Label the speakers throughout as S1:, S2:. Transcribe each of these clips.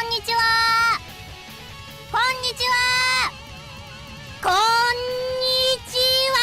S1: んにちは。こんにちは。こんにちは。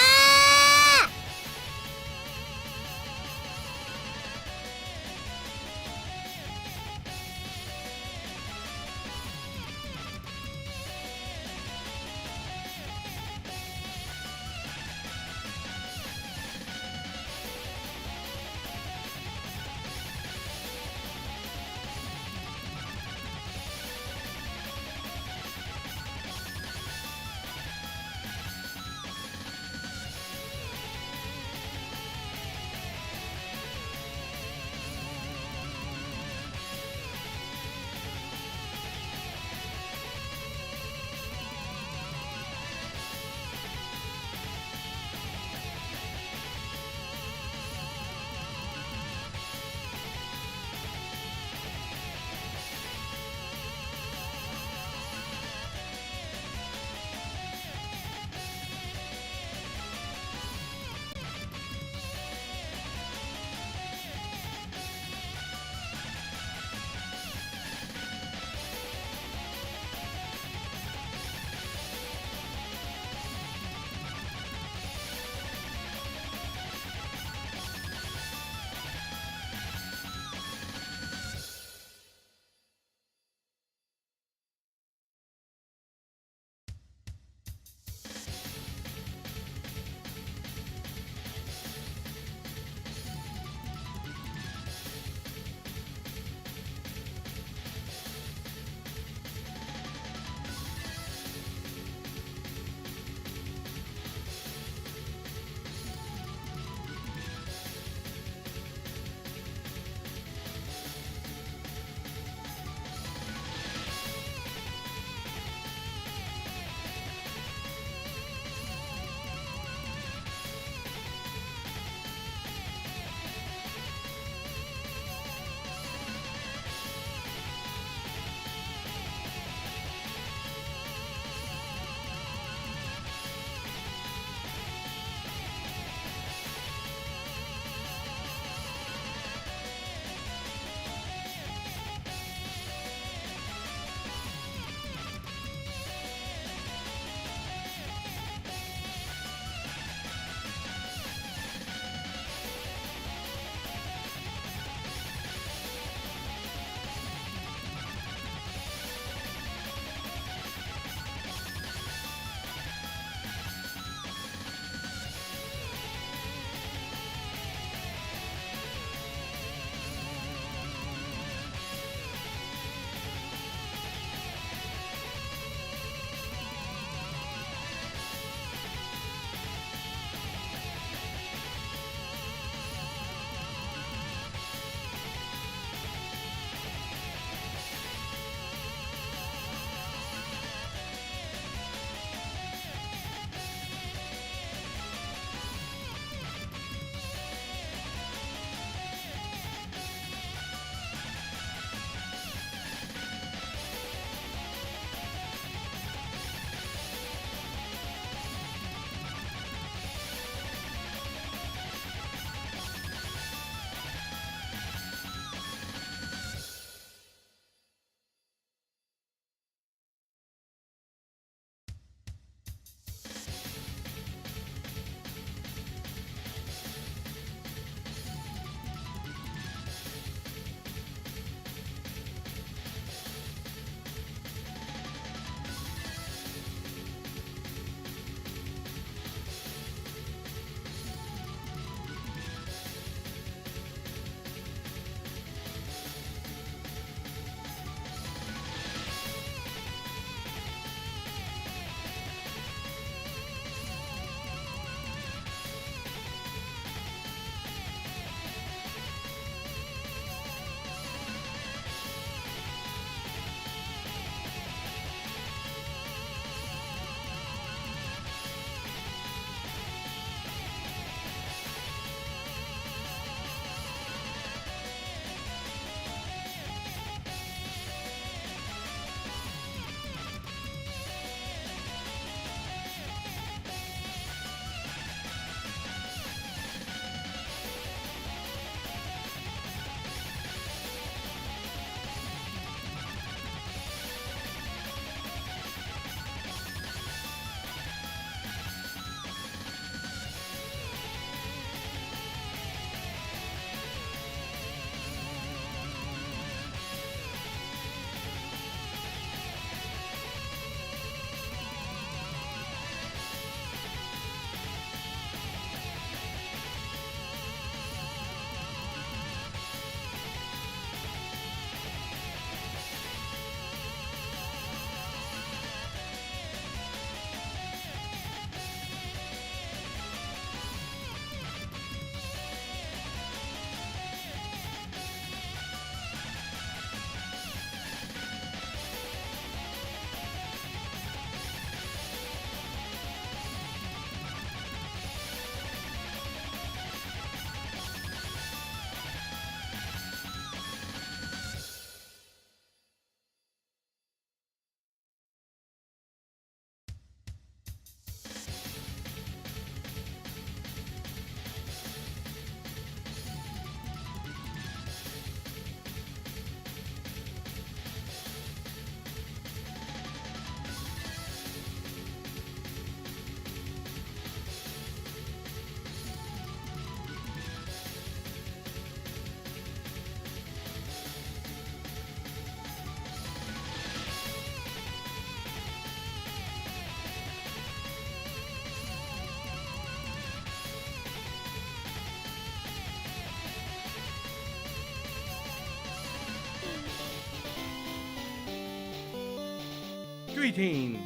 S2: Greetings!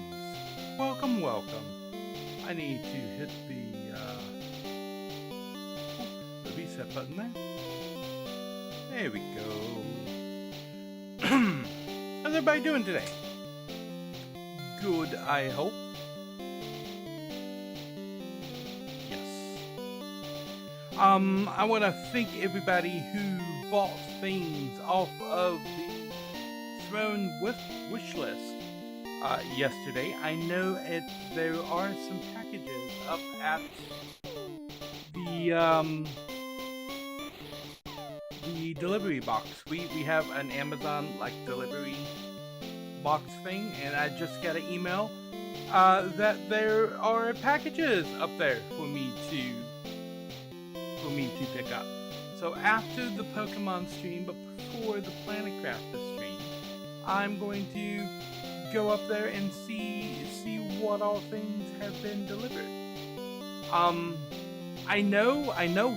S2: Welcome, welcome. I need to hit the reset button there. There we go. How's everybody doing today? Good, I hope. Yes. I want to thank everybody who bought things off of the Throne wish list yesterday. I know there are some packages up at the delivery box. We have an Amazon like delivery box thing, and I just got an email that there are packages up there for me to pick up. So after the Pokemon stream, but before the Planet Crafter stream, I'm going to go up there and see what all things have been delivered. I know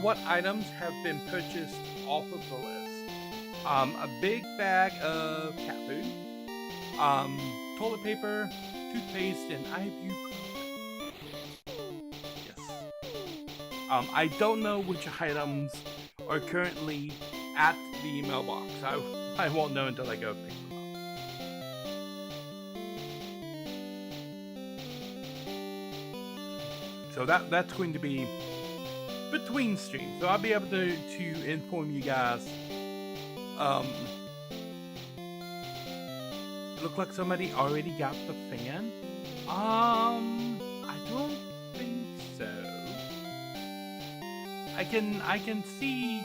S2: what items have been purchased off of the list. A big bag of cat food, toilet paper, toothpaste, and ibuprofen. Yes. I don't know which items are currently at the mailbox. I won't know until I go pick them up. So that's going to be between streams. So I'll be able to inform you guys. It looked like somebody already got the fan. I don't think so. I can see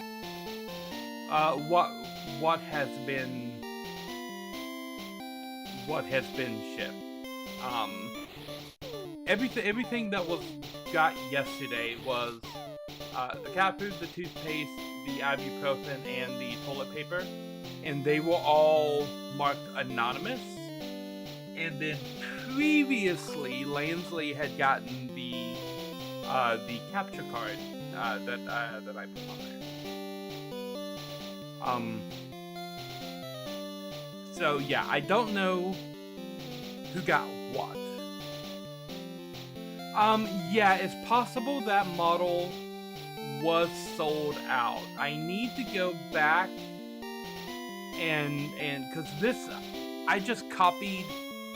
S2: what has been shipped. Everything that was got yesterday was the cat food, the toothpaste, the ibuprofen, and the toilet paper, and they were all marked anonymous. And then previously, Lansley had gotten the capture card that I put on there. So yeah, I don't know who got what. Yeah, it's possible that model was sold out. I need to go back and because I just copied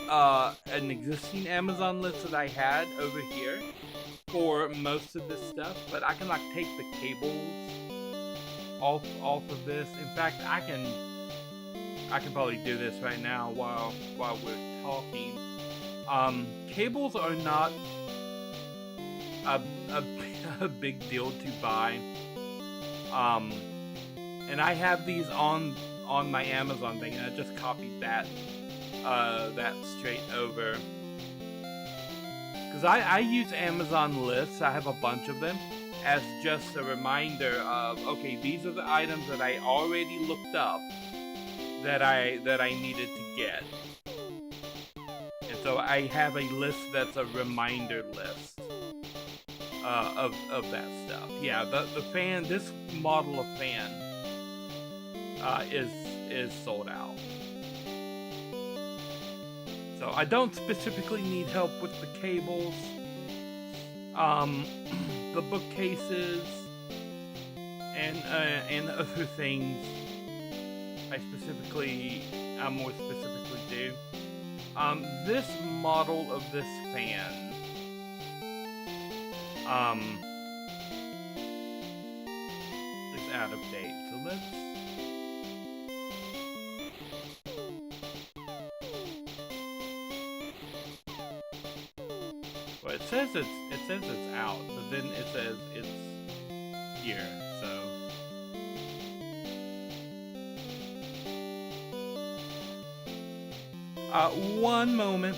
S2: an existing Amazon list that I had over here for most of this stuff, but I can like take the cables off of this. In fact, I can probably do this right now while we're talking. Cables are not a big deal to buy. And I have these on my Amazon thing, and I just copied that straight over. Because I use Amazon lists, I have a bunch of them, as just a reminder of, okay, these are the items that I already looked up that I needed to get. And so I have a list that's a reminder list of that stuff. Yeah, the fan, this model of fan is sold out. So I don't specifically need help with the cables, the bookcases, and other things. I more specifically do. This model of this fan, is out of date. So let's. Well, it says it's out, but then it says it's here. So. One moment.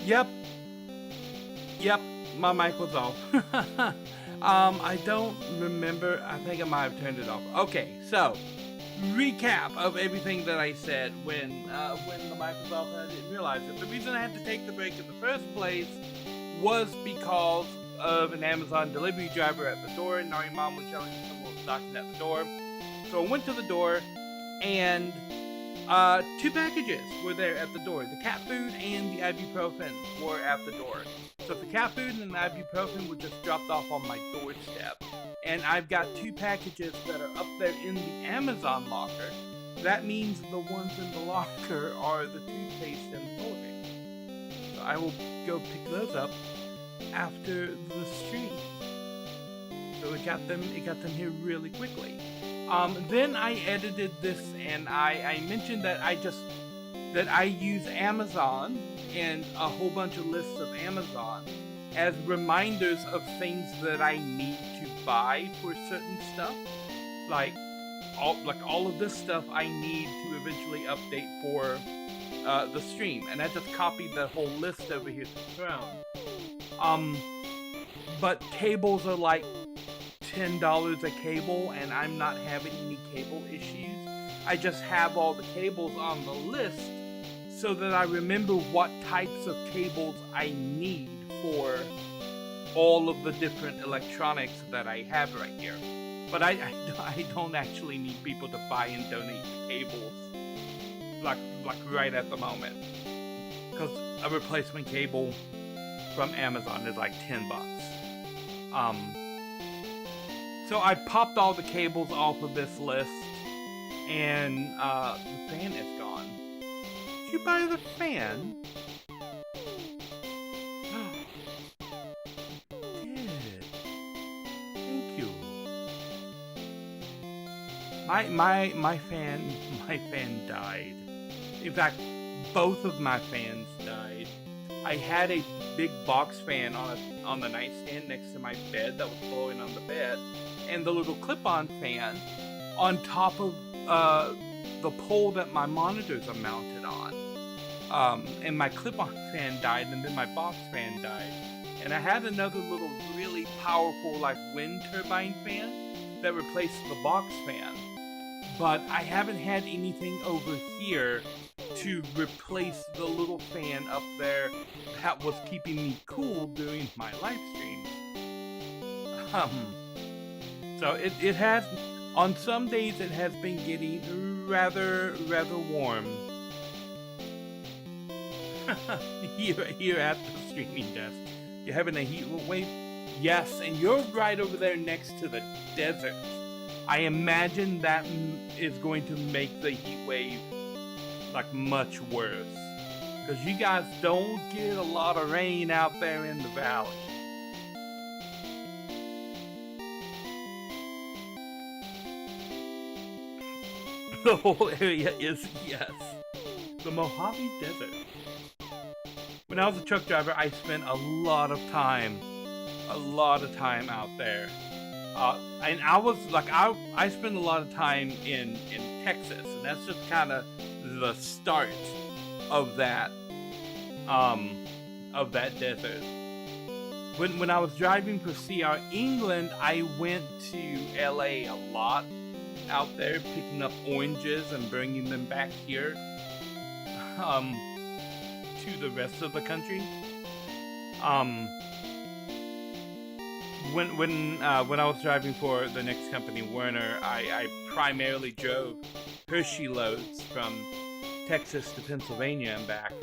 S2: Yep. Yep, my mic was off. I don't remember. I think I might have turned it off. Okay, so recap of everything that I said when the mic was off and I didn't realize it. The reason I had to take the break in the first place was because of an Amazon delivery driver at the door. Nari Mom was telling me someone was knocking at the door. So I went to the door and 2 packages were there at the door. The cat food and the ibuprofen were at the door. So the cat food and the ibuprofen were just dropped off on my doorstep. And I've got 2 packages that are up there in the Amazon locker. That means the ones in the locker are the toothpaste and the toiletries. So I will go pick those up after the stream. So it got them here really quickly. Then I edited this and I mentioned that I use Amazon and a whole bunch of lists of Amazon as reminders of things that I need to buy for certain stuff. Like all of this stuff I need to eventually update for the stream. And I just copied the whole list over here to the throne. But cables are like $10 a cable, and I'm not having any cable issues. I just have all the cables on the list so that I remember what types of cables I need for all of the different electronics that I have right here. But I don't actually need people to buy and donate cables like right at the moment, because a replacement cable from Amazon is like $10. So I popped all the cables off of this list, and the fan is gone. Did you buy the fan? Good. Thank you. My fan died. In fact, both of my fans died. I had a big box fan on the nightstand next to my bed that was blowing on the bed, and the little clip-on fan on top of the pole that my monitors are mounted on. And my clip-on fan died, and then my box fan died. And I had another little really powerful like wind turbine fan that replaced the box fan. But I haven't had anything over here to replace the little fan up there that was keeping me cool during my live streams. So it has, on some days it has been getting rather warm. here at the streaming desk. You're having a heat wave? Yes, and you're right over there next to the desert. I imagine that is going to make the heat wave like much worse, because you guys don't get a lot of rain out there in the valley. The whole area is, yes, the Mojave Desert. When I was a truck driver, I spent a lot of time out there. And I was like, I spent a lot of time in Texas, and that's just kind of the start of that desert. When I was driving for CR England, I went to LA a lot out there, picking up oranges and bringing them back here to the rest of the country. When I was driving for the next company, Werner, I primarily drove Hershey loads from Texas to Pennsylvania and back.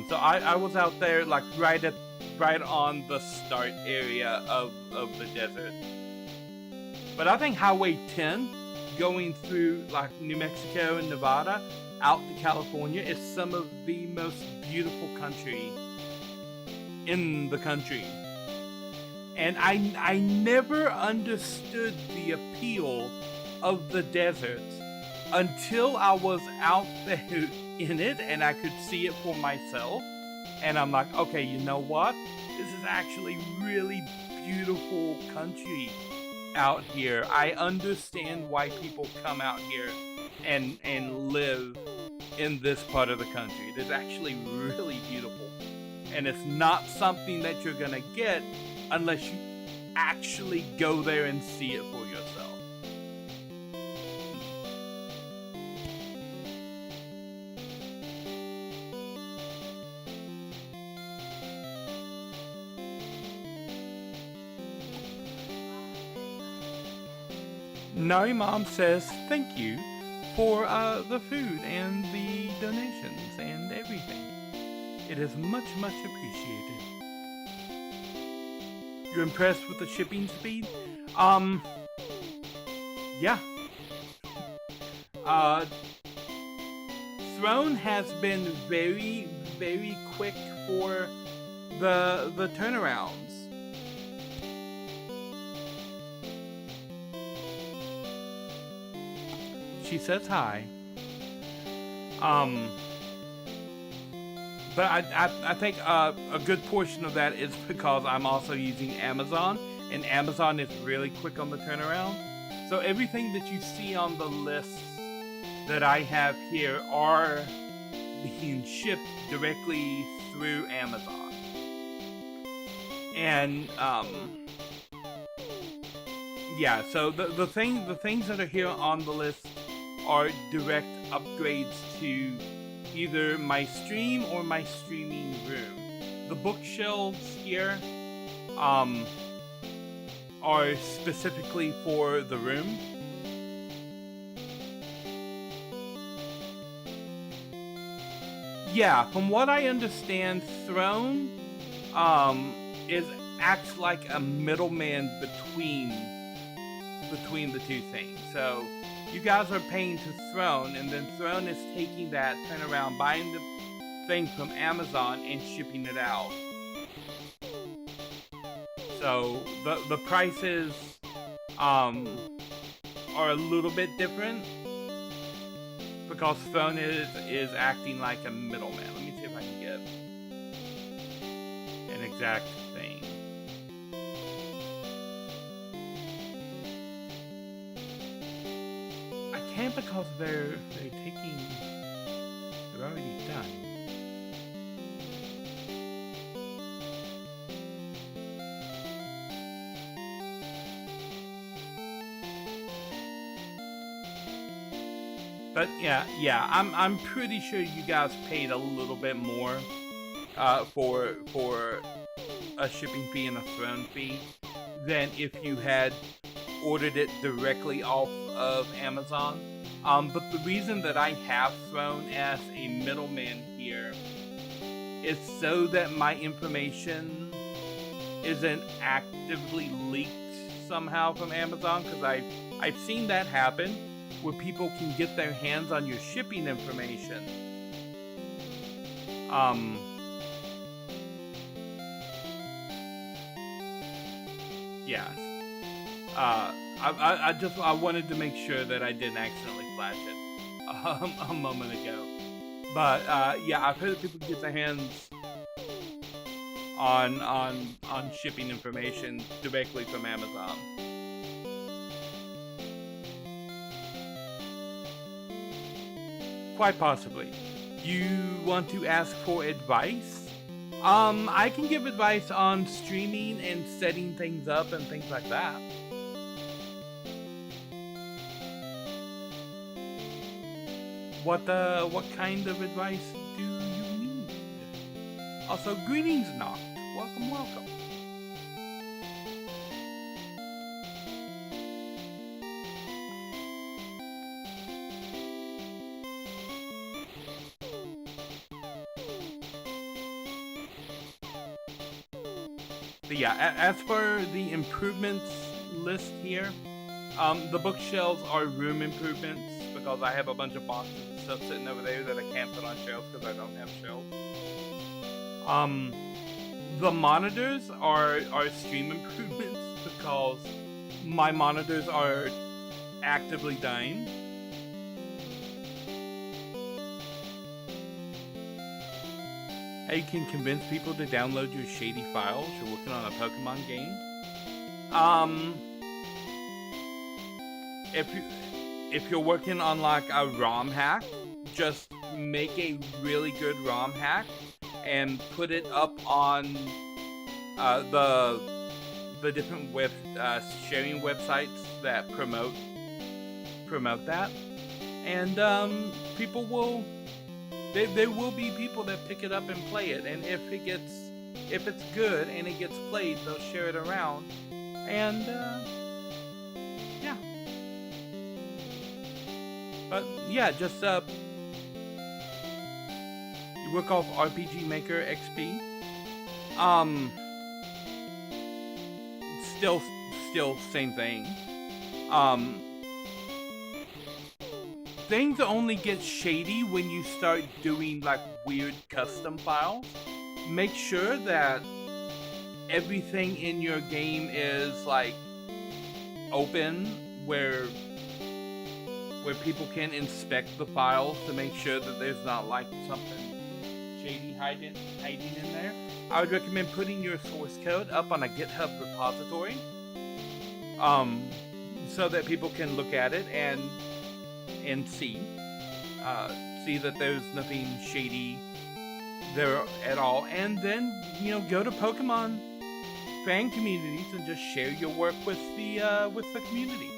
S2: So I was out there like right on the start area of the desert. But I think Highway 10 going through like New Mexico and Nevada out to California is some of the most beautiful country in the country. And I never understood the appeal of the desert until I was out there in it and I could see it for myself. And I'm like, okay, you know what? This is actually really beautiful country out here. I understand why people come out here and live in this part of the country. It is actually really beautiful. And it's not something that you're gonna get unless you actually go there and see it for yourself. Nari Mom says thank you for the food and the donations and everything. It is much, much appreciated. You're impressed with the shipping speed? Yeah. Throne has been very, very quick for the turnarounds. She says hi. But I think a good portion of that is because I'm also using Amazon, and Amazon is really quick on the turnaround. So everything that you see on the list that I have here are being shipped directly through Amazon. And yeah, so the things that are here on the list are direct upgrades to either my stream or my streaming room. The bookshelves here are specifically for the room. Yeah, from what I understand, Throne acts like a middleman between the two things. So you guys are paying to Throne, and then Throne is taking that, turn around, buying the thing from Amazon and shipping it out. So the prices are a little bit different because Throne is acting like a middleman. Let me see if I can get an exact thing. I can't because they're already done. But yeah, I'm pretty sure you guys paid a little bit more for a shipping fee and a Throne fee than if you had ordered it directly off of Amazon. But the reason that I have Throne as a middleman here is so that my information isn't actively leaked somehow from Amazon, because I've seen that happen where people can get their hands on your shipping information. Yeah. I wanted to make sure that I didn't accidentally flash it a moment ago. But yeah, I've heard that people get their hands on shipping information directly from Amazon. Quite possibly. You want to ask for advice? I can give advice on streaming and setting things up and things like that. What kind of advice do you need? Also, greetings, Noct. Welcome, welcome. But yeah, as for the improvements list here, the bookshelves are room improvements because I have a bunch of boxes and stuff sitting over there that I can't put on shelves because I don't have shelves. The monitors are stream improvements because my monitors are actively dying. How you can convince people to download your shady files. You're working on a Pokemon game. If you're working on like a ROM hack, just make a really good ROM hack and put it up on the different sharing websites that promote that, and people will there will be people that pick it up and play it, and if it's good and it gets played, they'll share it around, and yeah. But yeah, just you work off RPG Maker XP. Still same thing. Things only get shady when you start doing like weird custom files. Make sure that everything in your game is like open where people can inspect the files to make sure that there's not like something shady hiding in there. I would recommend putting your source code up on a GitHub repository, so that people can look at it and see that there's nothing shady there at all. And then go to Pokemon fan communities and just share your work with the community.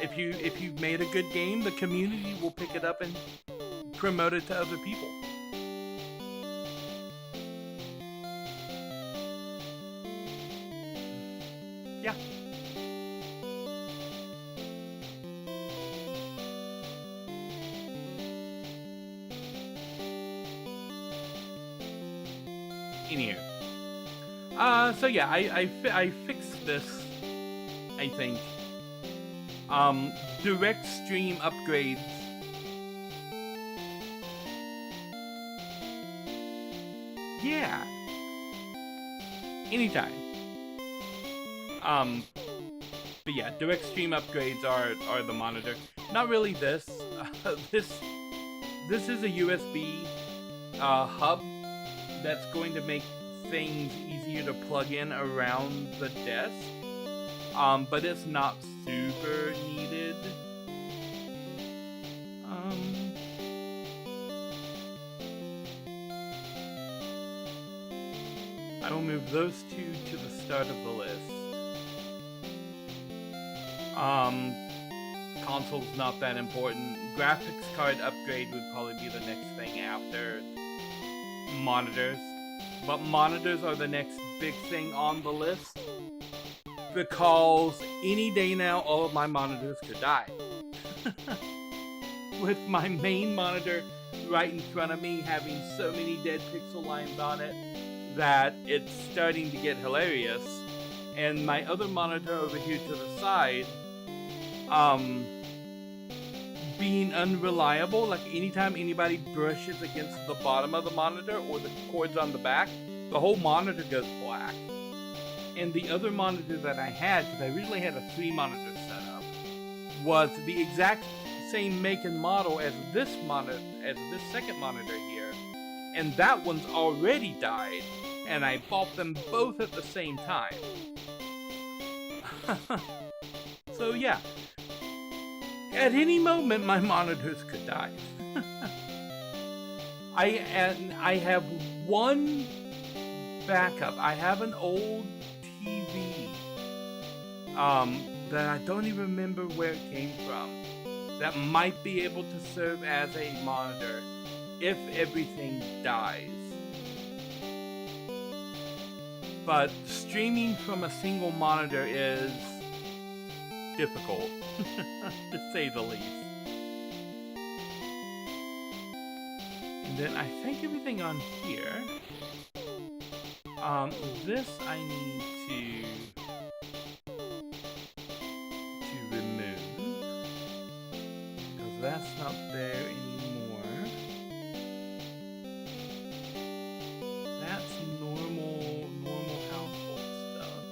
S2: If you've made a good game, the community will pick it up and promote it to other people. Yeah. Anywho. So yeah, I fixed this, I think. Direct stream upgrades. Yeah. Anytime. But yeah, direct stream upgrades are the monitor. Not really this. This is a USB hub that's going to make things easier to plug in around the desk. But it's not super needed. I will move those two to the start of the list. Console's not that important. Graphics card upgrade would probably be the next thing after monitors. But monitors are the next big thing on the list, because any day now, all of my monitors could die. With my main monitor right in front of me having so many dead pixel lines on it that it's starting to get hilarious. And my other monitor over here to the side, being unreliable. Like anytime anybody brushes against the bottom of the monitor or the cords on the back, the whole monitor goes black. And the other monitor that I had, because I originally had a 3-monitor setup, was the exact same make and model as this second monitor here, and that one's already died, and I bought them both at the same time. So yeah, at any moment my monitors could die. I have one backup. I have an old TV that I don't even remember where it came from, that might be able to serve as a monitor if everything dies. But streaming from a single monitor is difficult, to say the least. And then I think everything on here, this I need to remove, because that's not there anymore. That's normal household stuff.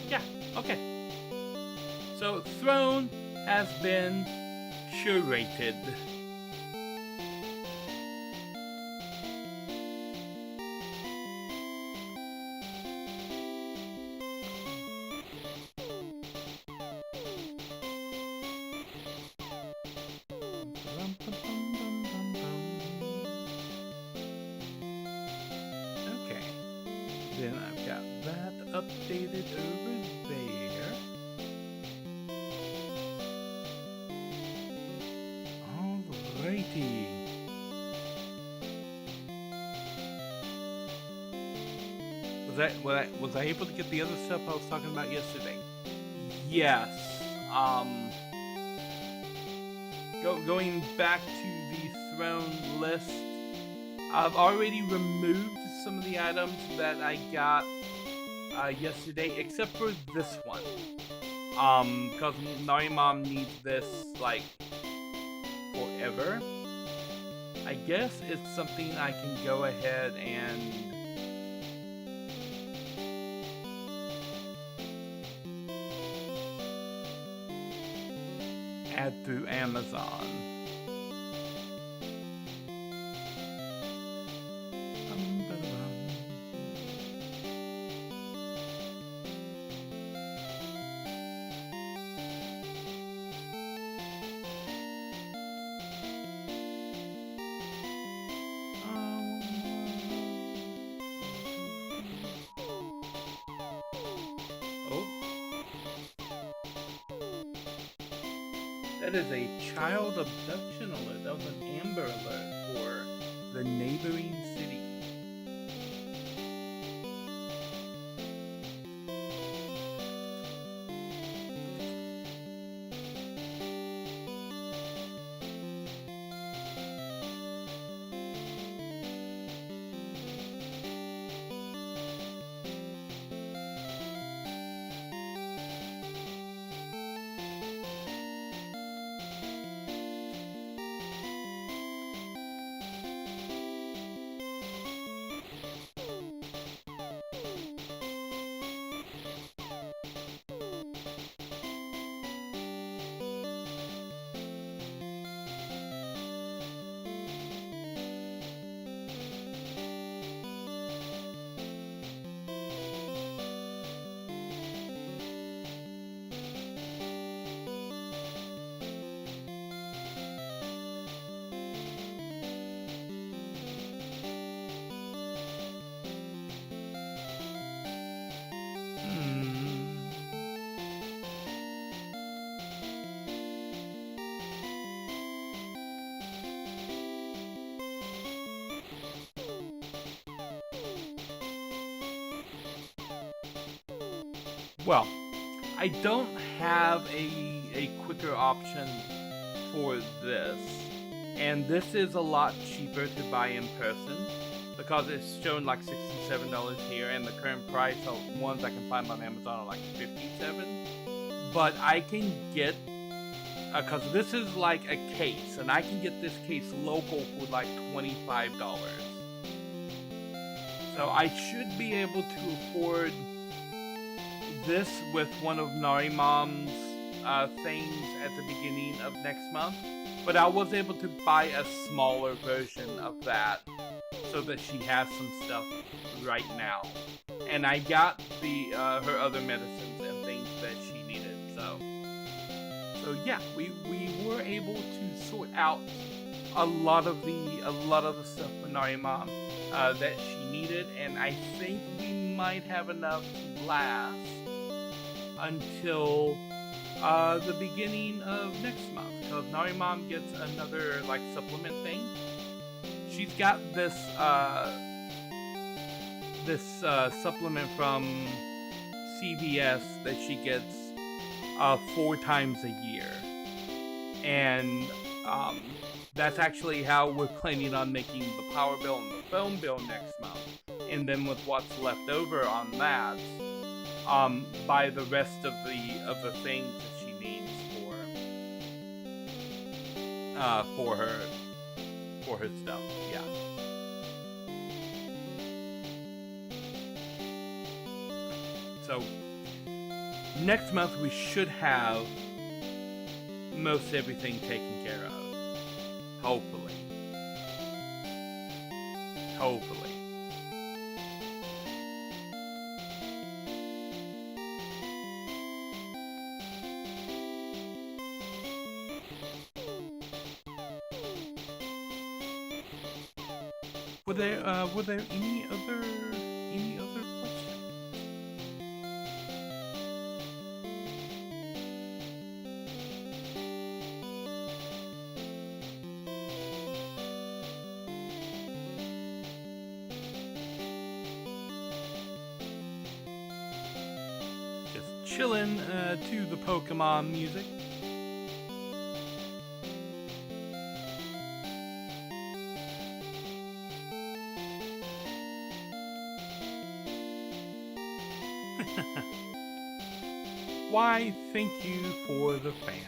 S2: Yeah, okay. So Throne has been curated. Then I've got that updated over there. Alrighty. Was I able to get the other stuff I was talking about yesterday? Yes. Going back to the throne list, I've already removed some of the items that I got yesterday, except for this one. Because Narimom needs this like forever. I guess it's something I can go ahead and add through Amazon. That is a child abduction alert. That was an Amber Alert for the neighboring city. Well, I don't have a quicker option for this, and this is a lot cheaper to buy in person because it's shown like $67 here, and the current price of ones I can find on Amazon are like $57. But I can get, because this is like a case, and I can get this case local for like $25. So I should be able to afford this with one of Narimom's things at the beginning of next month, but I was able to buy a smaller version of that so that she has some stuff right now. And I got the her other medicines and things that she needed. So yeah, we were able to sort out a lot of the stuff for Narimom that she needed, and I think we might have enough to last until the beginning of next month, because Narimom gets another like supplement thing. She's got this supplement from CVS that she gets 4 times a year, and that's actually how we're planning on making the power bill and the phone bill next month. And then with what's left over on that, buy the rest of the things that she needs for her stuff. Yeah. So next month we should have most everything taken care of. Hopefully. Were there any other questions? chilling to the Pokemon music. Why, thank you for the fan.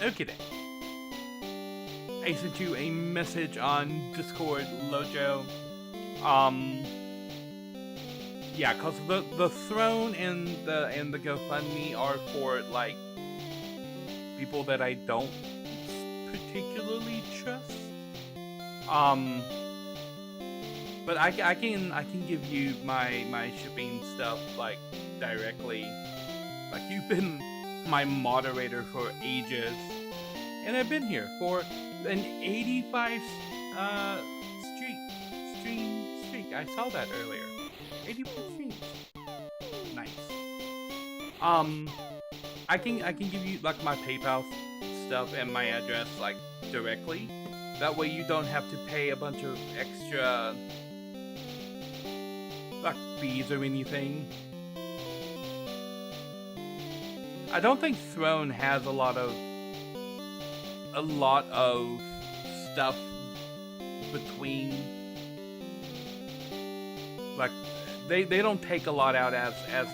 S2: Okay then. I sent you a message on Discord, Lojo. Yeah, cause the throne and the GoFundMe are for like people that I don't particularly trust. But I can give you my shipping stuff like directly. Like you've been my moderator for ages, and I've been here for an 85 streak. I saw that earlier. 85 streams. Nice. I can give you like my PayPal stuff and my address like directly. That way you don't have to pay a bunch of extra like fees or anything. I don't think Throne has a lot of stuff between, like they don't take a lot out as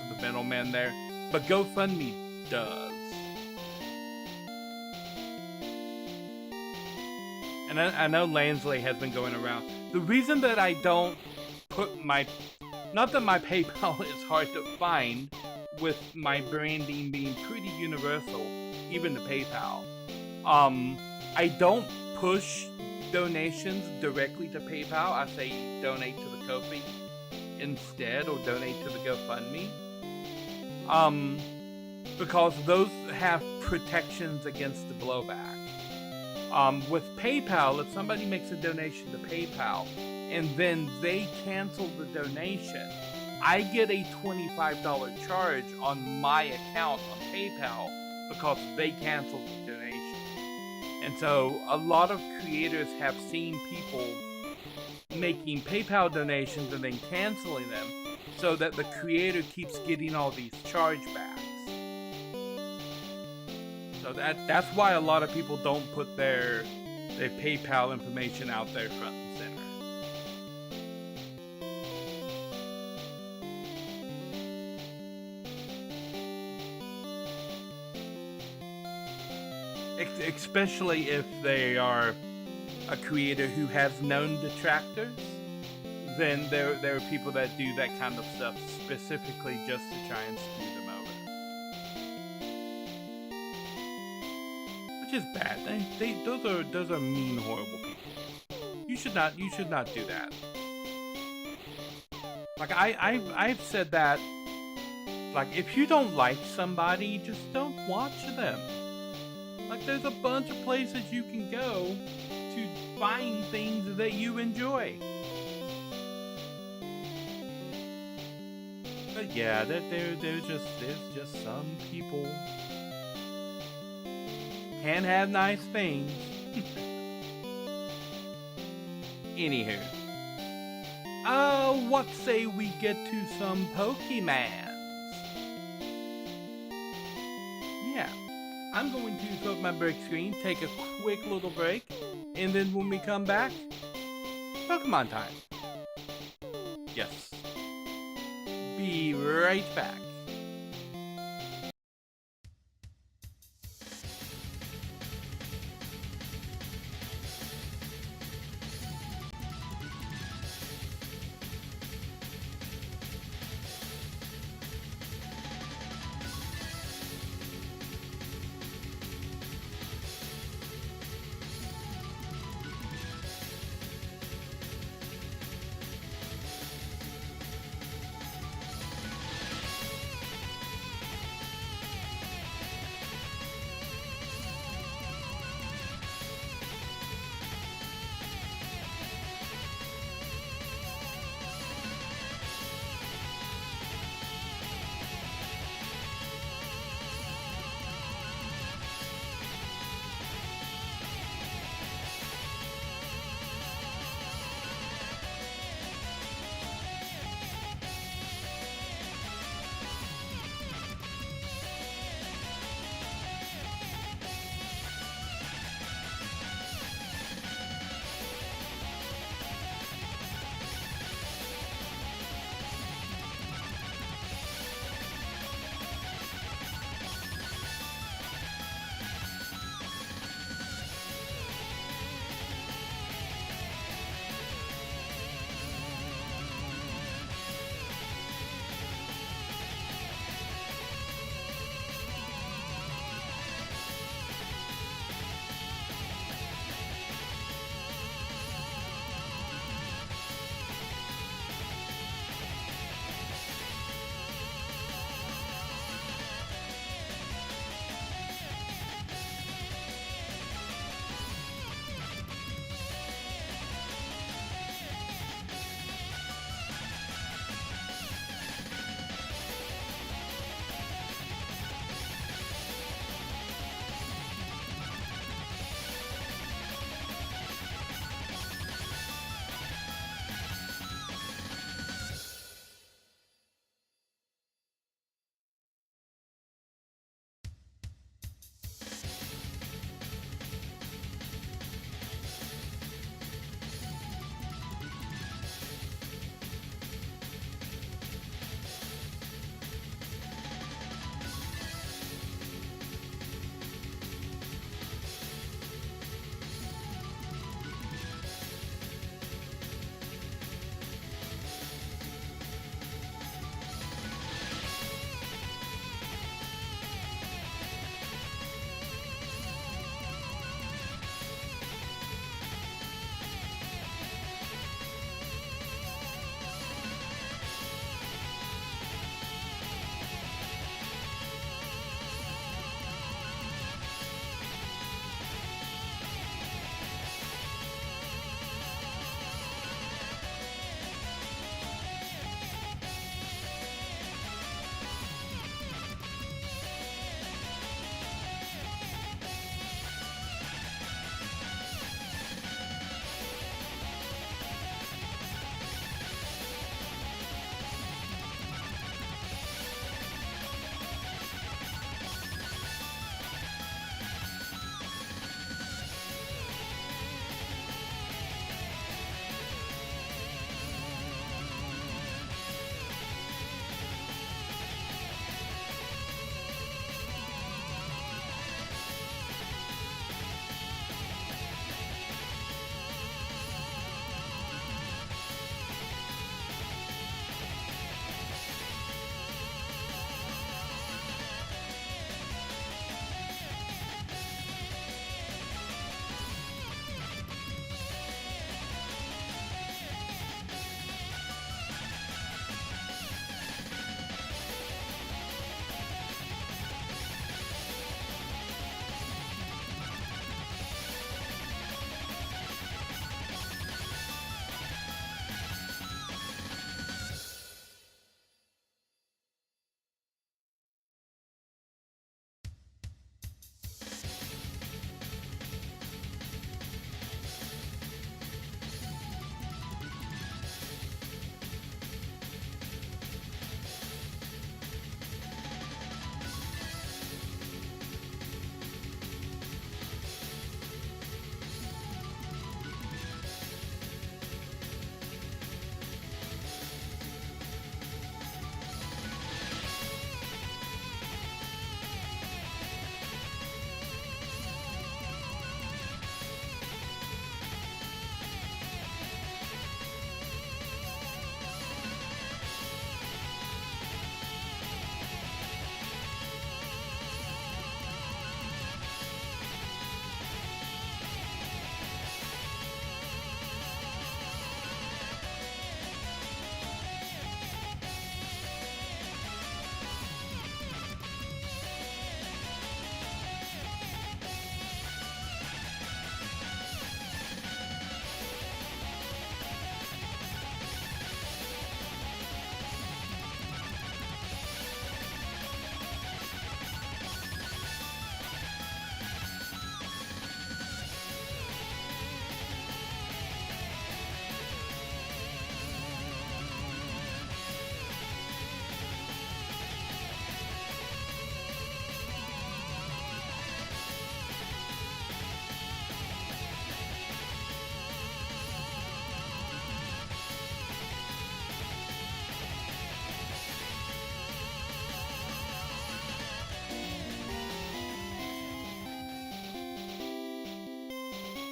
S2: the middleman there, but GoFundMe does. And I know Lansley has been going around. The reason that I don't put my, not that my PayPal is hard to find, with my branding being pretty universal, even to PayPal. I don't push donations directly to PayPal. I say donate to the Ko-fi instead, or donate to the GoFundMe. Because those have protections against the blowback. With PayPal, if somebody makes a donation to PayPal and then they cancel the donation, I get a $25 charge on my account on PayPal because they canceled the donation. And so a lot of creators have seen people making PayPal donations and then canceling them so that the creator keeps getting all these chargebacks. So that's why a lot of people don't put their PayPal information out there front and center. Especially if they are a creator who has known detractors, then there are people that do that kind of stuff specifically just to try and screw them over. Which is bad. Those are mean, horrible people. You should not do that. Like I've said that, like if you don't like somebody, just don't watch them. Like, there's a bunch of places you can go to find things that you enjoy. But yeah, there's just some people can have nice things. Anywho, what say we get to some Pokemans? Yeah. I'm going to throw up my break screen, take a quick little break, and then when we come back, Pokemon time. Yes. Be right back.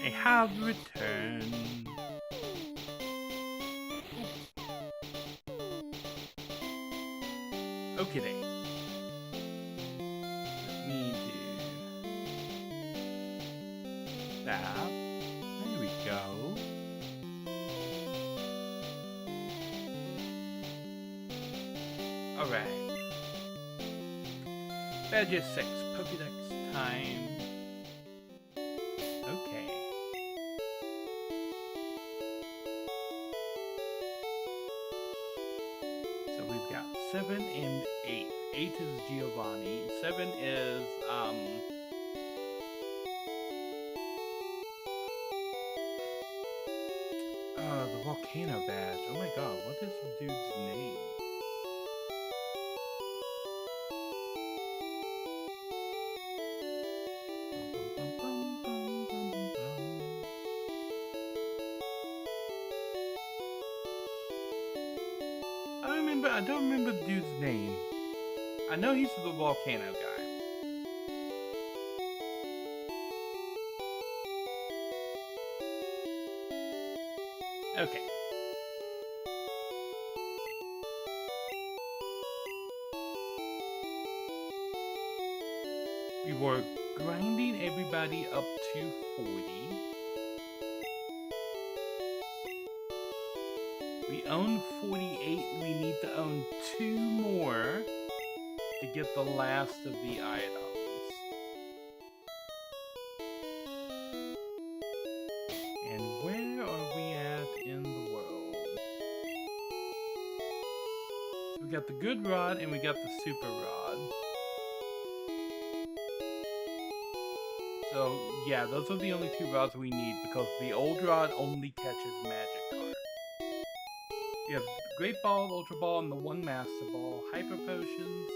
S2: I have returned. Okay, then. Let me do that. There we go. Alright. Badger 6, Pokédex time. Okay. So we've got 7 and 8. 8 is Giovanni. 7 is, the volcano badge. Oh my god, what is the dude's name? I don't remember the dude's name. I know he's the volcano guy. Okay. We were grinding everybody up to 40. We own 48, we need to own 2 more to get the last of the items. And where are we at in the world? So we got the good rod and we got the super rod. So yeah, those are the only 2 rods we need because the old rod only catches magic cards. You have Great Ball, Ultra Ball, and the 1 Master Ball. Hyper Potions,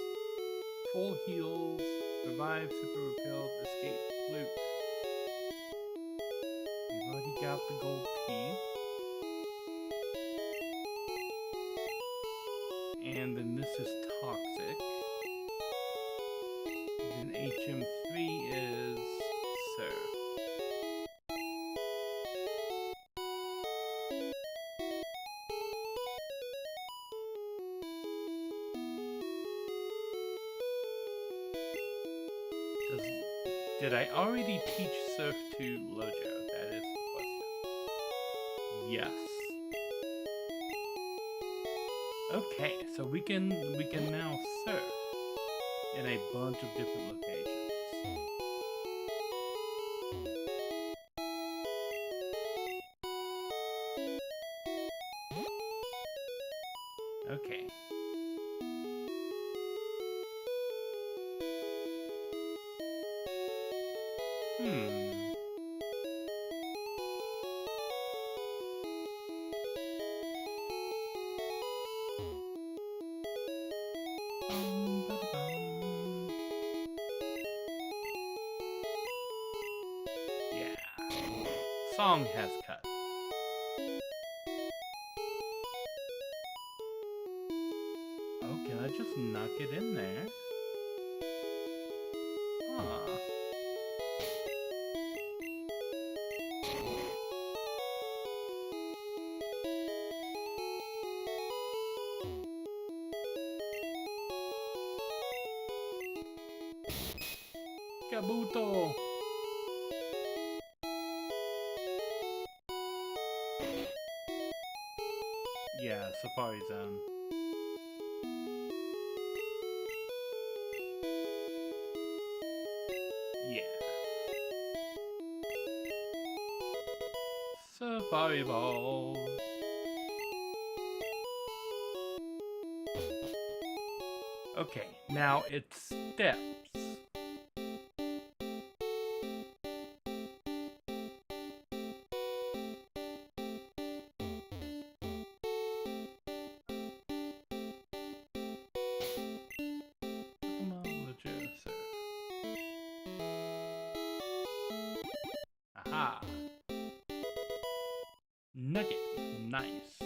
S2: Full Heals, Revive, Super Repels, Escape, Flute. We've already got the Gold Teeth. And then this is Toxic. And then HM3 is Surf. Did I already teach Surf to Lojo? That is the question. Yes. Okay, so we can now surf in a bunch of different locations. Okay. Yeah. Song has cut. Oh, can I just knock it in there? Huh. Kabuto! Yeah, Safari Zone. Yeah. Safari Balls. Okay, now it's steps. Aha. Nugget. Nice.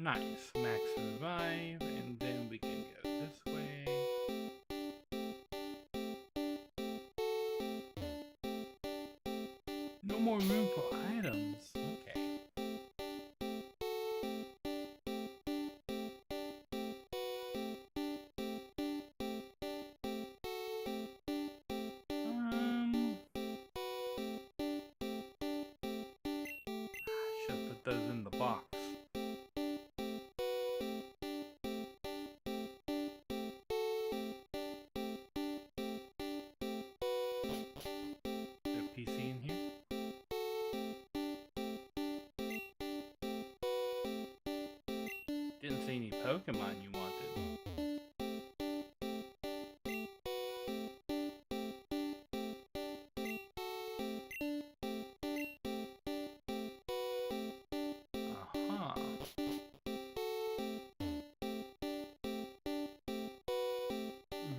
S2: Nice. Max revive, and then we can go this way. No more room for items. Okay. Should put those in the box. Didn't see any Pokemon you wanted. Uh-huh.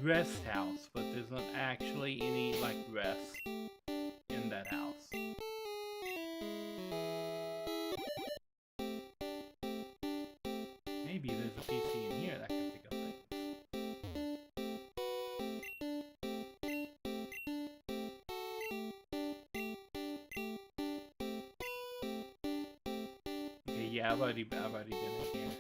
S2: Rest house, but there's not actually any, like, rest in that house. Maybe there's a PC in here that can pick up things. Okay, yeah, I've already been in here.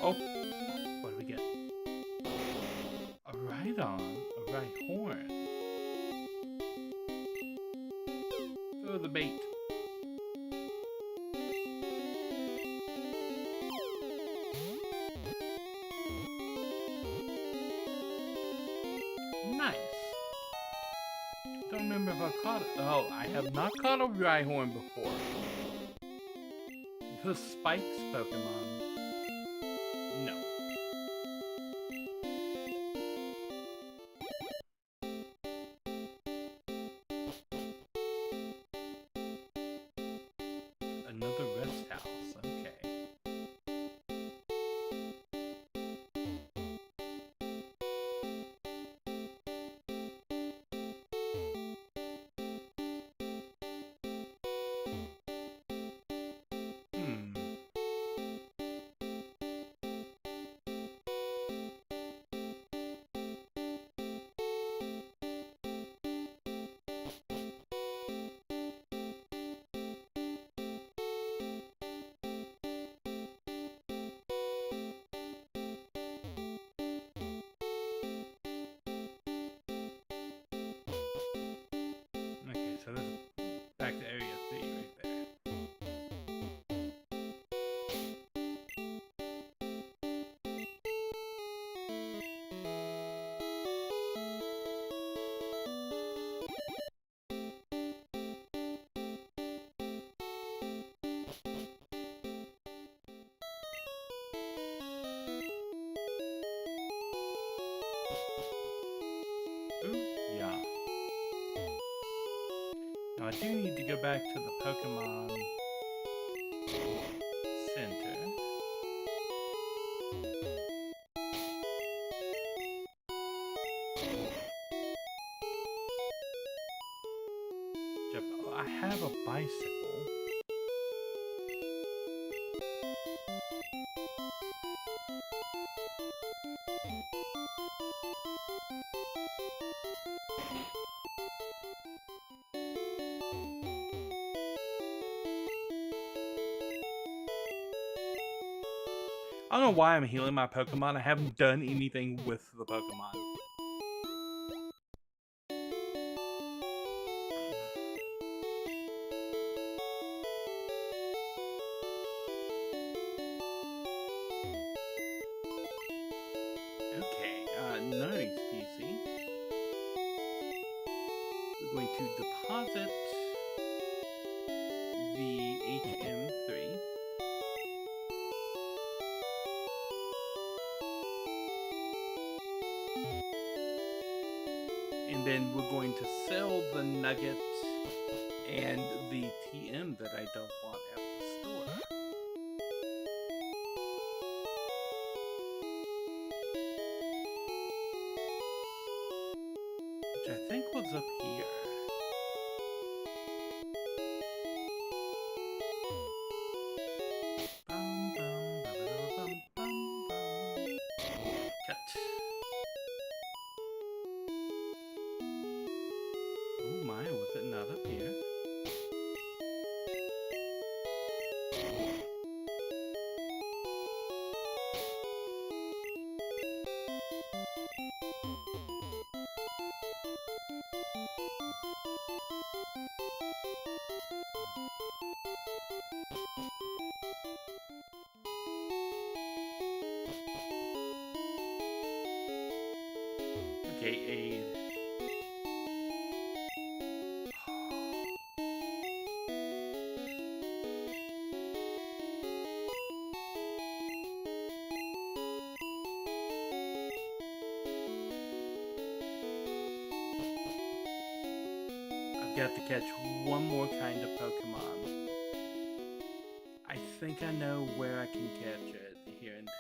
S2: Oh, what do we get? A Rhydon, a Rhyhorn. Throw the bait. Nice. Don't remember if I caught it. Oh, I have not caught a Rhyhorn before. The Spike's Pokemon. No. Another rest house. Okay. So this is back to Area C right there. Ooh, yeah. Now I do need to go back to the Pokemon Center. I have a bicycle. I don't know why I'm healing my Pokemon. I haven't done anything with the Pokemon. Okay, nice PC. we're going to deposit the HM3. And then we're going to sell the nugget and the TM that I don't want at the store. Which I think was up here. Cut. Oh my, was it not up here? Okay, I've got to catch one more kind of Pokemon. I think I know where I can catch it here in town.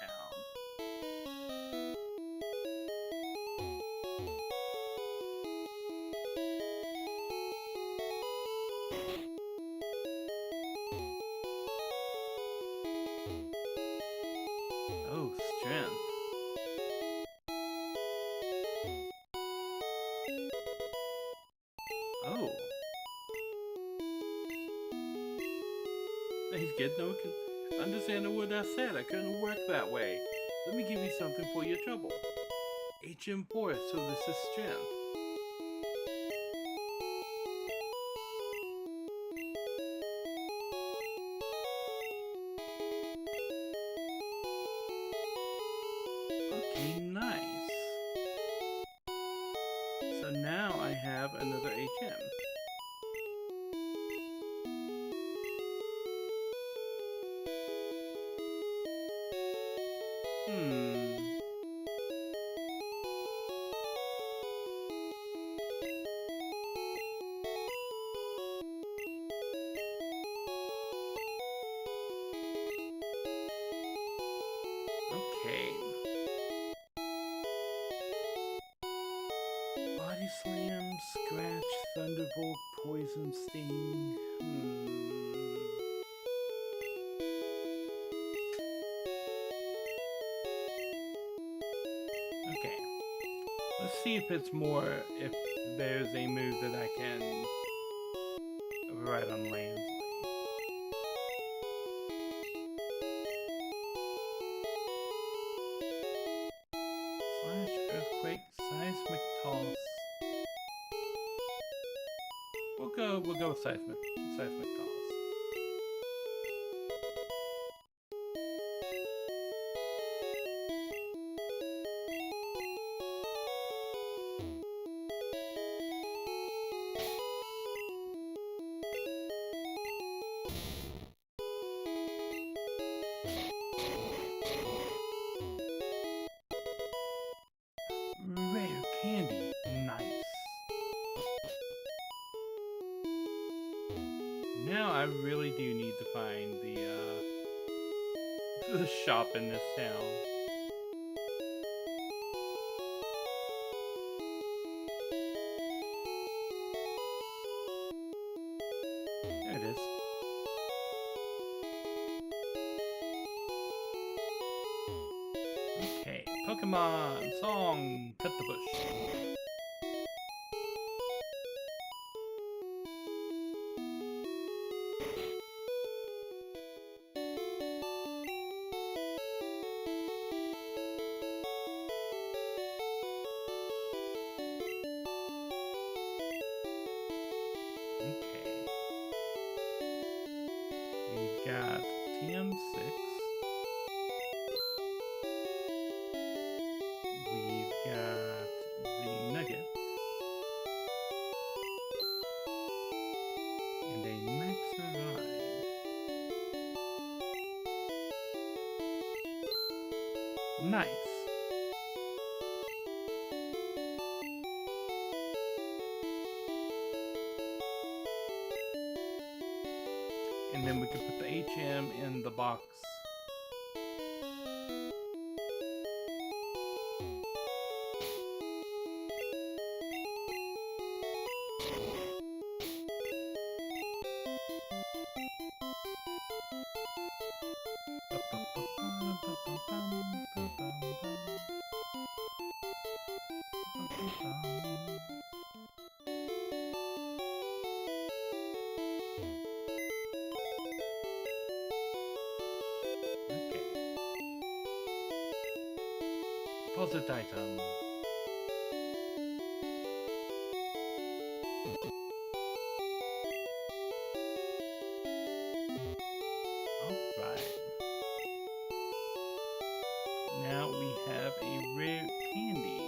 S2: Oh, strength. Oh. He's good. No one can understand what I said. I couldn't work that way. Let me give you something for your trouble. HM4, so this is strength. Okay, nice. So now I have another HM. Okay. Body slam, scratch, thunderbolt, poison sting. Okay. Let's see if it's more, if there's a move that I can ride on Landsley. Slash, earthquake, seismic toss. We'll go with seismic toss. Rare candy, nice. Now I really do need to find the shop in this town. There it is. Okay, Pokemon song, cut the bush. Okay. We've got TM6. We've got the nugget. Nice. And then we can put the HM in the box. Deposit item. Alright. Now we have a rare candy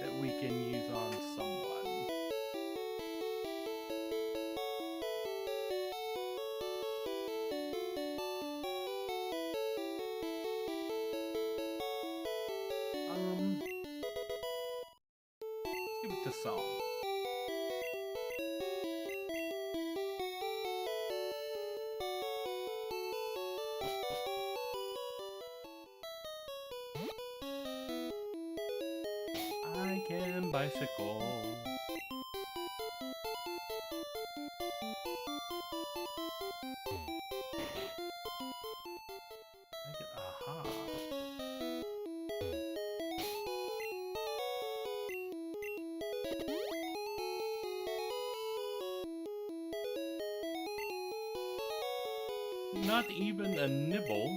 S2: that we can use on someone. Let's give it to song. I can bicycle. Aha. Not even a nibble.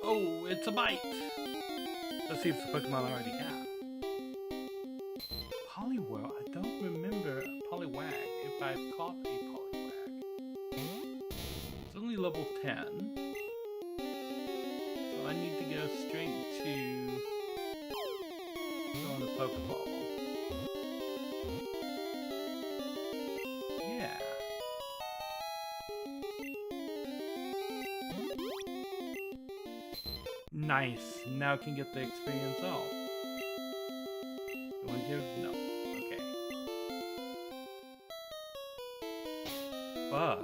S2: Oh, it's a bite! Let's see if the Pokemon already have. Poliwhirl? I don't remember a Poliwag if I've caught a Poliwag. It's only level 10. So I need to go straight to throwing a Pokeball. Yeah. Nice. Now I can get the experience off. You want to give? No. Okay. But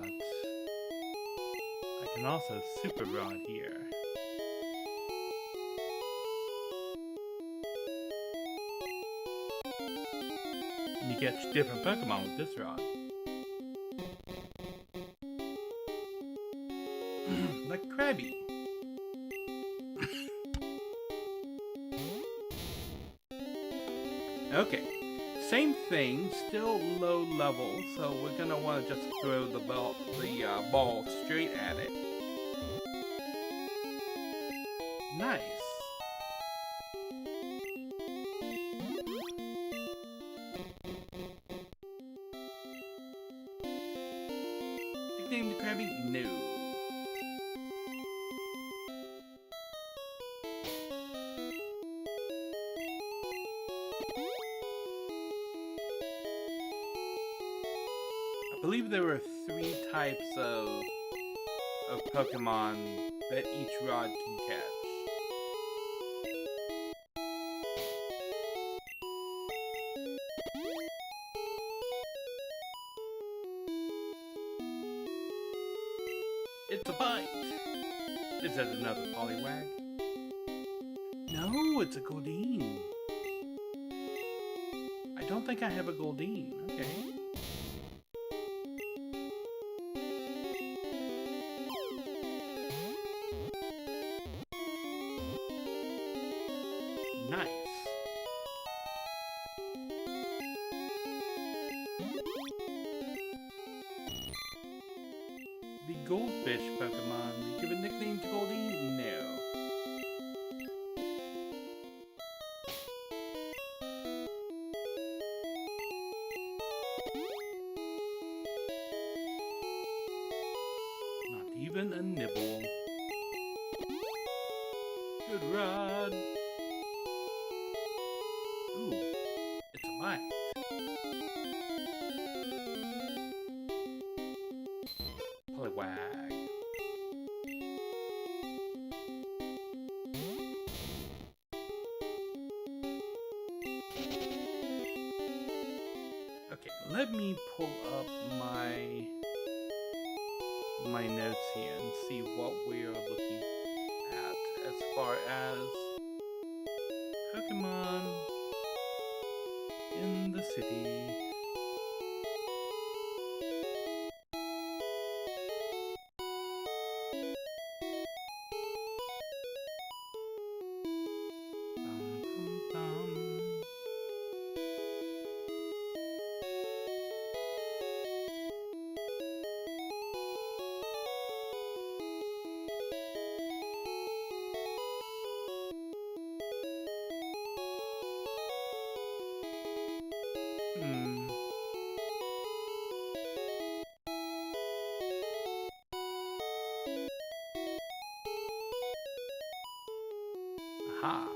S2: I can also Super Rod here. And you get different Pokemon with this rod. Like Krabby. Okay, same thing, still low level, so we're gonna want to just throw the ball straight at it. Nice. Nickname the Krabby? No. I believe there were 3 types of Pokemon that each rod can catch. It's a bite! Is that another Poliwag? No, it's a Goldeen. I don't think I have a Goldeen. Okay. Nice. The Goldfish Pokemon. We give a nickname to Goldeen? No. Not even a nibble. Good rod. let me pull up my notes here and see what we are looking at as far as Pokemon in the city. Aha!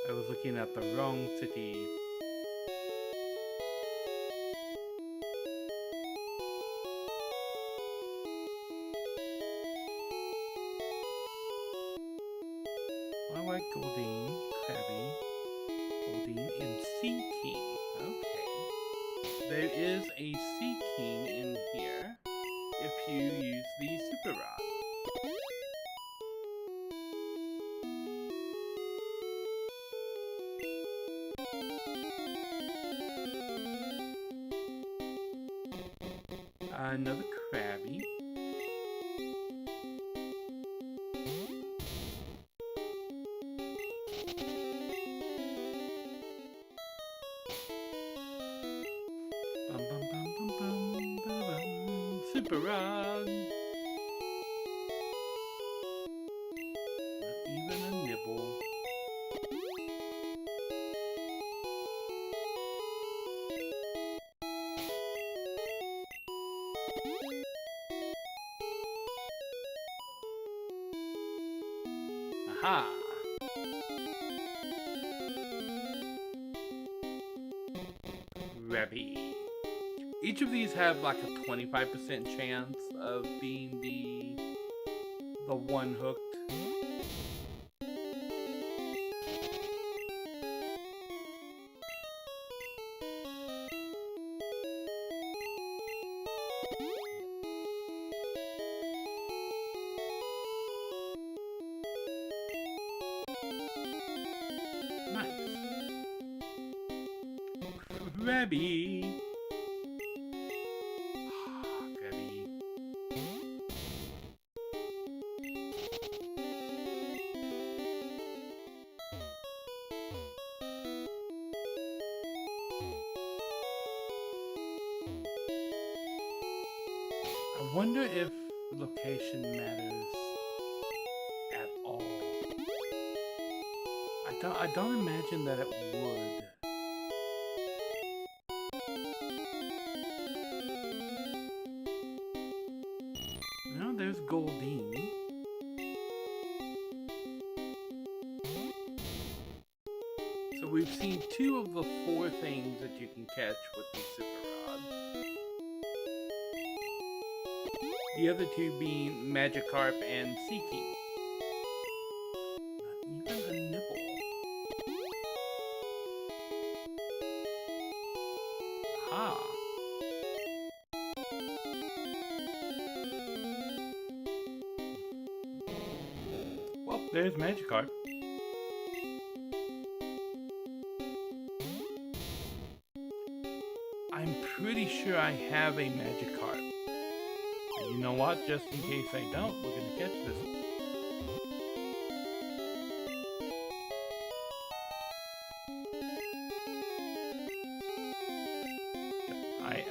S2: I was looking at the wrong city. I like Goldeen, Krabby, Goldeen, and Seaking. Okay. There is a Seaking in here if you use the Super Rod. Another Krabby. Super Rod. Not even a nibble. Aha! Rebby. Each of these have like a 25% chance of being the one hooked. Krabby. Krabby. I wonder if location matters at all. I don't imagine that it would. There's Goldeen. So we've seen 2 of the 4 things that you can catch with the Super Rod. The other 2 being Magikarp and Seaking. Not even a nibble. Aha! Well, there's Magikarp. I'm pretty sure I have a Magikarp. You know what? Just in case I don't, we're gonna catch this one.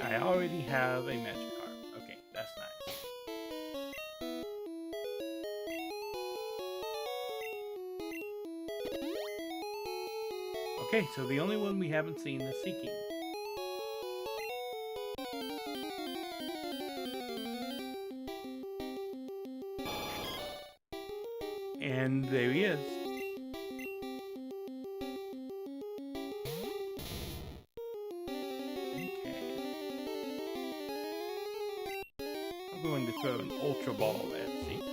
S2: I already have a Magikarp. Okay, that's nice. Okay, so the only one we haven't seen is Seaking. And there he is. Okay. I'm going to throw an Ultra Ball at Seaking.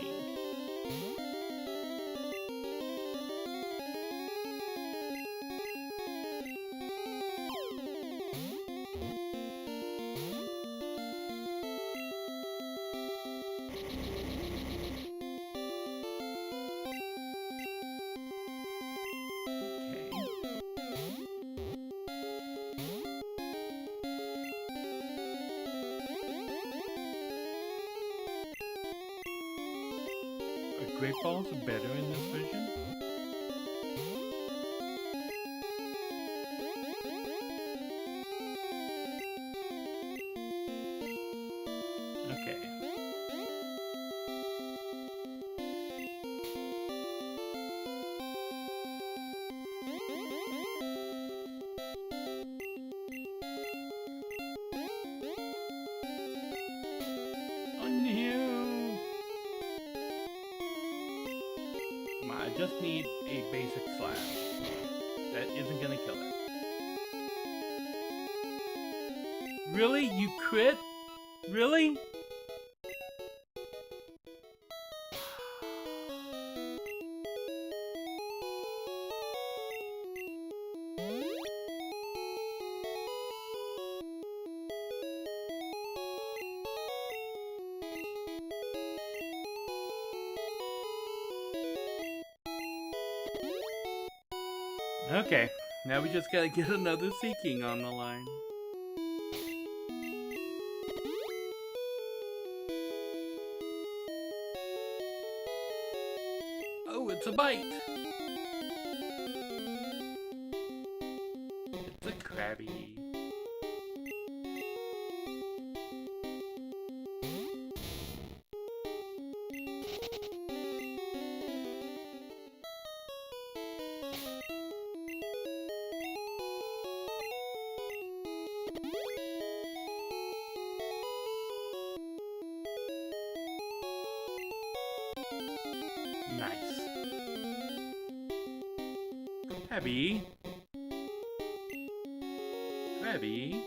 S2: Great Balls better in this version? Okay. Oh no! Come on, I just need a basic slap. That isn't gonna kill it. Really? You crit? Really? Okay, now we just gotta get another Seeking on the line. Oh, it's a bite! It's a Krabby. Nice. Krabby. Krabby.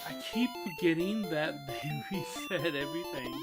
S2: I keep forgetting that they reset everything.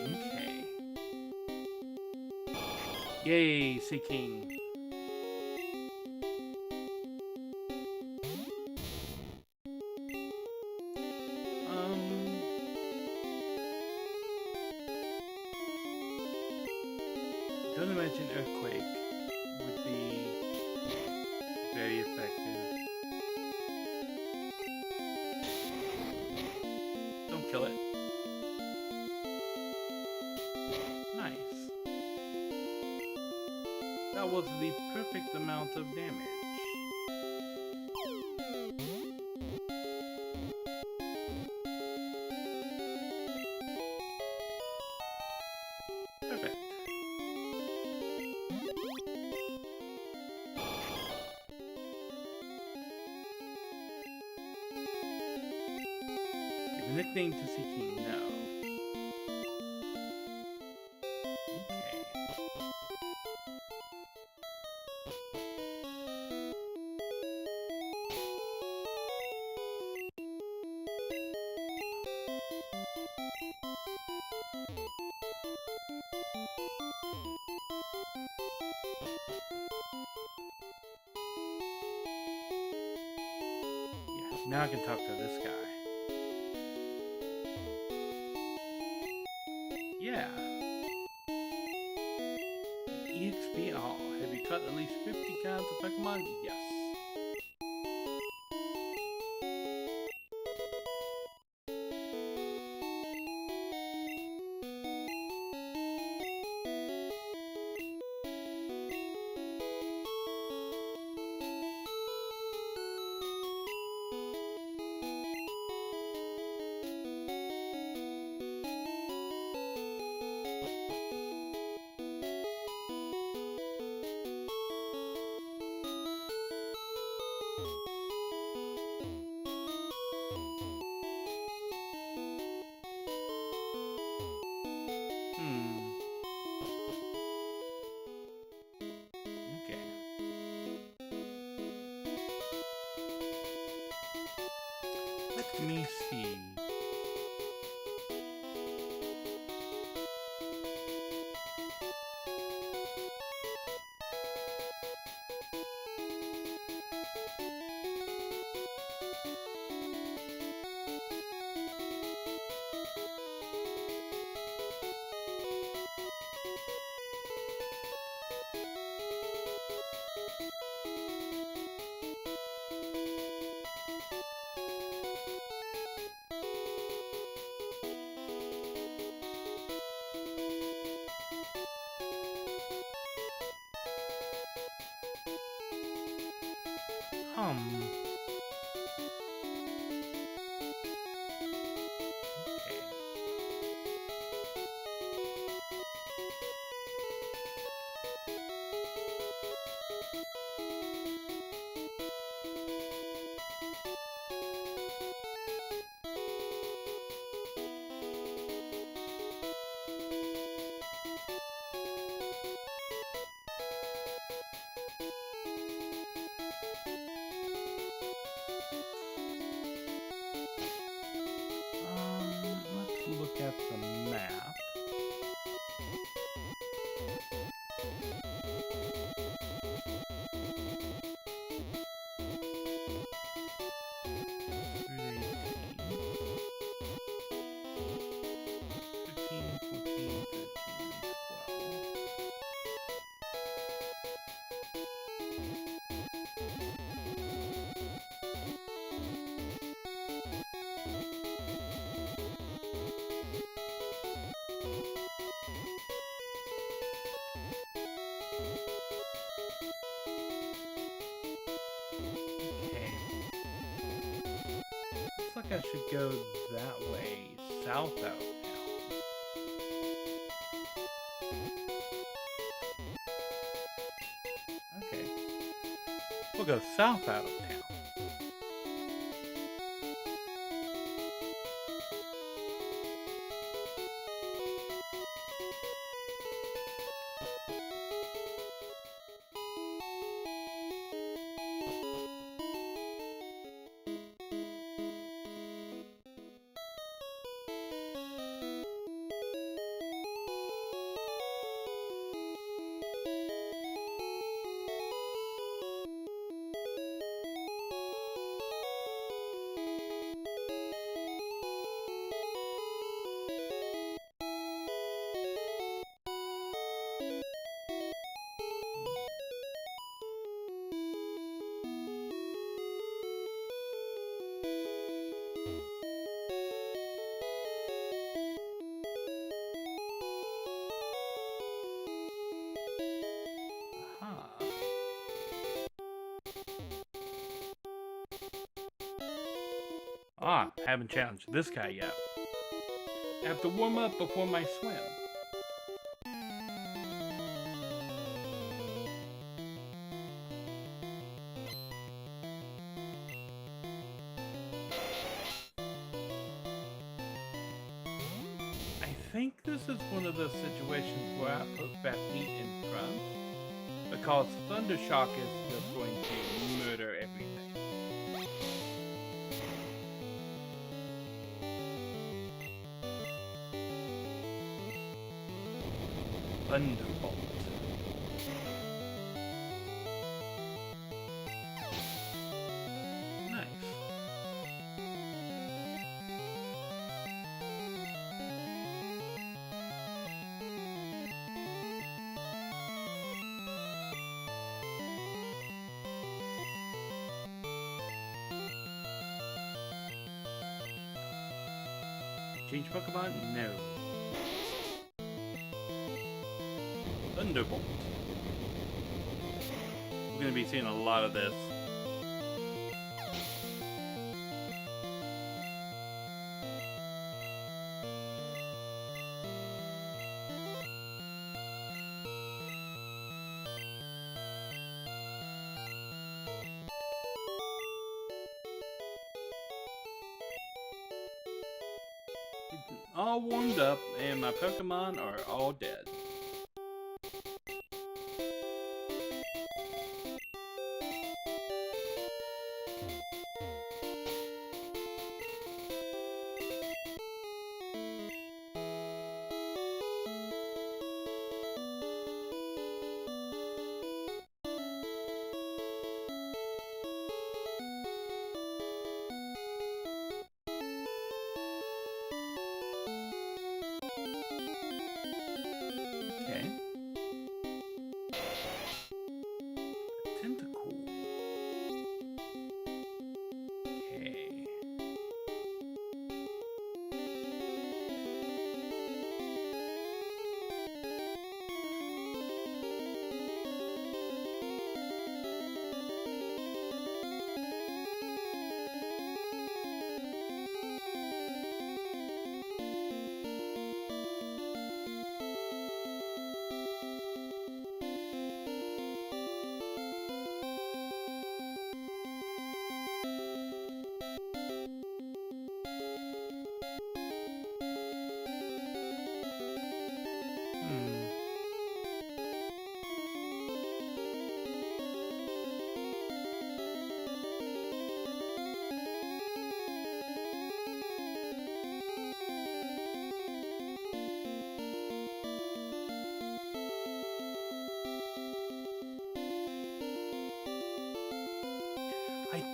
S2: Okay. Yay, Seeking. Don't imagine Earthquake would be very effective. Don't kill it. Nice. That was the perfect amount of damage. Perfect. Give a nickname to Seeking, no. Okay. Yeah, now I can talk to this guy. Yeah. EXP all. Have you caught at least 50 kinds of Pokemon? Yes. Let's look at the map. I should go that way, south out of town. Okay. We'll go south out of town. Ah, haven't challenged this guy yet. I have to warm up before my swim. I think this is one of those situations where I put backseat in front, because Thundershock is just going to murder everything. Thunderbolt. Nice. Change Pokemon? No. Thunderbolt. We're going to be seeing a lot of this. All warmed up and my Pokemon are all dead.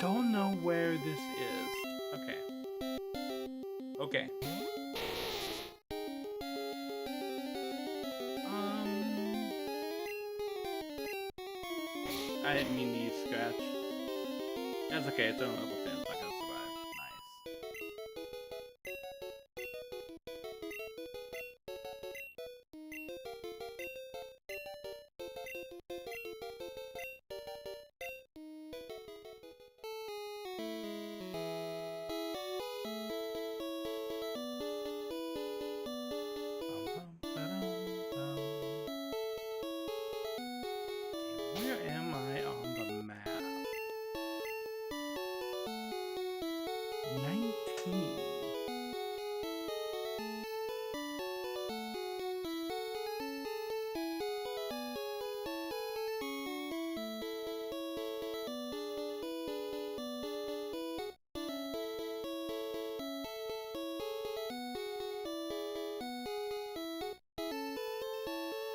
S2: don't know where this is. Okay. Okay. I didn't mean to use scratch. That's okay, it's only level 10, it's not gonna survive. Where am I on the map? 19.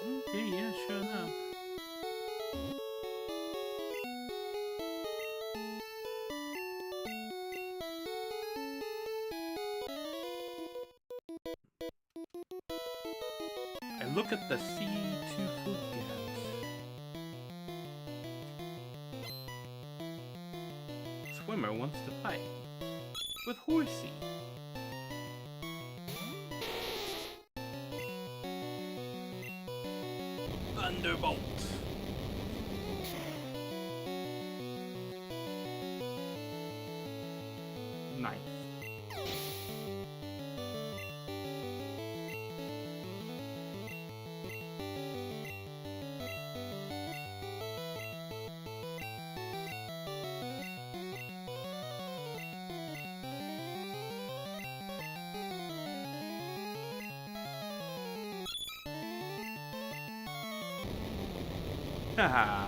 S2: Okay, yeah, sure enough. I look at the sea to forget. Swimmer wants to fight with Horsey. Thunderbolt. Nice. Haha.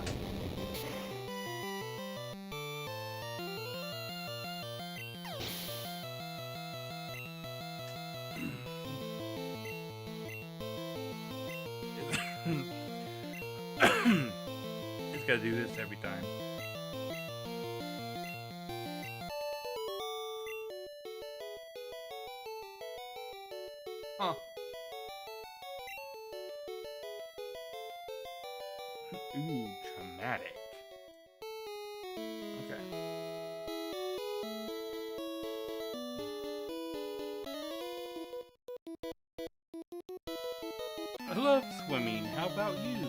S2: It's gotta do this every time. Huh. Ooh, traumatic. Okay. I love swimming. How about you?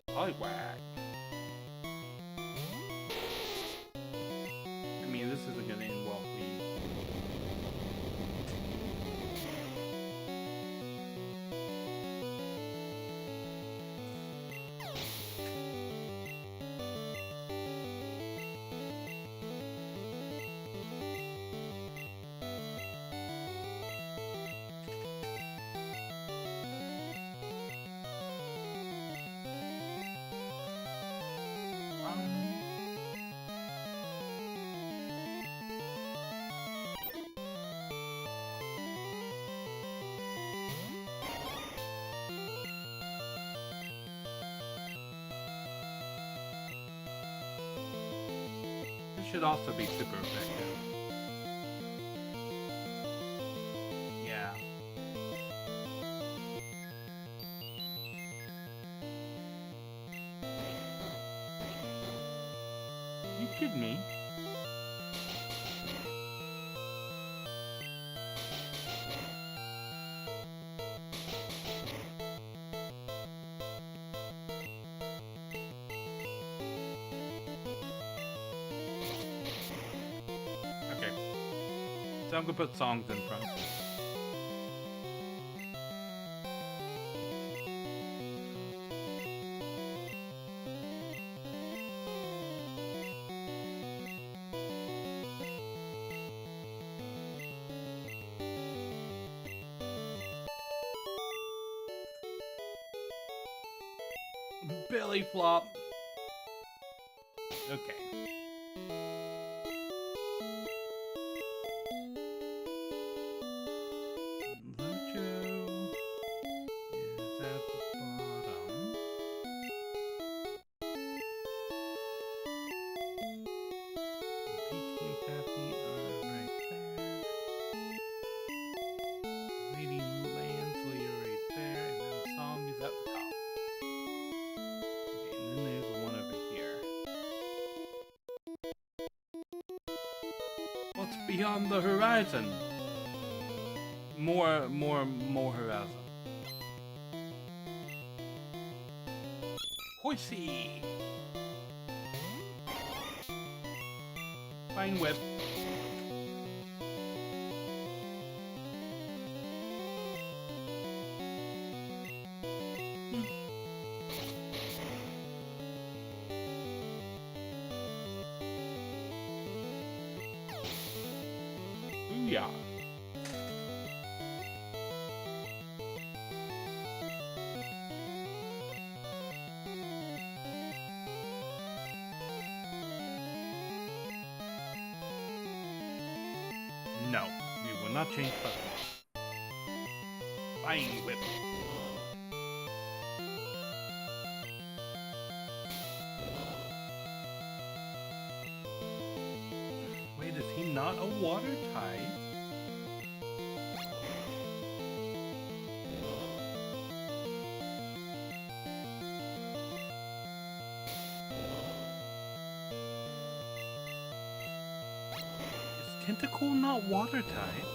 S2: Poliwag. I mean, this isn't gonna end well, please. This should also be super effective. Yeah. You kidding me? Okay. So I'm gonna put songs in front. Belly flop. Okay. Lucho is beyond the horizon. More horizon. Horsey. Fine whip. Yeah. No, we will not change Pokemon. Fine whip. Wait, is he not a water type? Tentacle not water type?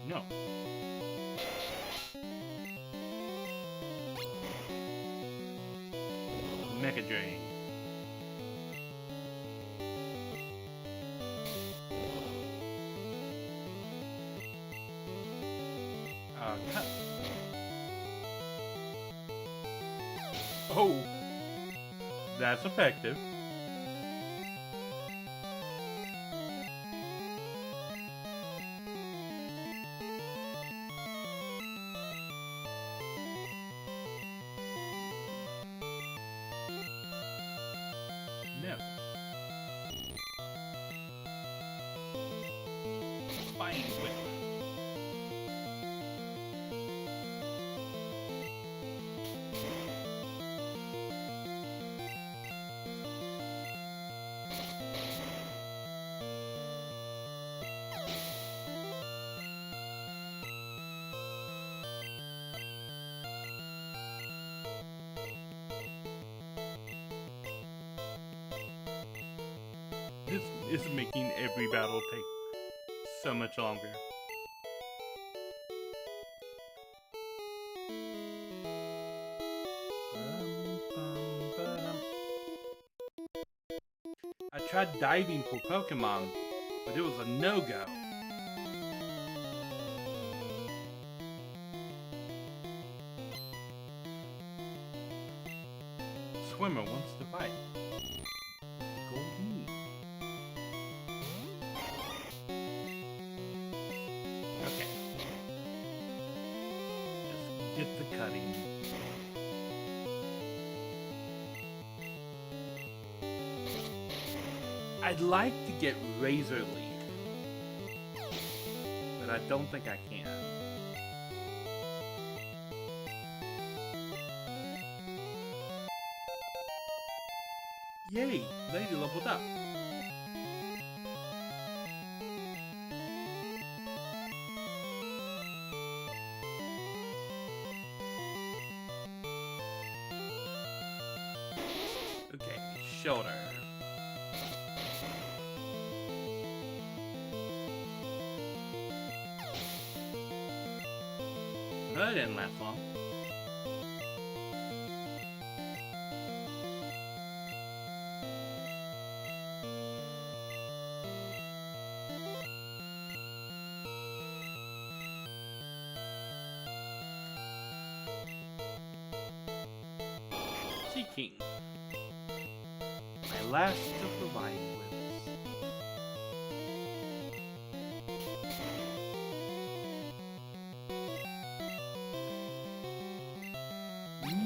S2: No. Mega Drain. Cut. Oh, that's effective. No. Fine whip. This is making every battle take so much longer. I tried diving for Pokemon, but it was a no-go. Swimmer wants to fight. Golden. Okay. Just get the cutting. I'd like to get Razor Leaf, but I don't think I can. Yay! Lady leveled up. Okay, shoulder. That didn't last long. Seeking. My last of the Vine Whips.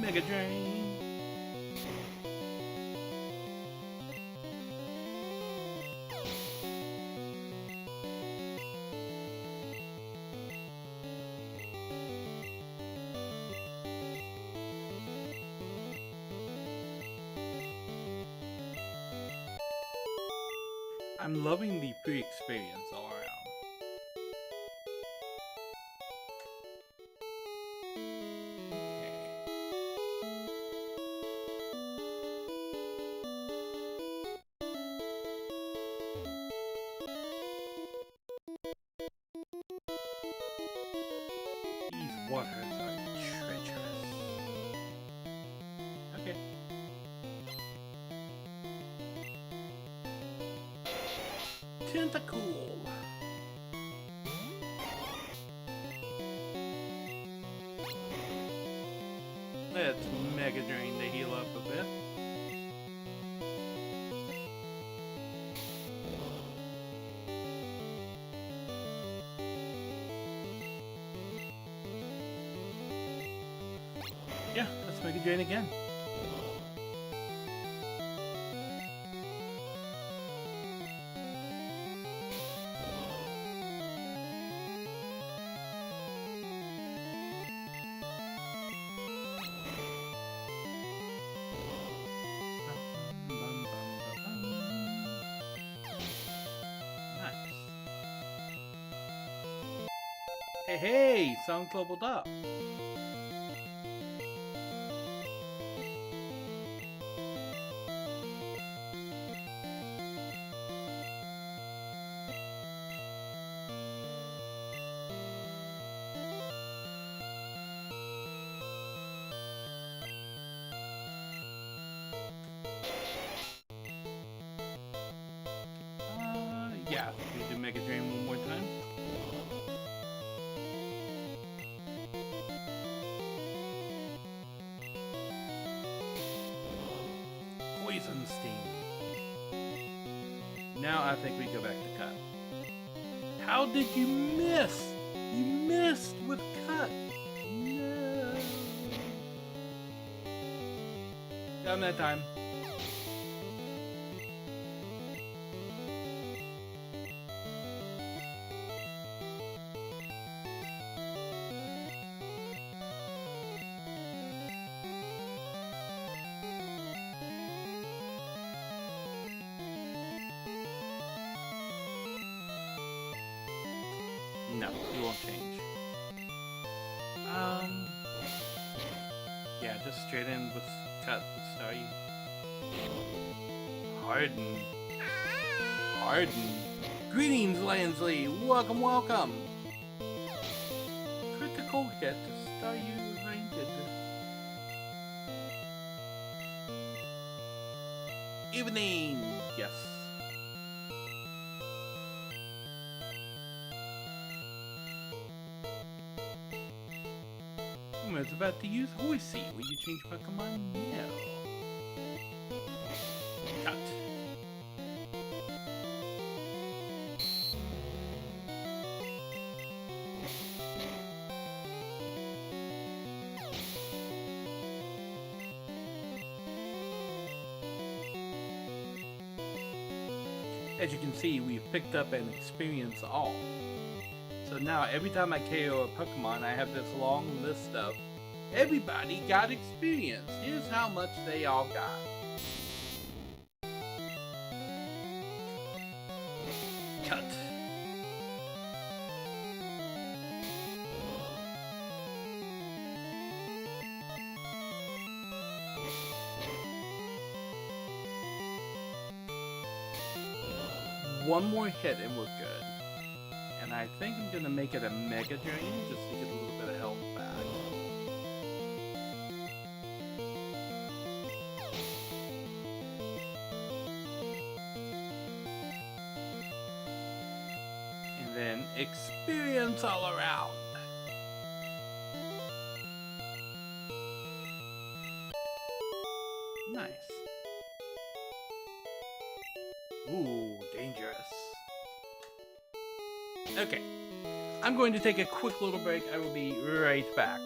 S2: Mega Drain. I'm loving the pre-experience all around. These waters are treacherous. Okay. Tentacool. Let's Mega Drain to heal up a bit. Yeah, let's Mega Drain again. Hey, Song's leveled up. Yeah, we do Mega Drain one more time. Poison Sting. Now I think we go back to Cut. How did you miss? You missed with Cut. No. Got him that time. No, it won't change. Yeah, just straight in with Cut with Staryu. Harden. Greetings, Lansley. Welcome, welcome. Critical hit. Staryu rated. Evening. Yes. I was about to use Horsey. Will you change Pokemon? No. Cut. As you can see, we've picked up an experience all. So now, every time I KO a Pokemon, I have this long list of everybody got experience. Here's how much they all got. Cut. One more hit and we're good. And I think I'm gonna make it a Mega Drain just to get a little bit of health back. And then experience all around. Nice. Ooh, dangerous. Okay, I'm going to take a quick little break. I will be right back.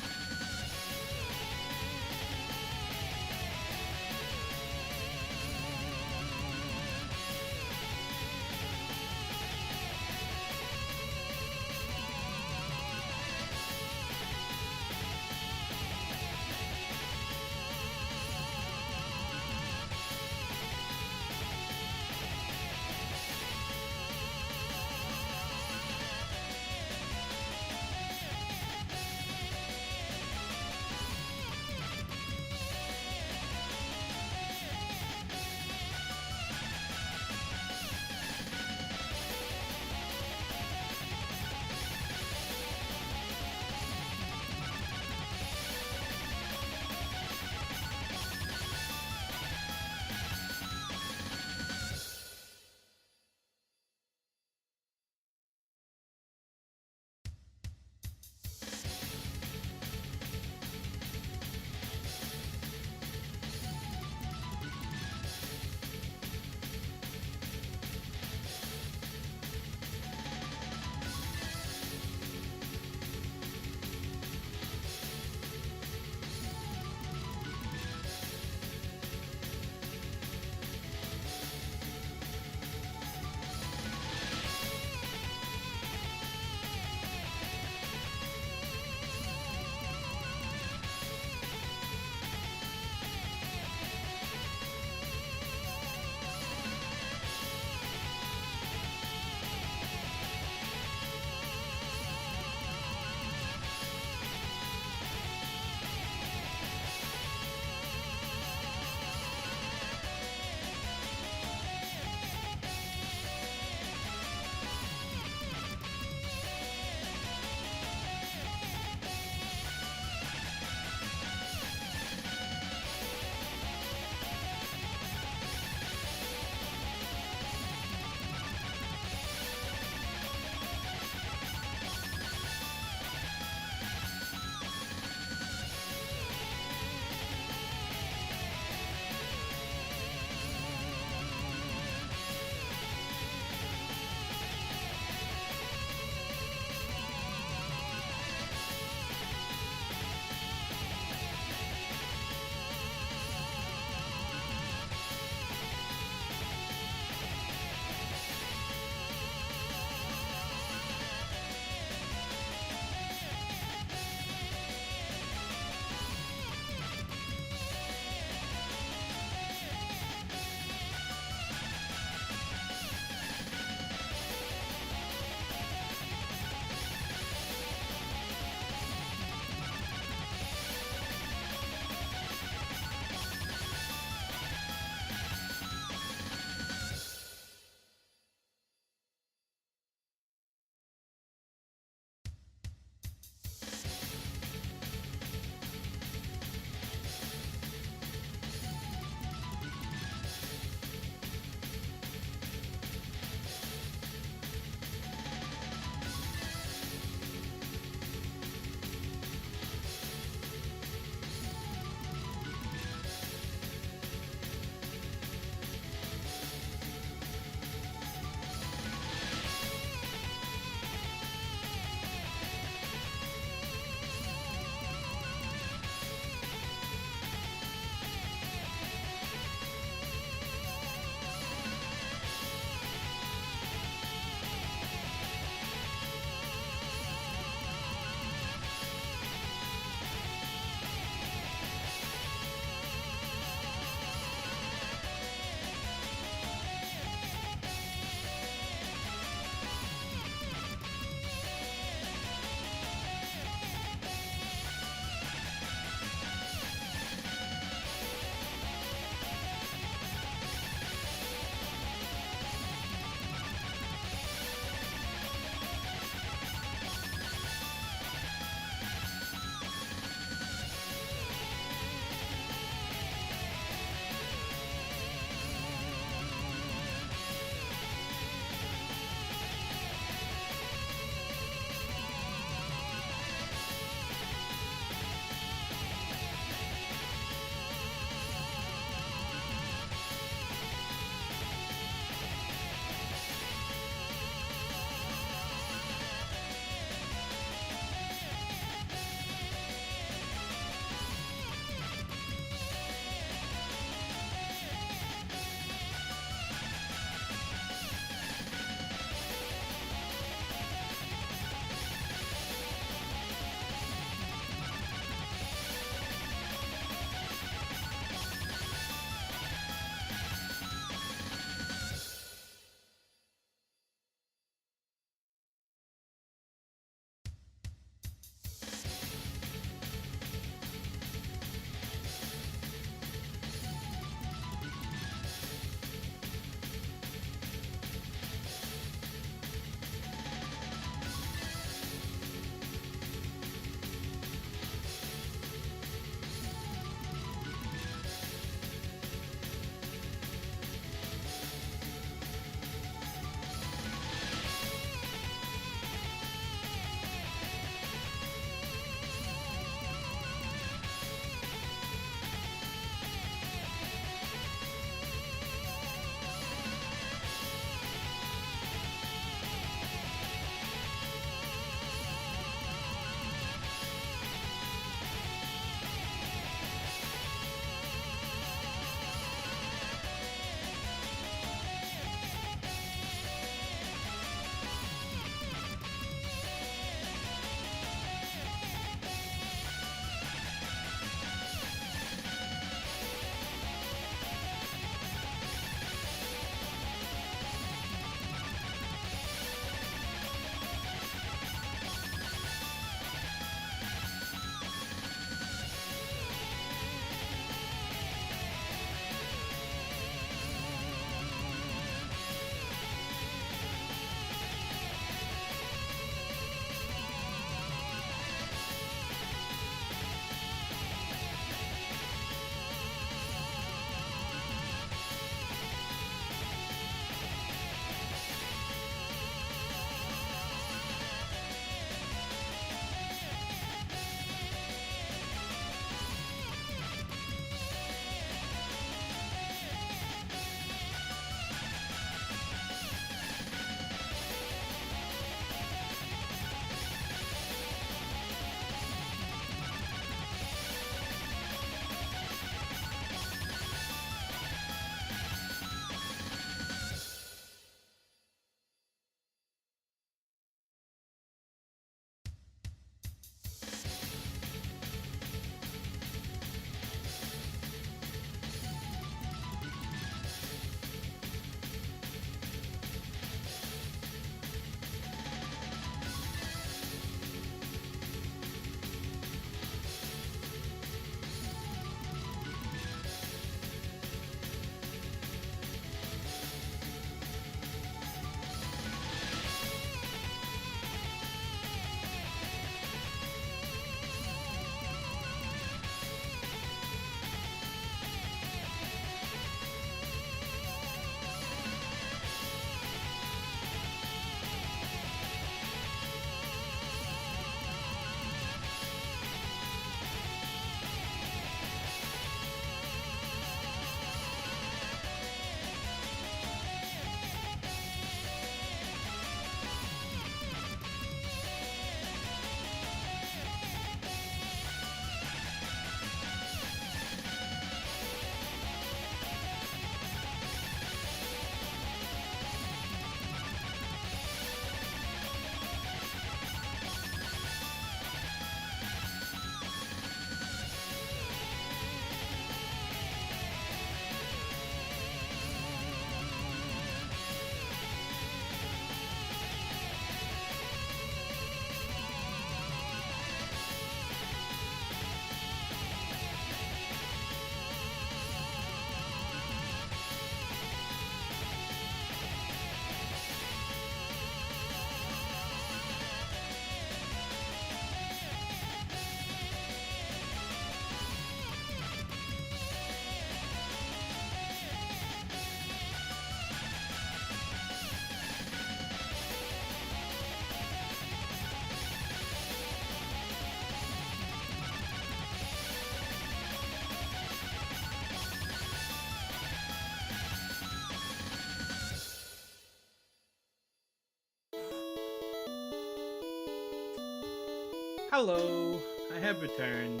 S2: Hello, I have returned.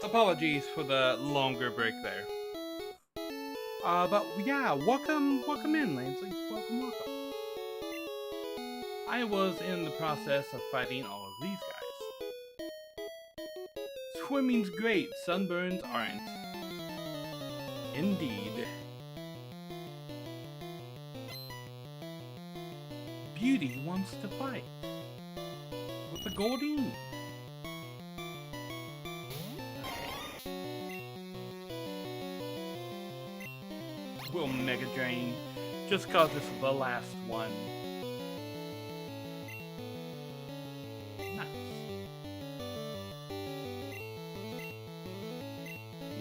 S2: Apologies for the longer break there. But yeah, welcome in, Lansley. Welcome. I was in the process of fighting all of these guys. Swimming's great, sunburns aren't. Indeed. Beauty wants to fight. With the Goldeen. We'll Mega Drain, just cause this is the last one. Nice.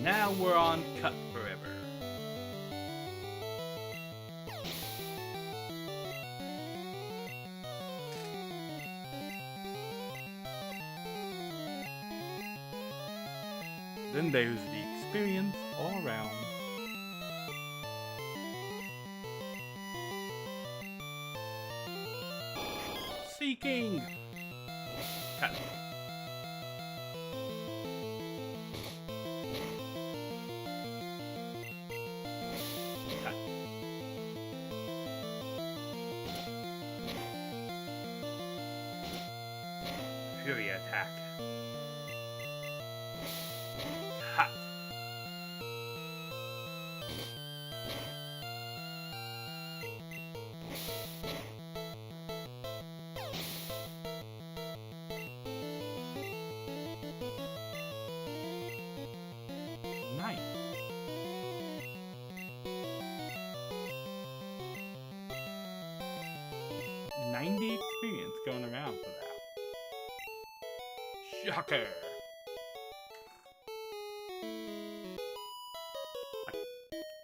S2: Now we're on Cut Forever. Then there's the experience all around. Seeking! Cut. Cut. Fury attack. Cut. Nice. $90 experience going around for that. Shocker.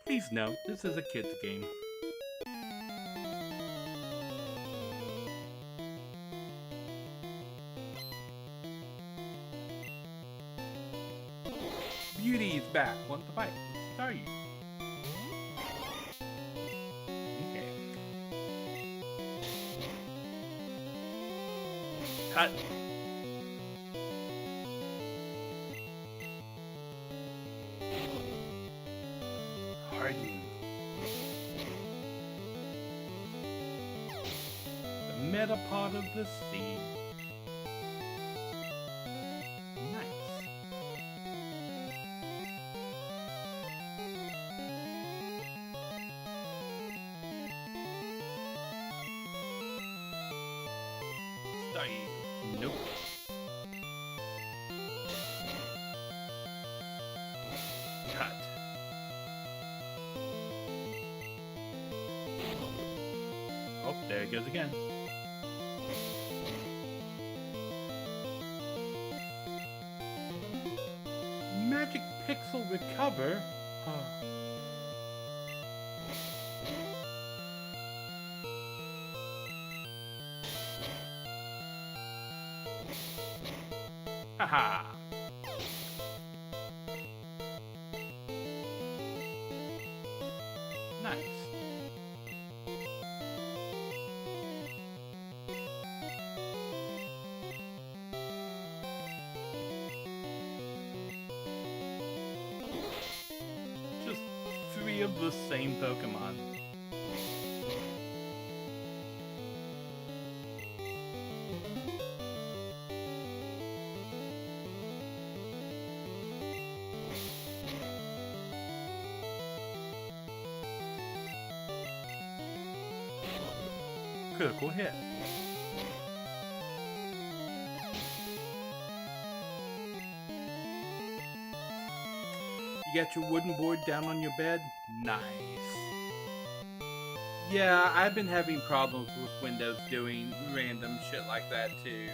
S2: Please note, this is a kid's game. Beauty's back. Want to fight? Let's start you. Okay. Cut. Harden. The Metapod of the sea. Nice. Start you. Nope. Cut. Oh, there it goes again. Magic Pixel recover? Oh. Haha. Nice. Just 3 of the same Pokemon. Critical hit. You got your wooden board down on your bed? Nice. Yeah, I've been having problems with Windows doing random shit like that too.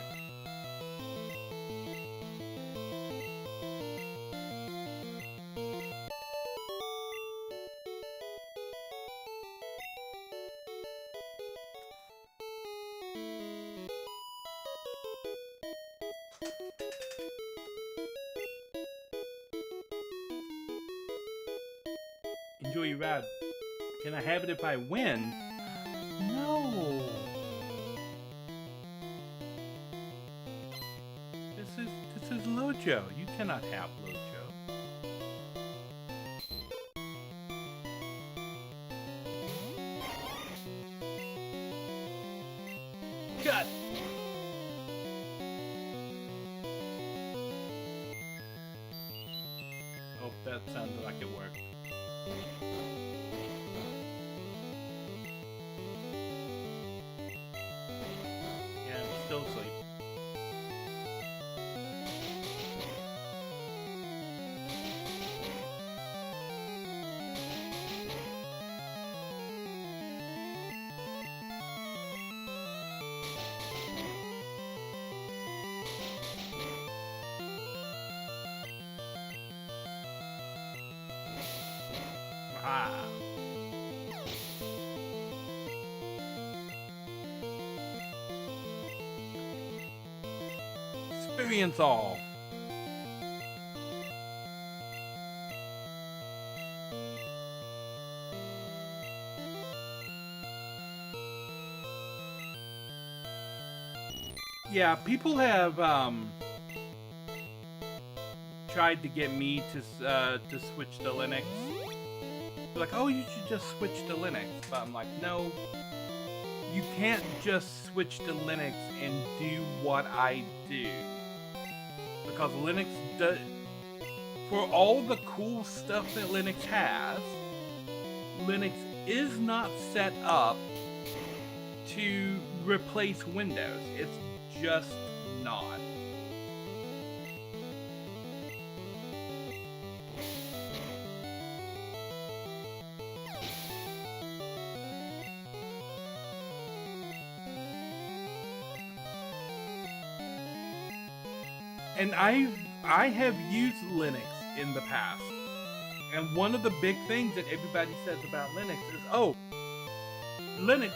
S2: Enjoy your ride. Can I have it if I win? No. is Lojo. You cannot have Lojo. Cut. Oh, that sounded like it worked. Yeah, I'm still asleep. Ah. Experience all. Yeah, people have tried to get me to switch to Linux. They're like, oh, you should just switch to Linux. But I'm like, no, you can't just switch to Linux and do what I do. Because Linux does, for all the cool stuff that Linux has, Linux is not set up to replace Windows. It's just not. And I have used Linux in the past. And one of the big things that everybody says about Linux is, oh, Linux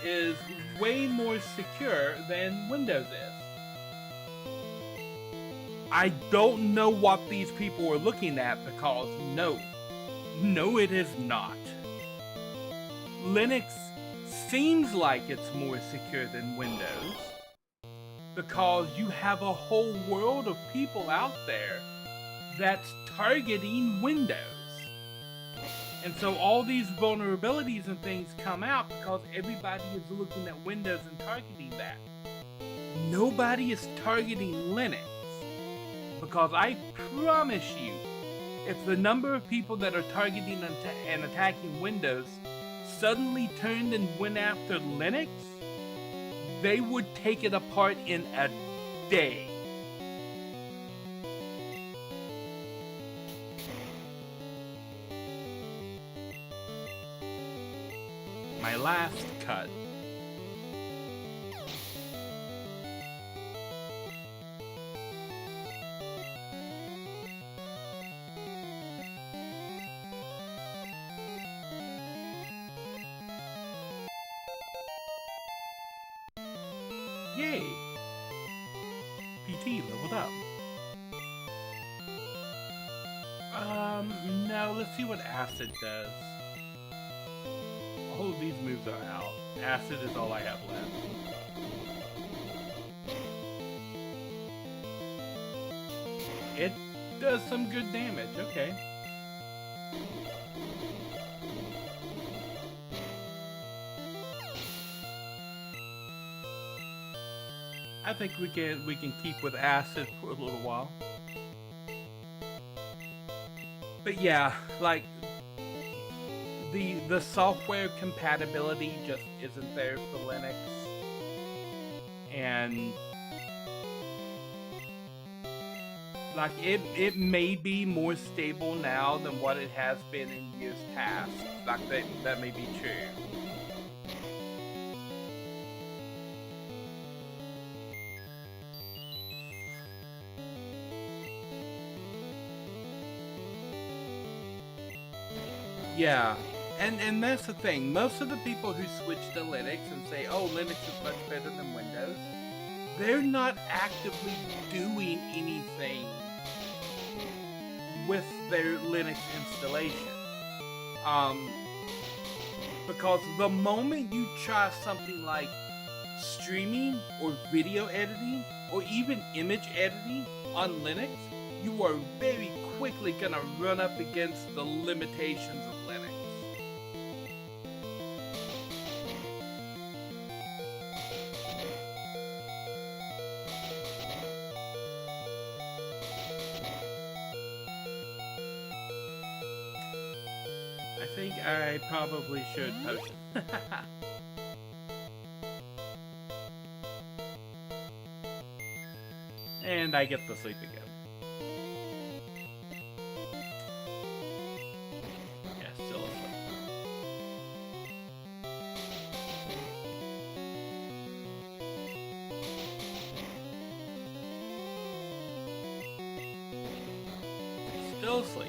S2: is way more secure than Windows is. I don't know what these people are looking at, because no, it is not. Linux seems like it's more secure than Windows, because you have a whole world of people out there that's targeting Windows. And so all these vulnerabilities and things come out because everybody is looking at Windows and targeting that. Nobody is targeting Linux. Because I promise you, if the number of people that are targeting and attacking Windows suddenly turned and went after Linux, they would take it apart in a day. My last cut. Yay! PT leveled up. No, let's see what Acid does. All of these moves are out. Acid is all I have left. It does some good damage, okay. I think we can keep with Acid for a little while. But yeah, like the software compatibility just isn't there for Linux. And like it may be more stable now than what it has been in years past. Like that may be true. Yeah, and that's the thing. Most of the people who switch to Linux and say, oh, Linux is much better than Windows, they're not actively doing anything with their Linux installation. Because the moment you try something like streaming or video editing, or even image editing on Linux, you are very quickly gonna run up against the limitations of Linux. I think I probably should post it. And I get to sleep again. Yeah, still asleep. Still asleep.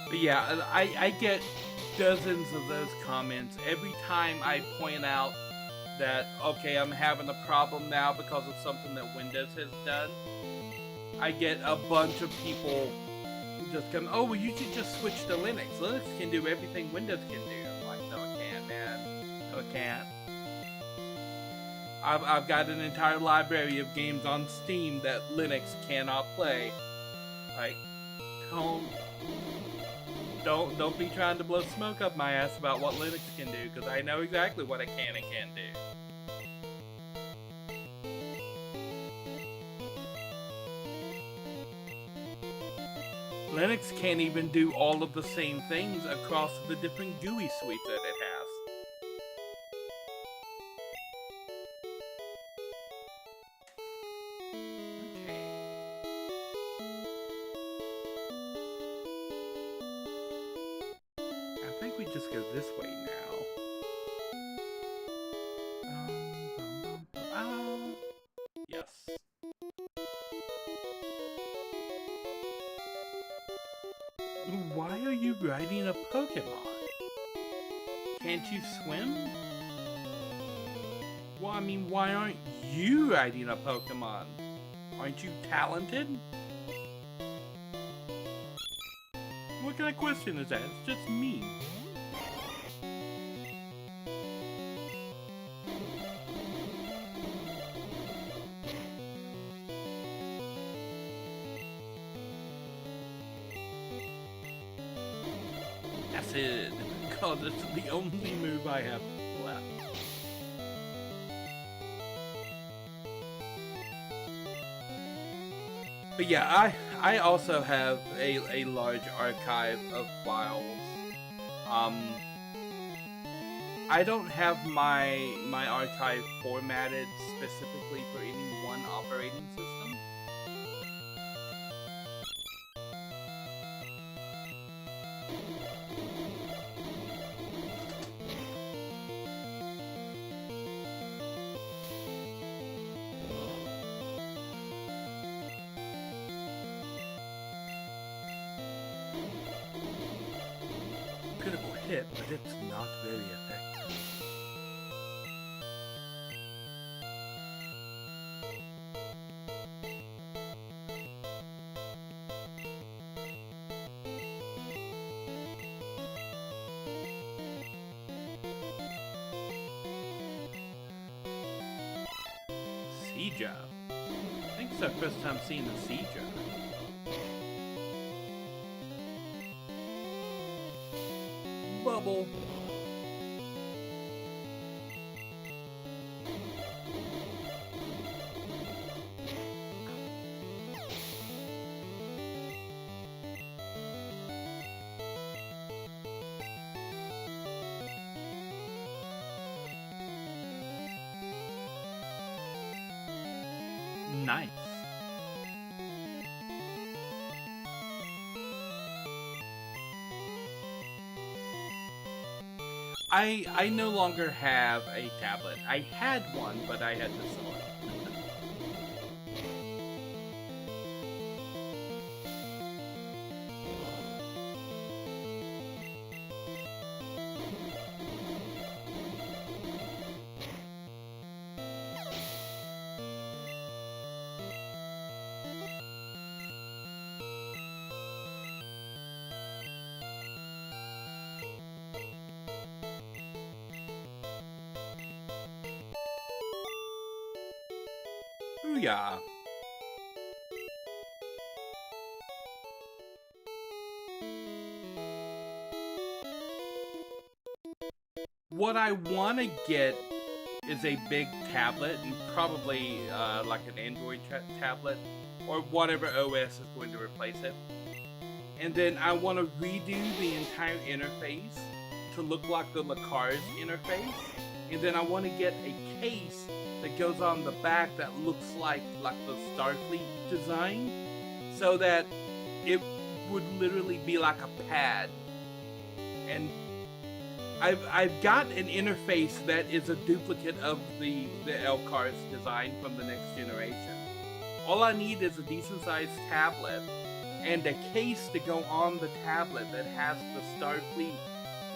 S2: But yeah, I get dozens of those comments every time I point out that, okay, I'm having a problem now because of something that Windows has done. I get a bunch of people just come, oh, well, you should just switch to Linux. Linux can do everything Windows can do. I'm like, no, it can't, man. No, it can't. I've got an entire library of games on Steam that Linux cannot play. Like, don't be trying to blow smoke up my ass about what Linux can do, because I know exactly what it can and can't do. Linux can't even do all of the same things across the different GUI suites that it has. Just go this way now. Yes. Why are you riding a Pokemon? Can't you swim? Well, I mean, why aren't you riding a Pokemon? Aren't you talented? What kind of question is that? It's just mean. Because it's the only move I have left. But yeah, I also have a large archive of files. I don't have my archive formatted specifically for any one operating system. Critical hit, but it's not very effective. Seadra. I think it's our first time seeing the Seadra. Bubble. Nice. I no longer have a tablet. I had one, but I had to sell it. Booyah! What I want to get is a big tablet, and probably like an Android tablet, or whatever OS is going to replace it. And then I want to redo the entire interface to look like the Cars interface. And then I want to get a case that goes on the back that looks like the Starfleet design, so that it would literally be like a pad. And I've got an interface that is a duplicate of the L-Cars design from the next generation. All I need is a decent sized tablet and a case to go on the tablet that has the Starfleet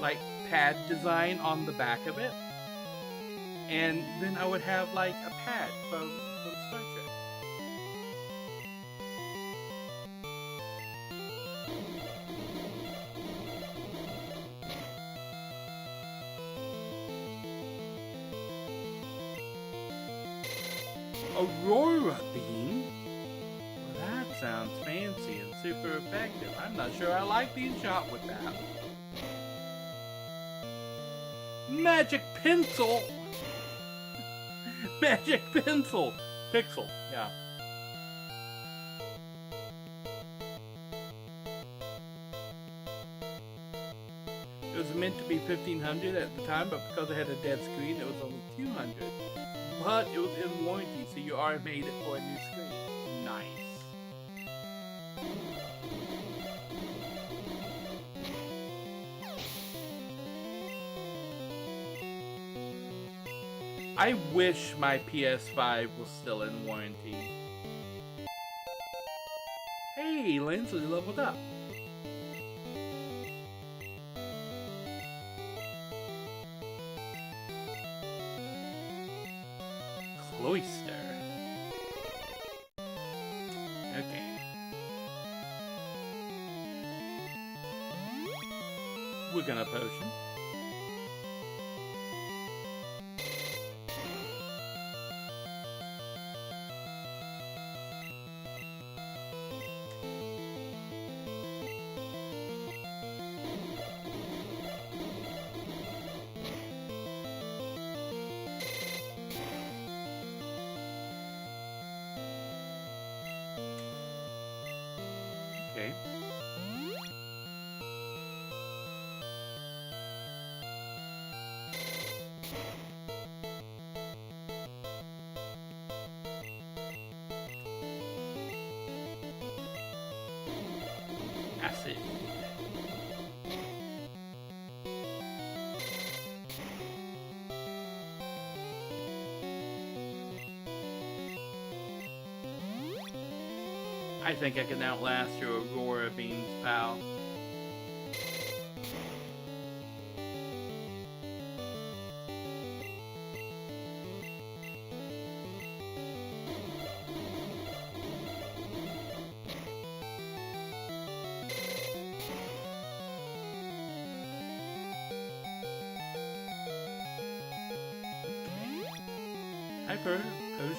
S2: like pad design on the back of it. And then I would have like a pad from Star Trek. Aurora beam? Well, that sounds fancy and super effective. I'm not sure I like being shot with that. Magic pencil! Magic pencil! Pixel, yeah. It was meant to be 1500 at the time, but because I had a dead screen, it was only 200. But it was in warranty, so you are made it for a new screen. Nice. I wish my PS5 was still in warranty. Hey, Lindsay leveled up. Cloister. Okay. We're gonna potion. Okay. Acid. I think I can outlast your Aurora beams, pal. Hyper potion.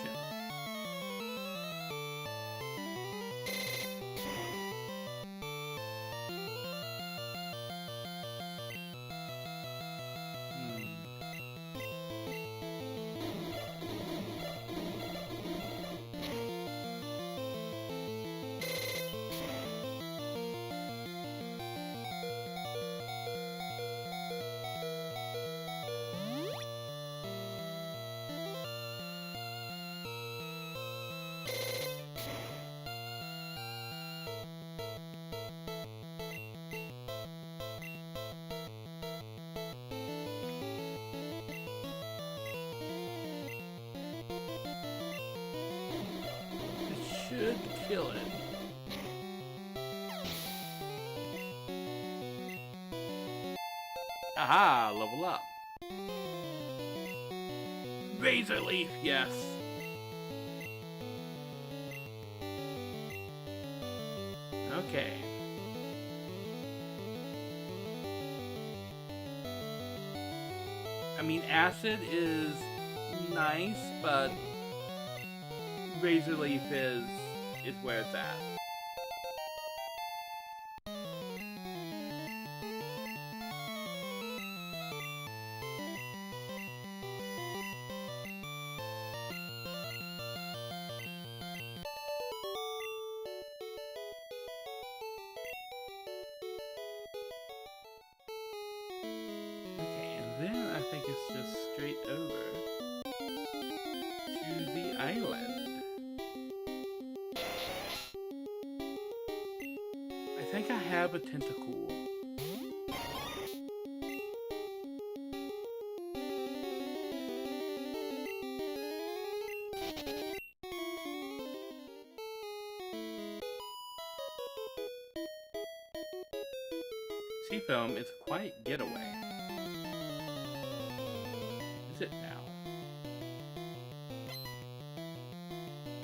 S2: Should kill it. Aha, level up. Razor leaf, yes. Okay. I mean, acid is nice, but Razor Leaf is where it's at. Okay, and then I think it's just straight over to the island. I think I have a tentacle. Seafoam is a quiet getaway. Is it now?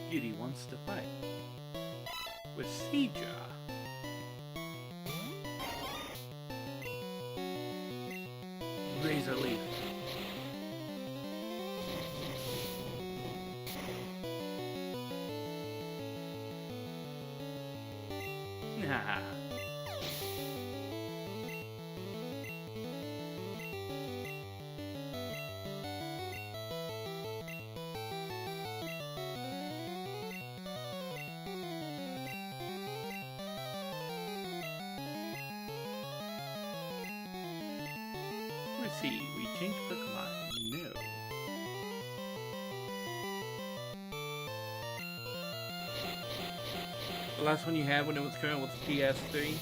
S2: Beauty wants to fight with Seedra. Razor Leaf. Nah. Let's see, we changed Pokemon. No. The last one you had when it was current was PS3.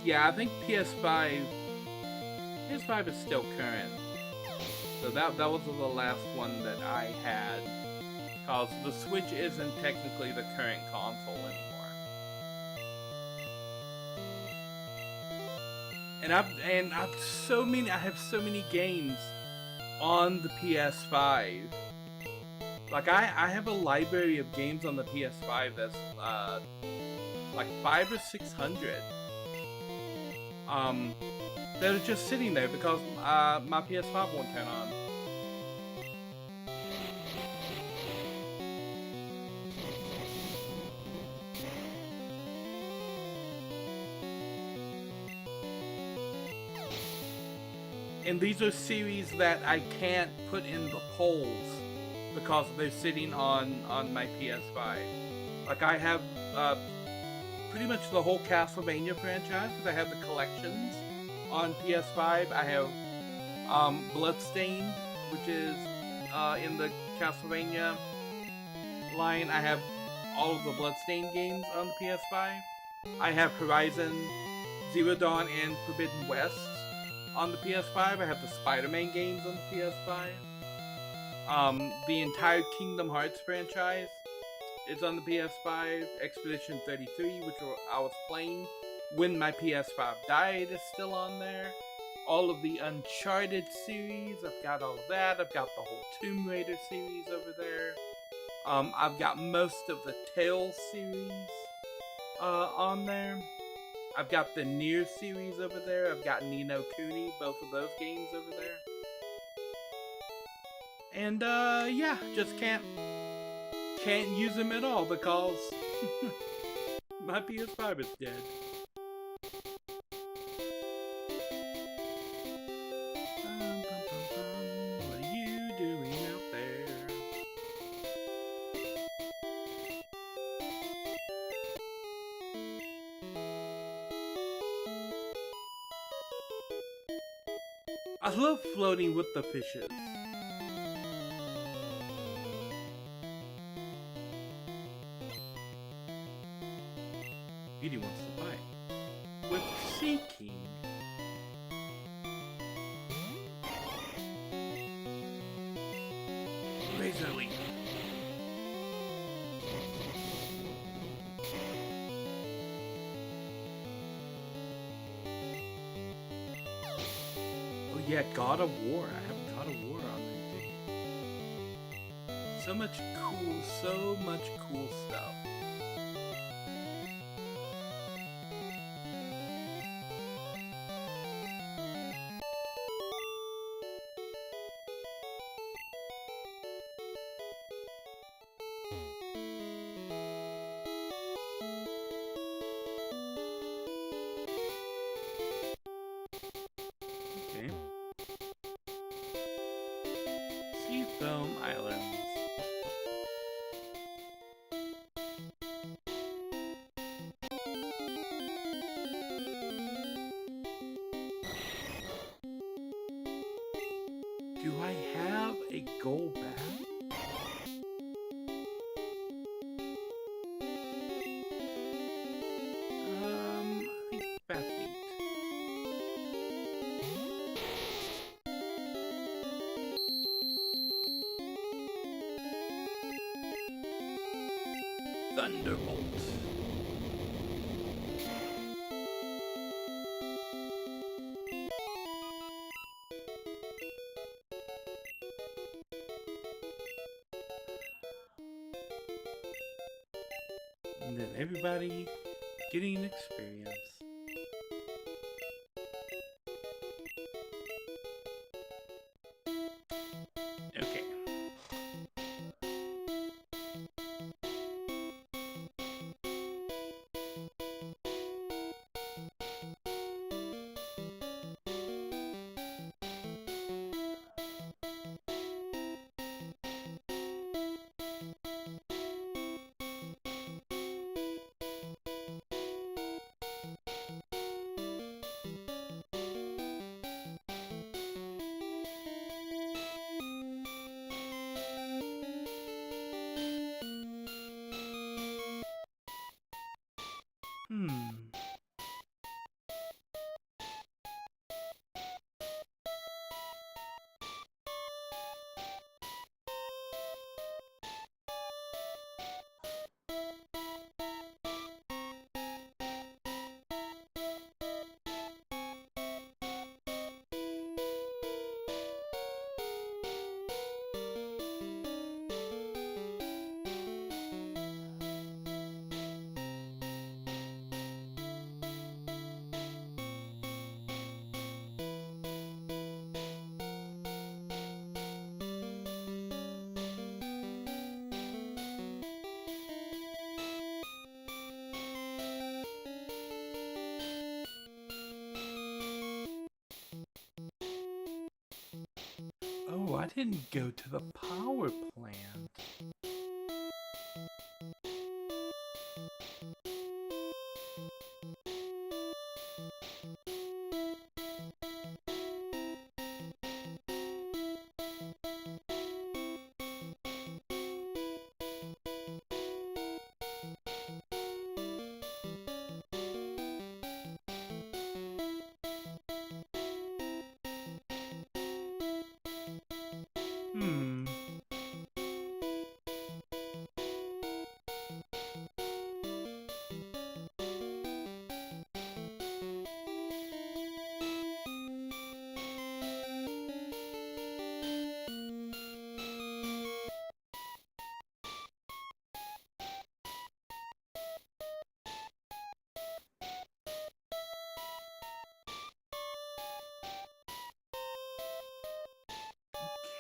S2: Yeah, I think PS5 is still current. So that was the last one that I had. Cause the Switch isn't technically the current console anymore. And I have so many games on the PS5. Like I have a library of games on the PS5 that's like 500 or 600. That are just sitting there because my PS5 won't turn on. And these are series that I can't put in the polls because they're sitting on my PS5. Like I have pretty much the whole Castlevania franchise because I have the collections on PS5. I have Bloodstained, which is in the Castlevania line. I have all of the Bloodstained games on the PS5. I have Horizon, Zero Dawn, and Forbidden West on the PS5. I have the Spider-Man games on the PS5. The entire Kingdom Hearts franchise is on the PS5. Expedition 33, which I was playing when my PS5 died, is still on there. All of the Uncharted series, I've got all of that. I've got the whole Tomb Raider series over there. I've got most of the Tales series on there. I've got the Nier series over there. I've got Ni no Kuni, both of those games over there. And yeah, just can't use them at all because my PS5 is dead. What are you doing out there? I love floating with the fishes. Beauty wants to fight with Sea King. Razor Leaf. Oh yeah, God of War. I have God of War on there too. So much cool stuff. Foam Islands. Do I have a gold bag? I think that's neat. Thunderbolt. And then everybody getting experience. Okay. Oh, I didn't go to the power plant.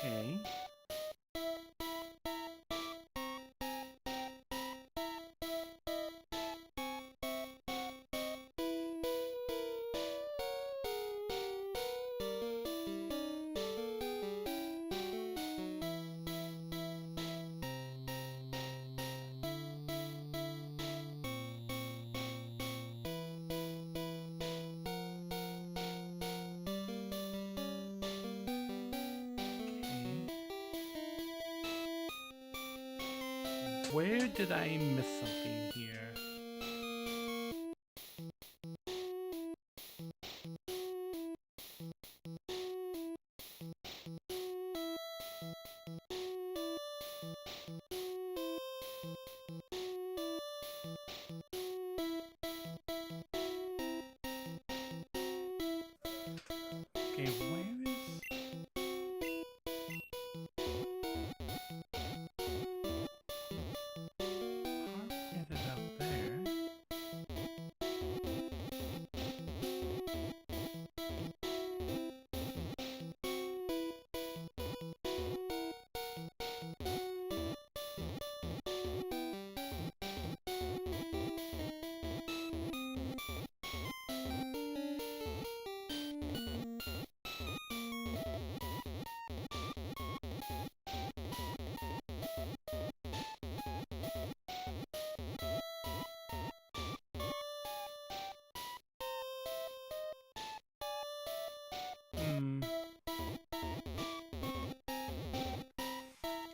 S2: Okay. Where did I miss something here? Okay, where is... Get it up there.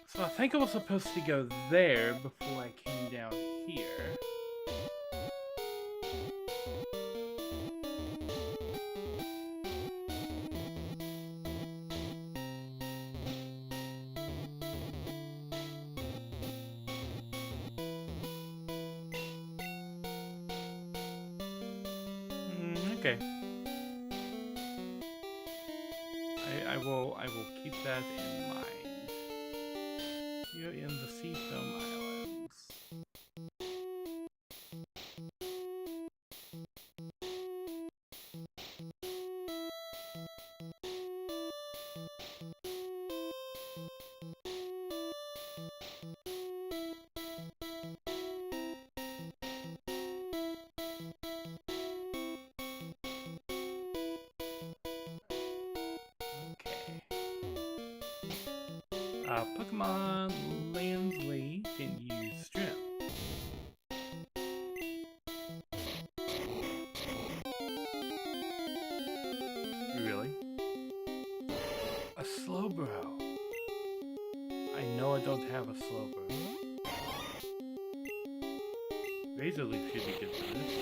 S2: So I think I was supposed to go there before I came down here. Okay. I will keep that in mind. You're in the Seafoam Islands. Pokemon Landsley can use strength. Really? A Slowbro. I know I don't have a Slowbro. Razor Leaf should be good for this.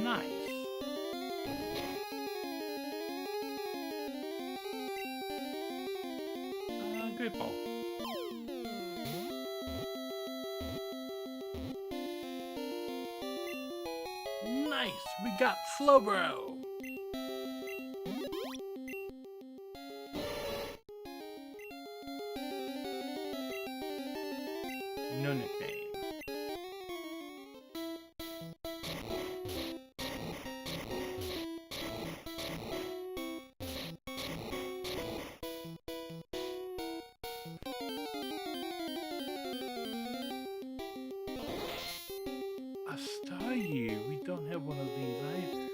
S2: Nice. Great ball. Nice, we got Slowbro. No nickname. A Staryu. We don't have one of these either.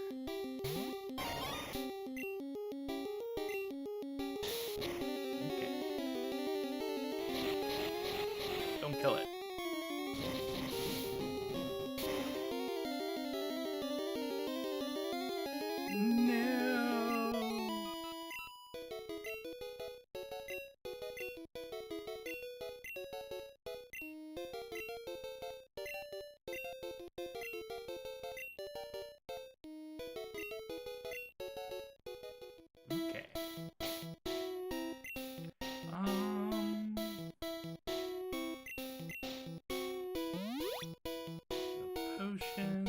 S2: Okay. Don't kill it. Okay. Potion.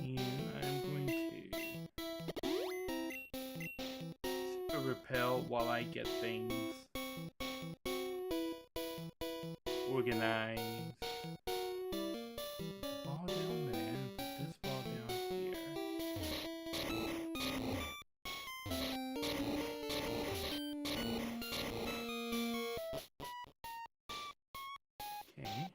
S2: And I'm going to repel while I get things organized. Ball down there, put this ball down here. Okay.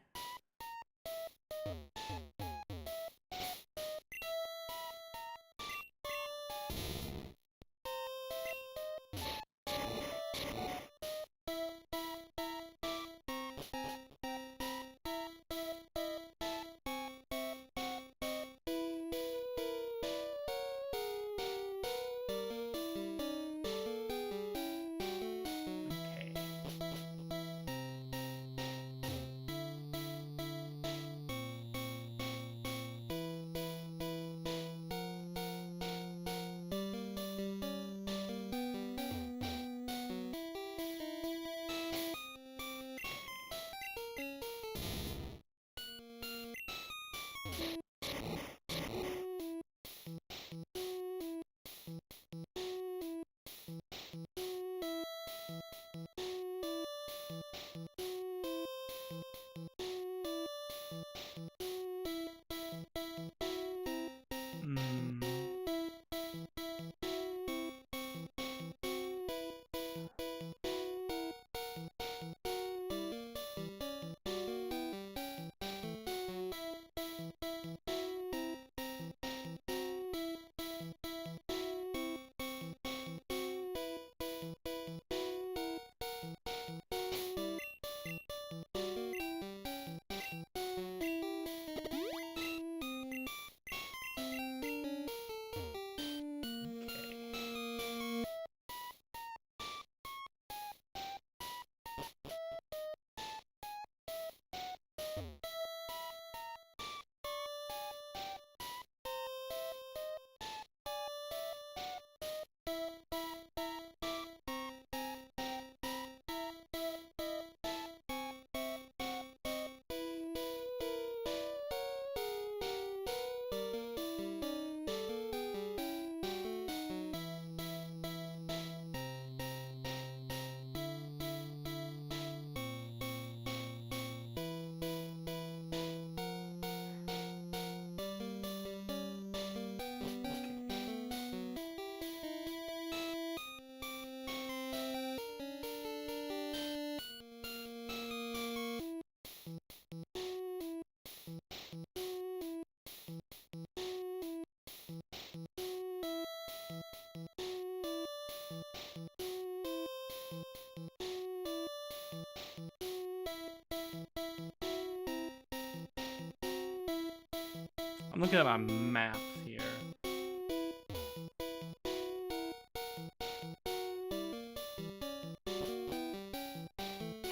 S2: I'm looking at my maps here.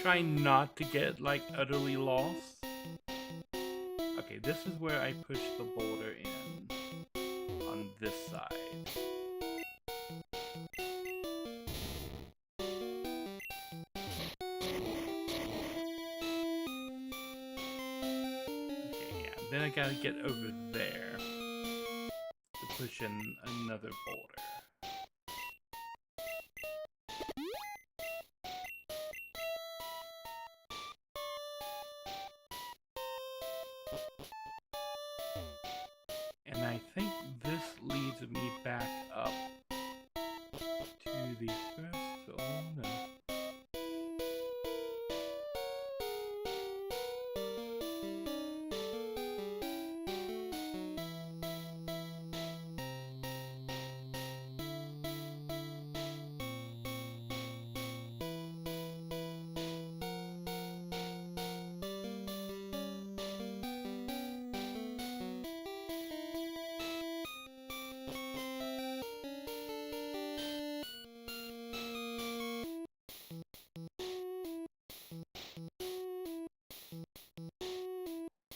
S2: Try not to get like utterly lost. Okay, this is where I push the boulder in on this side. Okay, yeah, then I gotta get over there to push in another boulder. And I think this leads me back up to the first. Oh no.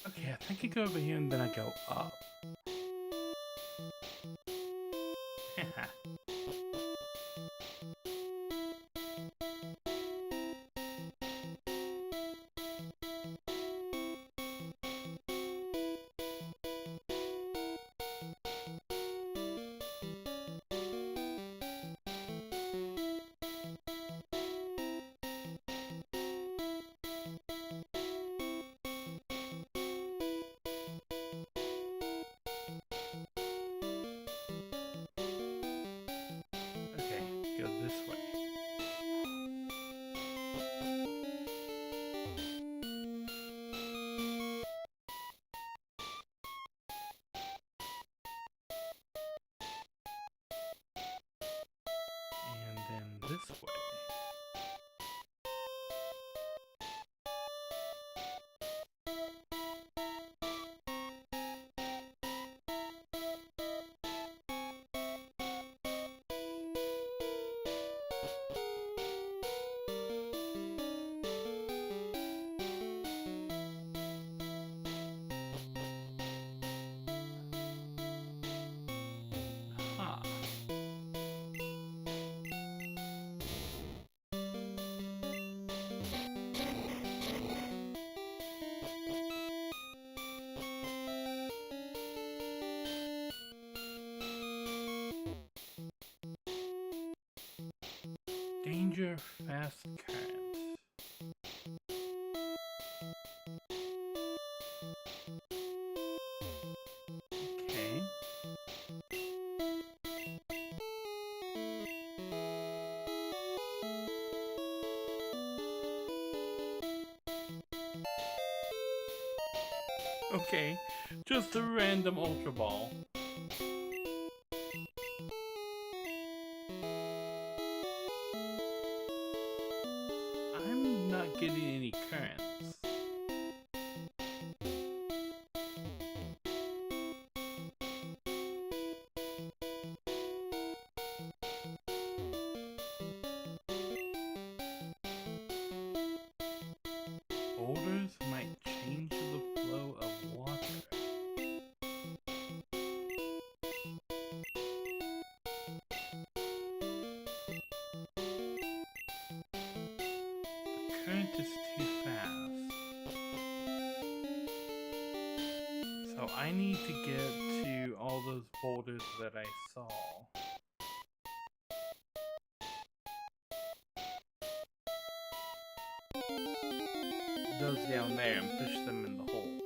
S2: Okay, I think I go over here and then I go up. Okay, go this way. And then this way. Huh. Danger, fast currents. Okay. Okay, just a random Ultra Ball. I'm not getting any currents. Boulders might change the flow of water. The current is too fast. So I need to get to all those boulders that I saw. Those down there and push them in the holes.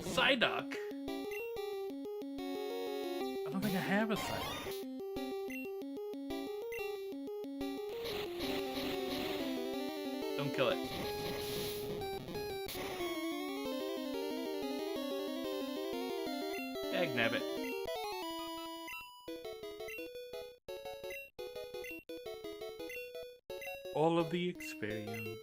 S2: Psyduck? I don't think I have a Psyduck. Don't kill it. Dagnabbit. All of the experience.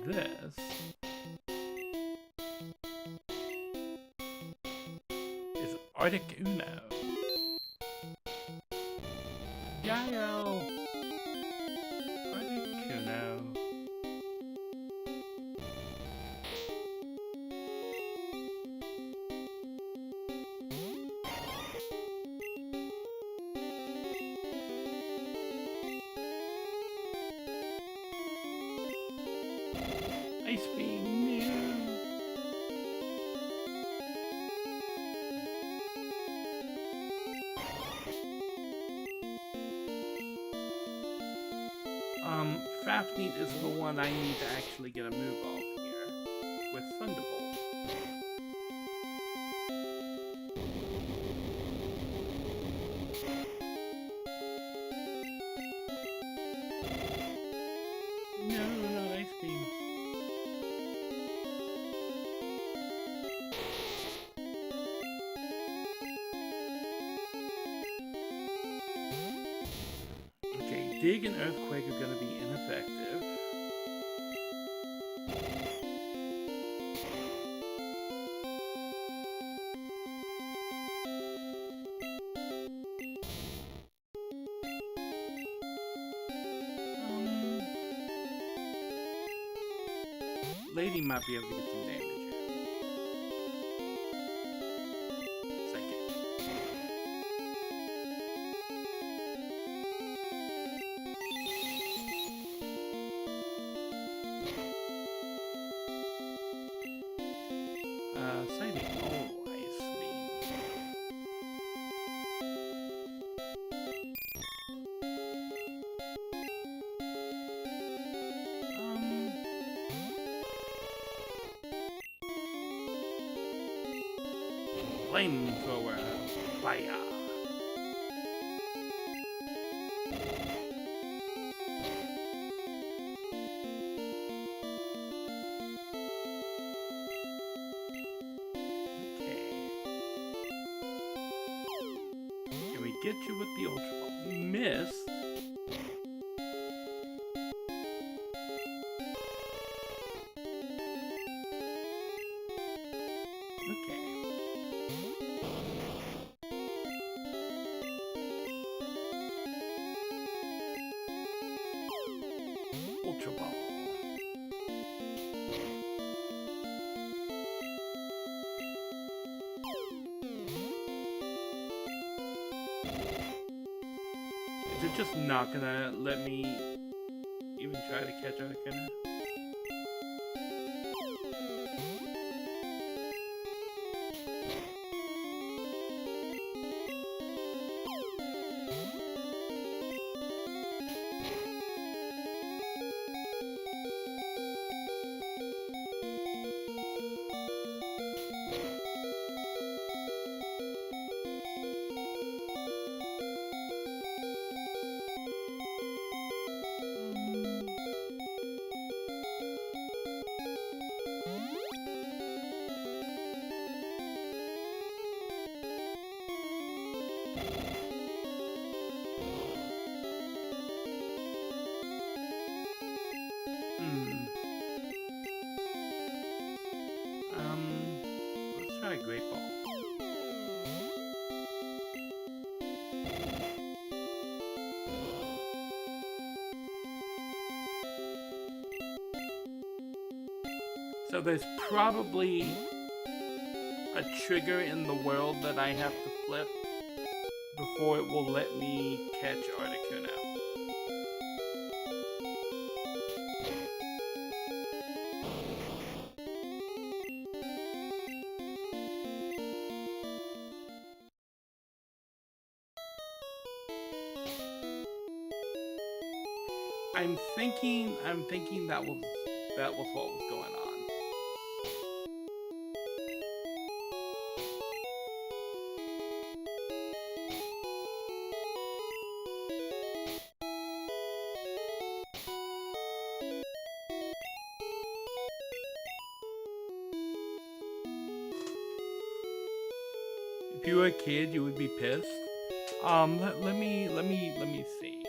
S2: This is Articuno. Yayo! Articuno. Ice beam new. Fafnir is the one I need to actually get a move off here with Thunderbolt. No, not Ice Beam. Okay, Dig and Earthquake are going to be ineffective. Lady might be able to get some damage here. Second. Sighting. Oh, Ice Beam. Flamethrower. Fire. Get you with the Ultra Ball. You missed. Okay. Ultra Ball. Is it just not gonna let me even try to catch Articuno? So there's probably a trigger in the world that I have to flip before it will let me catch Articuno. I'm thinking that was what was going on. If you were a kid, you would be pissed. Let me see.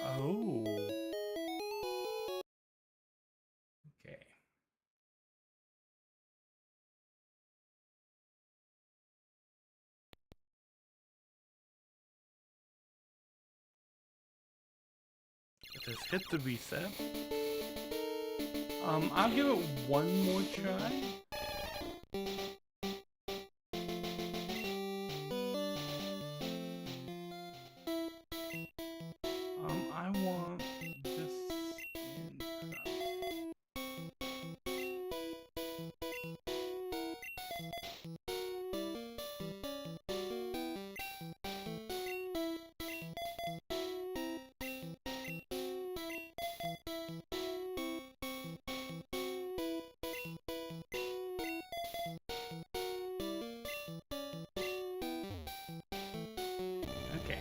S2: Oh. Okay. Just hit the reset. I'll give it one more try. I want this in okay.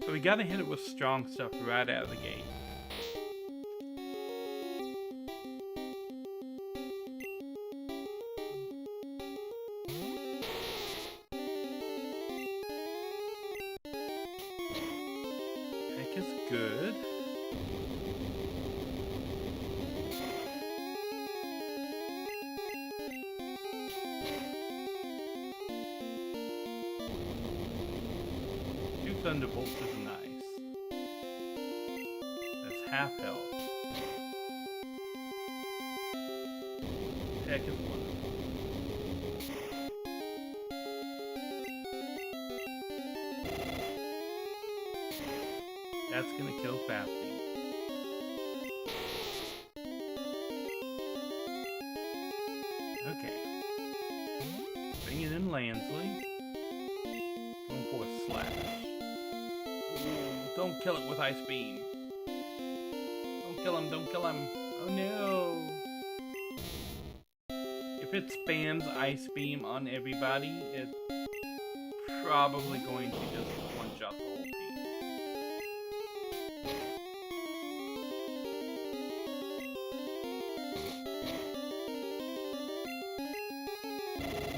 S2: So we gotta hit it with strong stuff right out of the gate. Heck is good. Two Thunderbolts is nice. That's half health. Heck is wonderful. That's gonna kill Fafnir. Okay. Bring it in Lansley. Going for a slash. Ooh, don't kill it with Ice Beam. Don't kill him, don't kill him. Oh no. If it spams Ice Beam on everybody, it's probably going to just one-shot the whole team.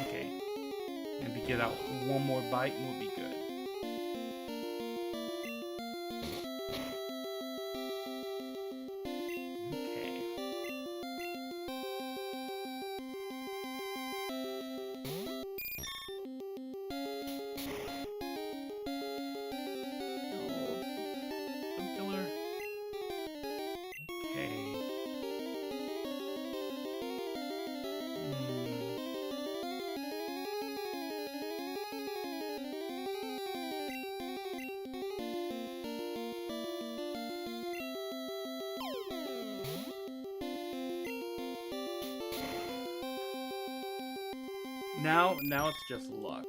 S2: Okay. Maybe get out one more bite and we'll be good. Now it's just luck.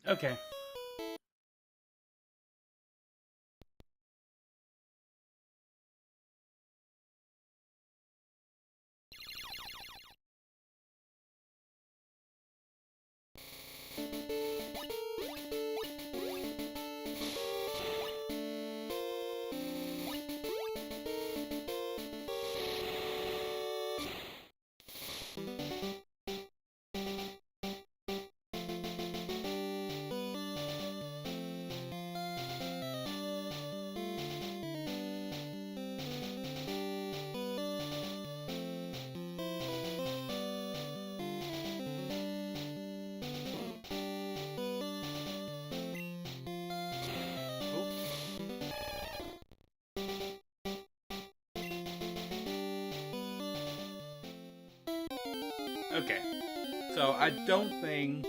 S2: Okay. Okay. So I don't think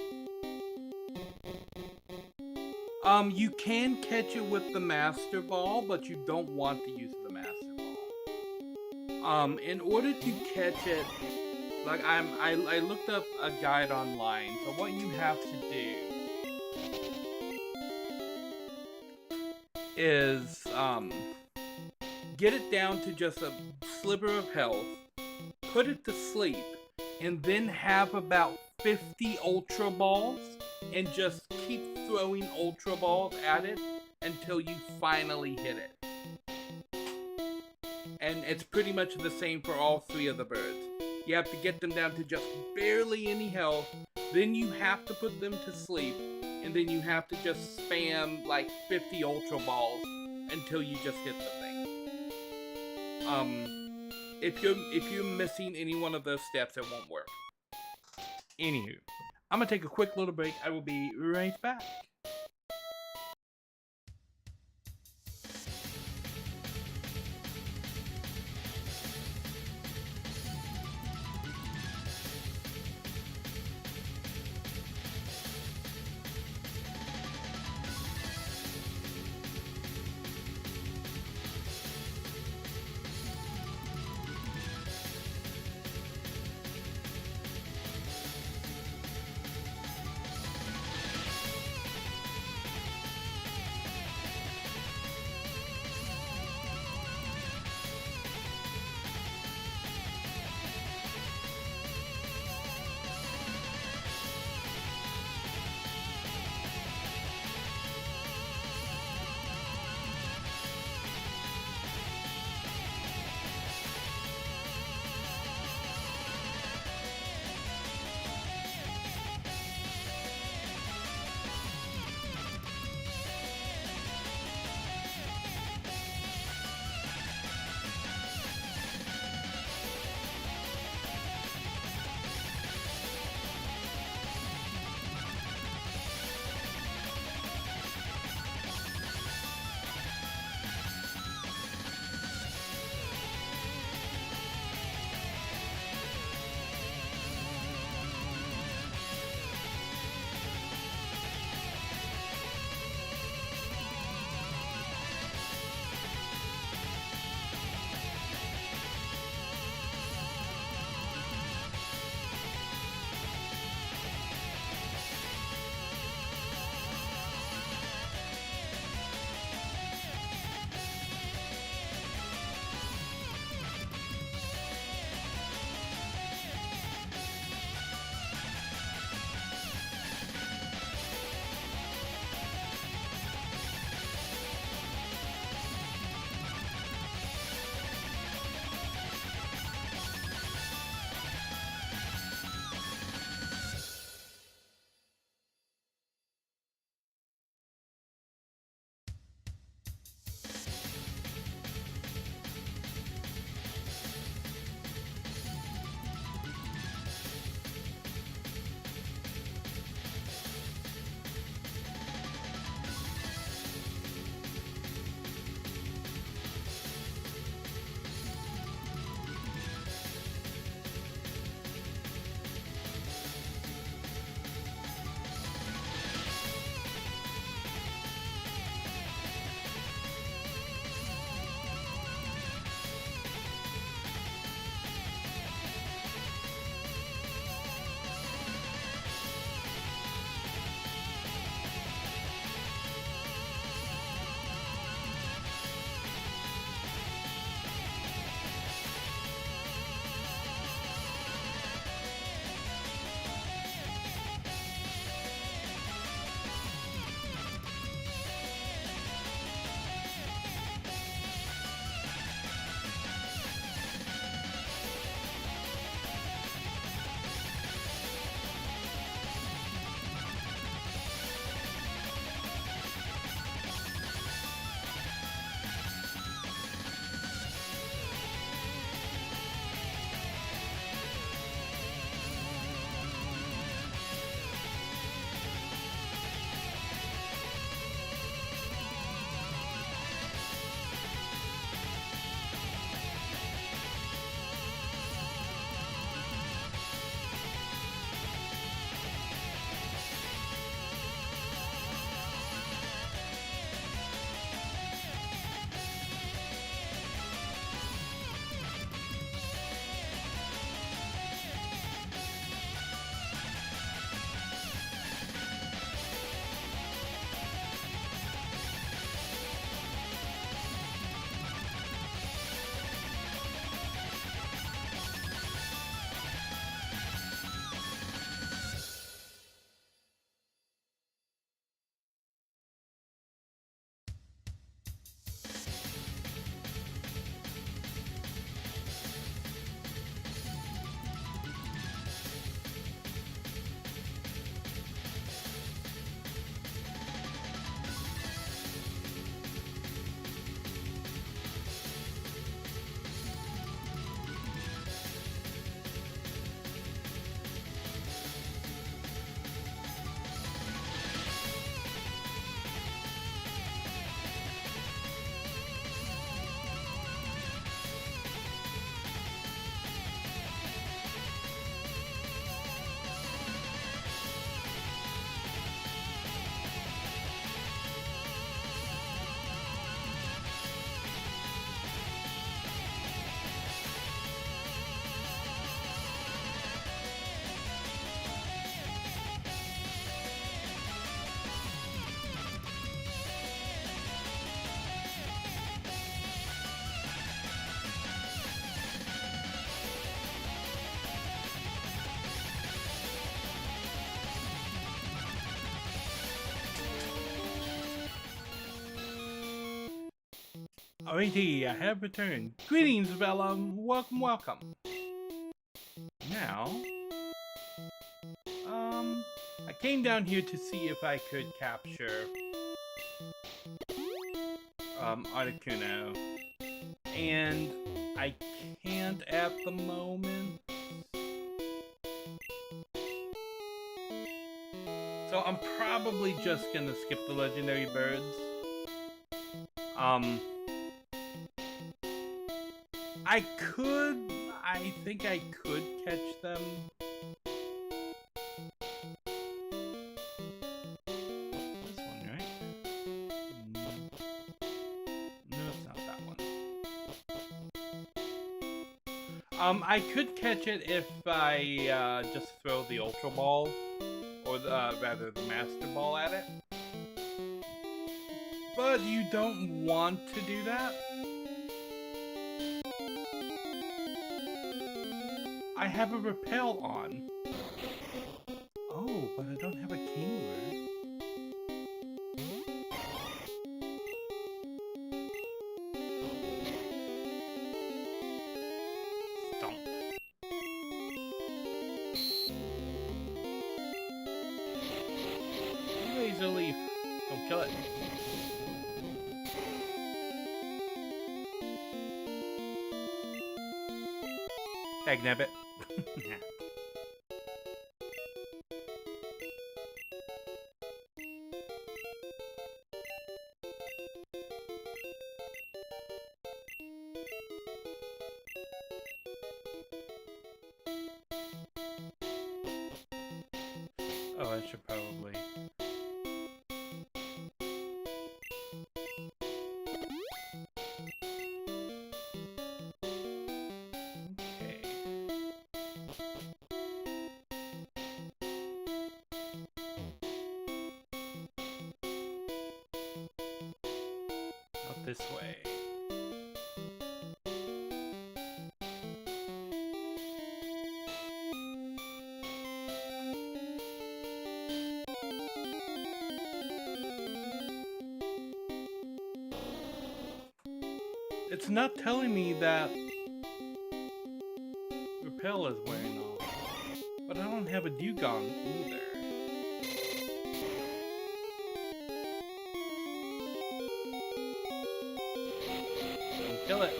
S2: you can catch it with the Master Ball, but you don't want to use the Master Ball. In order to catch it, like I looked up a guide online. So what you have to do is get it down to just a sliver of health, put it to sleep, and then have about 50 Ultra Balls, and just keep throwing Ultra Balls at it until you finally hit it. And it's pretty much the same for all three of the birds. You have to get them down to just barely any health, then you have to put them to sleep, and then you have to just spam like 50 Ultra Balls until you just hit the thing. If you're missing any one of those steps, it won't work. Anywho, I'm gonna take a quick little break. I will be right back. Alrighty, I have returned. Greetings, Vellum. Welcome, welcome. Now, I came down here to see if I could capture Articuno, and I can't at the moment. So I'm probably just gonna skip the legendary birds. I think I could catch them. This one, right? No, it's not that one. I could catch it if I just throw the Ultra Ball, or rather the Master Ball at it. But you don't want to do that. I have a repel on. Oh, but I don't have a kangaroo. Stomp. Laser leaf. Don't kill it. Dagnabbit. Oh, I should probably. Okay. Not this way. It's not telling me that repel is wearing off, but I don't have a Dugong either. Don't kill it.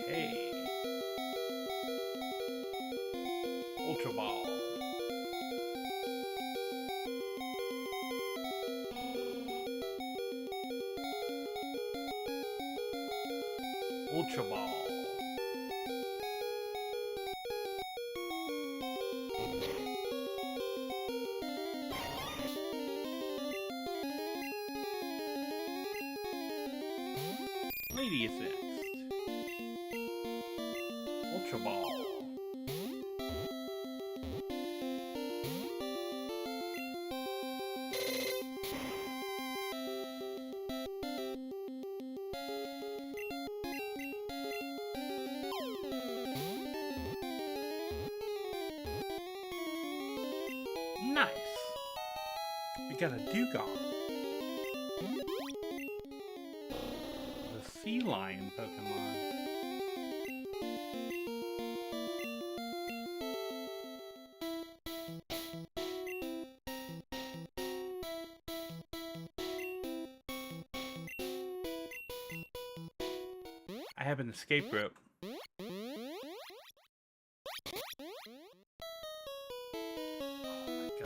S2: Okay. Ultra Ball. Ultra Ball. Lady is next. Ultra Ball. Nice. We got a Dugong. The sea lion Pokemon. I have an escape rope.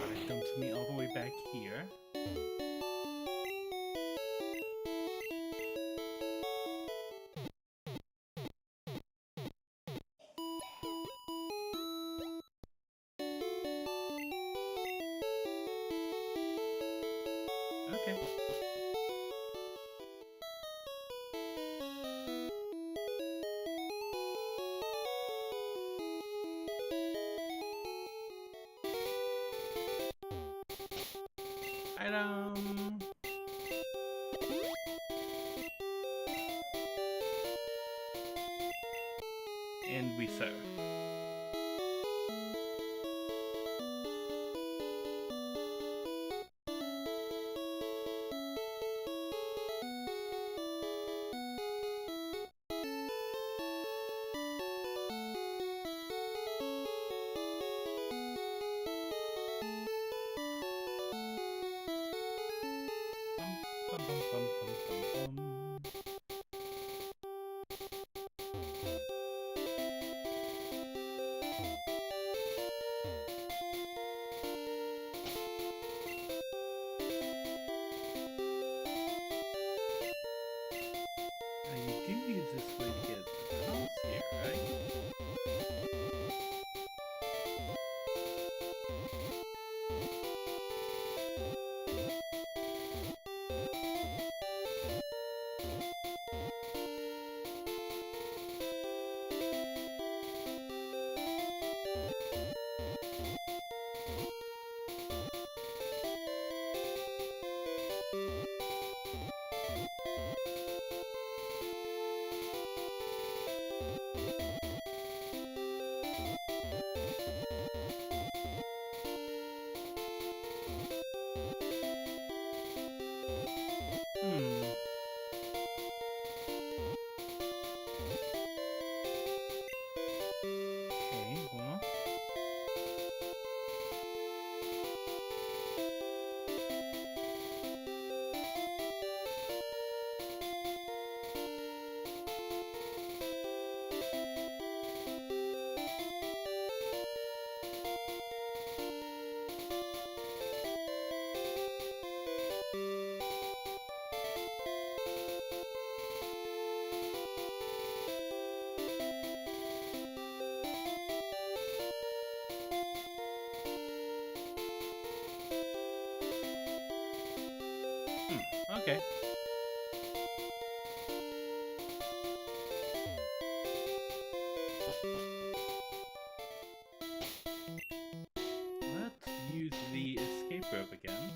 S2: It dumps me all the way back here. Okay. Item. And we serve. Okay. Let's use the escape rope again.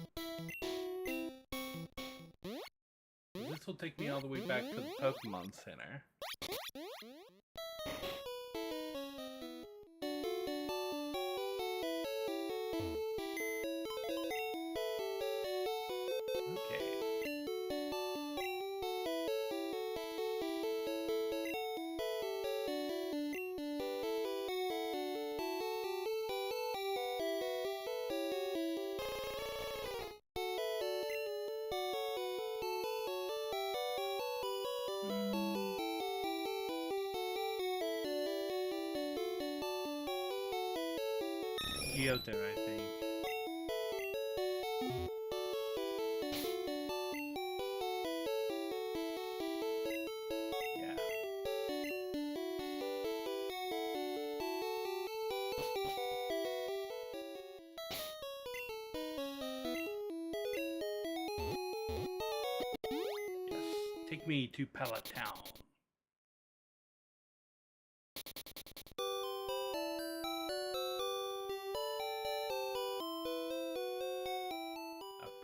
S2: This will take me all the way back to the Pokemon Center. Geotar, I think. Yeah. Yes. Take me to Pallet Town.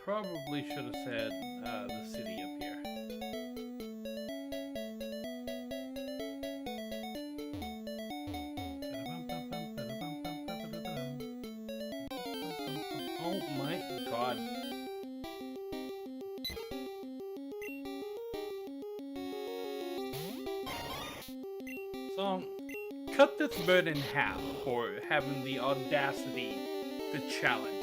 S2: Probably should have said the city up here. Oh my god. So, cut this bird in half for having the audacity to challenge.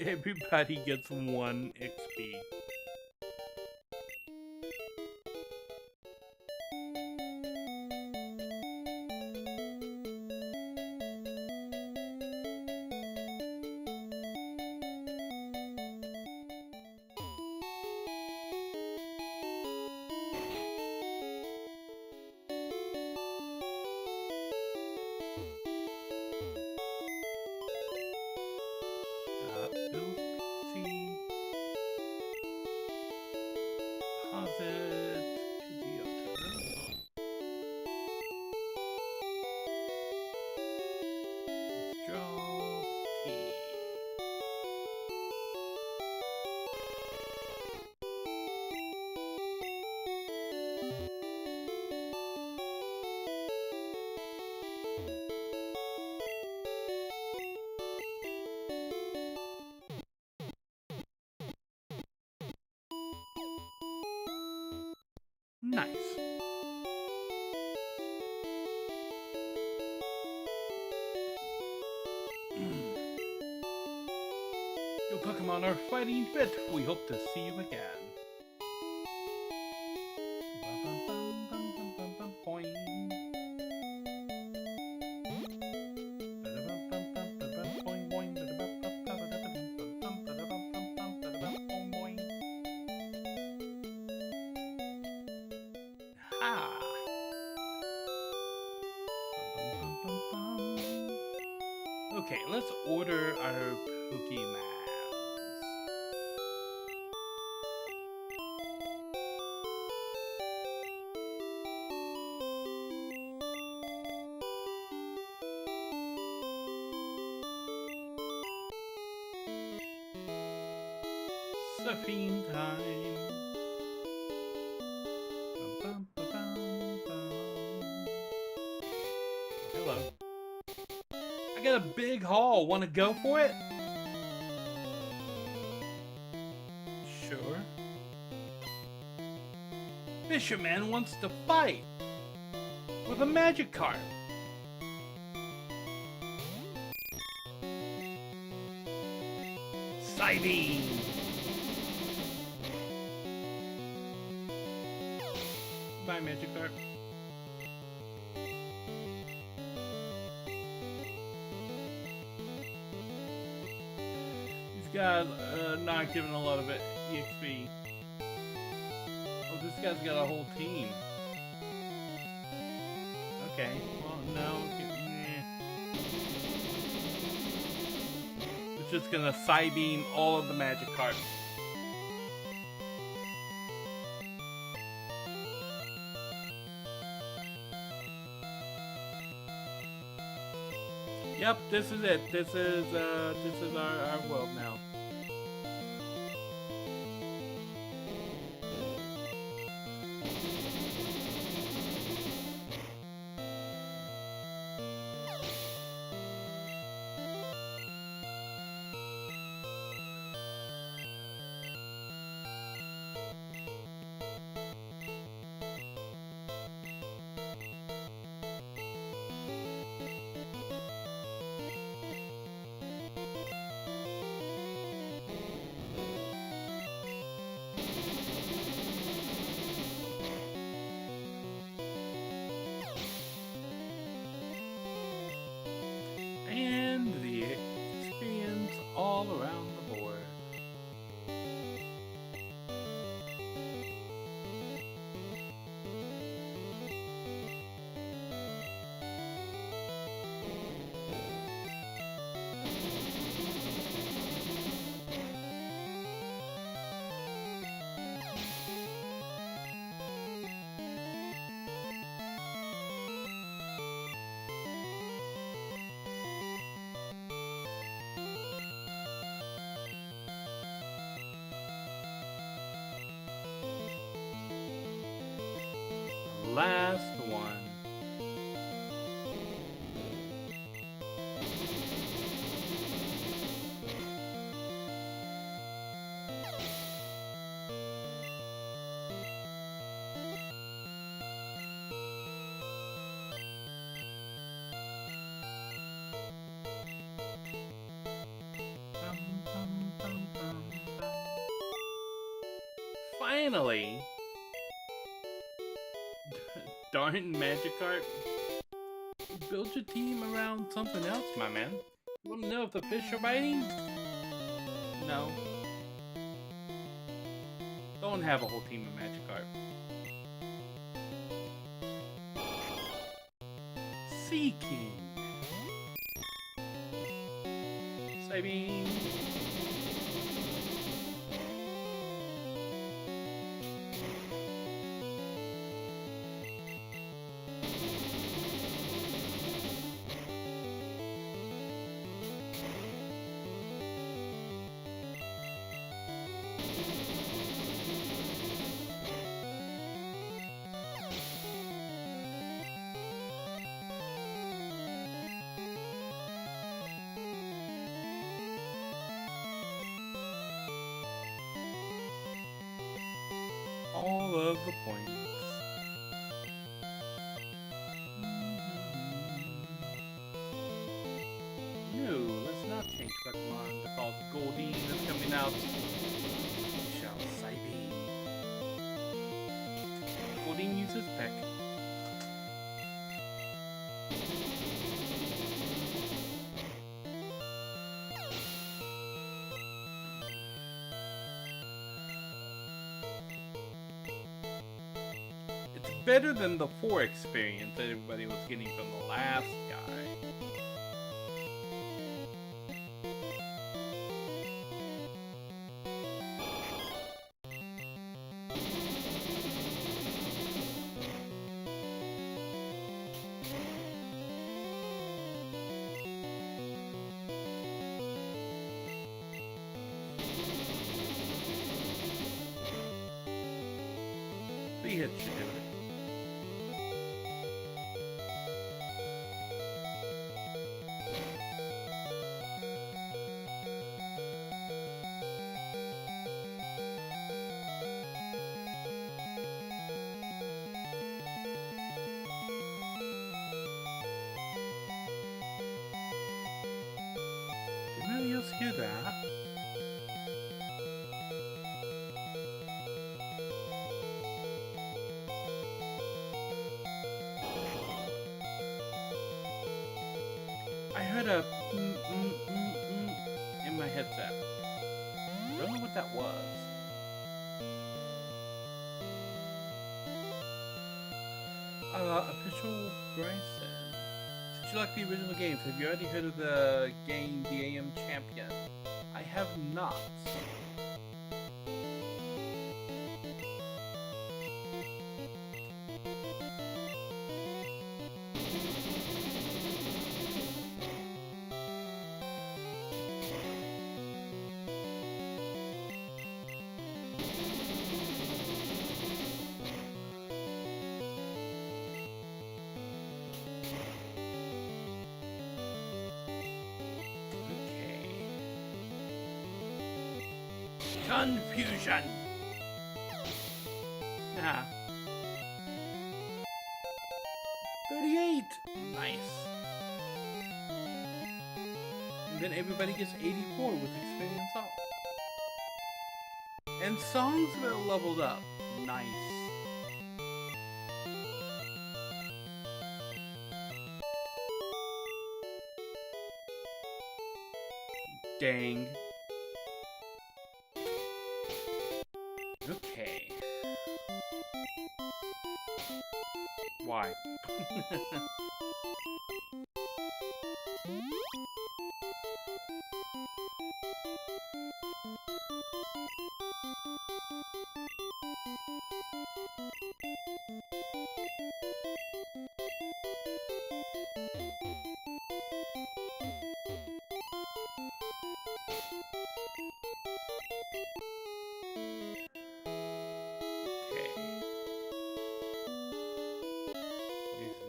S2: Everybody gets 1 XP. Nice. Your Pokemon are fighting fit. We hope to see you again. Okay, let's order our Pokemon. Surfing time. Hello. I got a big haul. Want to go for it? Sure. Fisherman wants to fight with a magic card. Sighting. Bye, magic card. Guys not giving a lot of it EXP. Oh, this guy's got a whole team. Okay, well, no. It's just gonna Psybeam all of the Magikarp. Yep, this is it. This is our world now. And the experience all around the board. Last one. Finally! Darn Magikarp. Build your team around something else, my man. You wanna know if the fish are biting? No. Don't have a whole team of Magikarp. Sea King. Psybeam. All of the points. No, let's not change Pokemon because Goldeen is coming out. We shall Psybeam. Goldeen uses Peck. Better than the 4 experience that everybody was getting from the last guy. Three hits should do it. Anybody else hear that? I heard a in my headset. Don't know what that was. Official Bryson. you like the original games? Have you already heard of the game The AM Champion? I have not. Confusion! Ah. 38! Nice. And then everybody gets 84 with experience up. And songs that are leveled up. Nice. Dang. Okay. Why?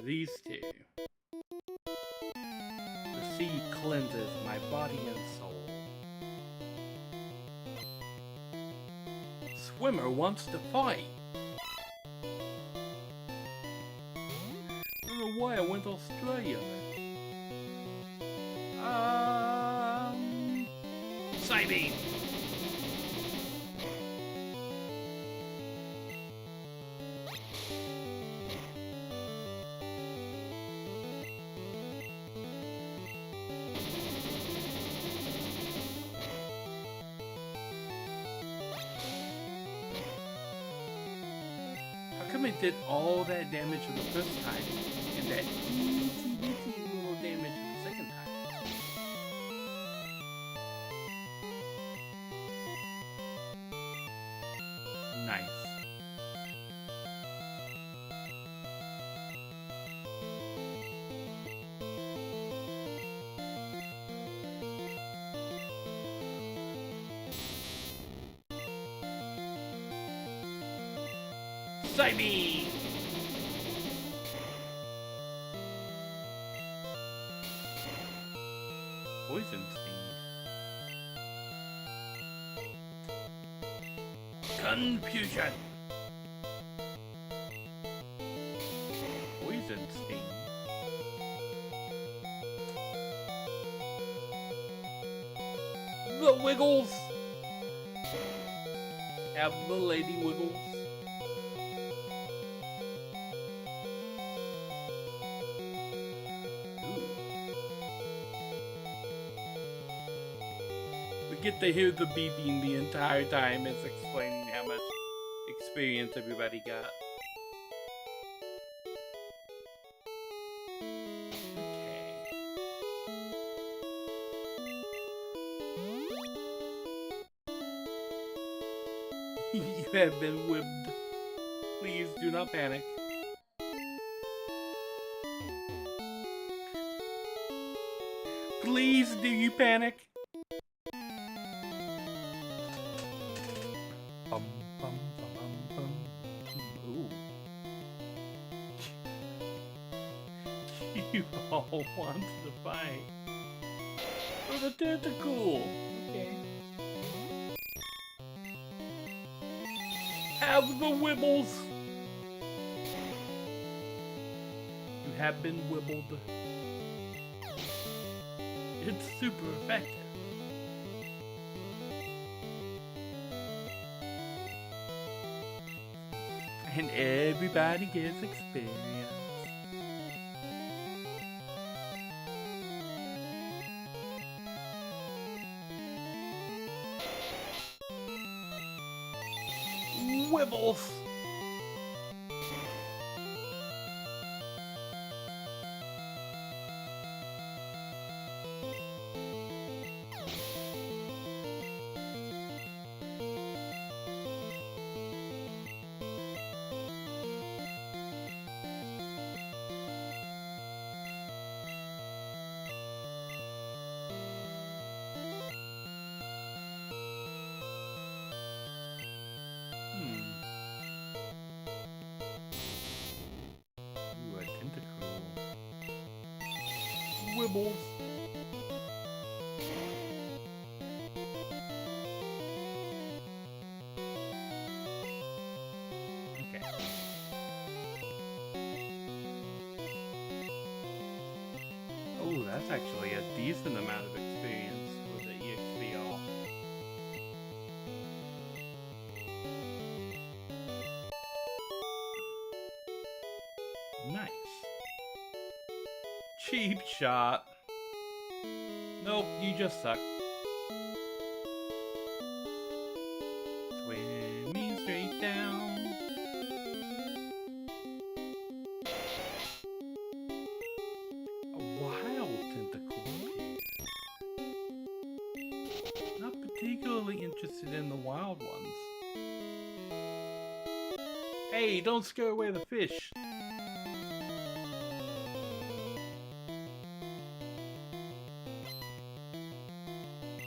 S2: These two. The sea cleanses my body and soul. Swimmer wants to fight. I don't know why I went to Australia. Psybeam. It did all that damage the first time, and that itty little damage the second time. Nice. Psybeam! Poison Sting. Confusion! Poison Sting. The Wiggles! Have the Lady Wiggles. Get to hear the beeping the entire time. It's explaining how much experience everybody got. Okay. You have been whipped. Please do not panic. Please do you panic? You all want to fight for the tentacle. Okay. Have the wibbles. You have been wibbled. It's super effective. And everybody gets experience. Wibbles! Wibbles. Okay. Oh, that's actually a decent amount of experience for the EXP. Nice. Cheap shot. Nope, you just suck. Swimming straight down. A wild tentacle appears. Not particularly interested in the wild ones. Hey, don't scare away the fish.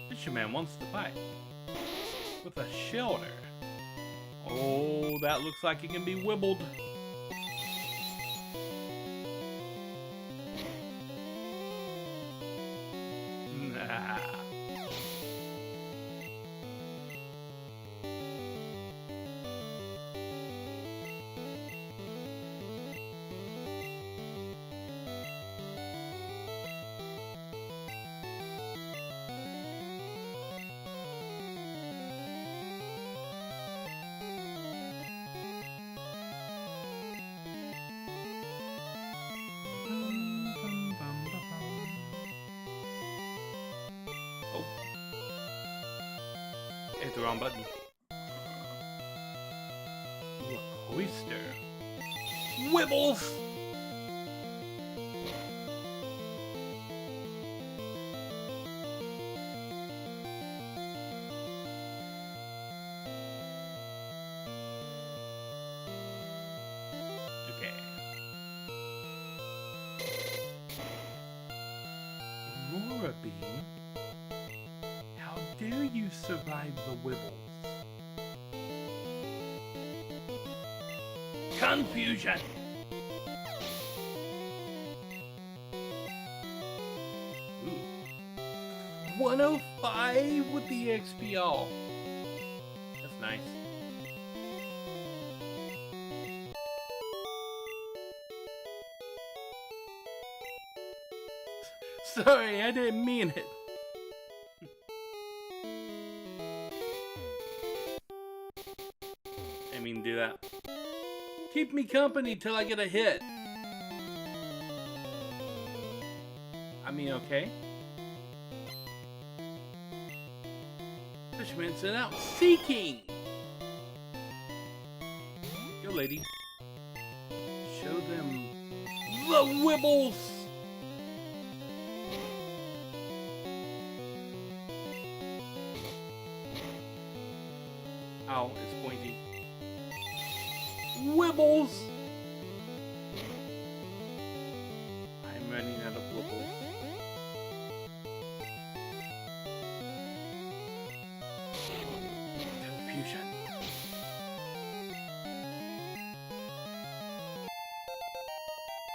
S2: Fisherman wants to bite with a shelter. Oh, that looks like it can be wibbled. Nah. Oh. Hit the wrong button. Ooh, a oyster. Wibbles! Okay. Aurora Beam? How dare you survive the Wibbles? Confusion! Ooh. 105 with the XP. That's nice. Sorry, I didn't mean it. I mean, do that. Keep me company till I get a hit. I mean, okay. Fisherman sent out seeking. Go, lady. Show them the Wibbles. Ow, it's pointy. Wibbles! I'm running out of wibbles. Confusion.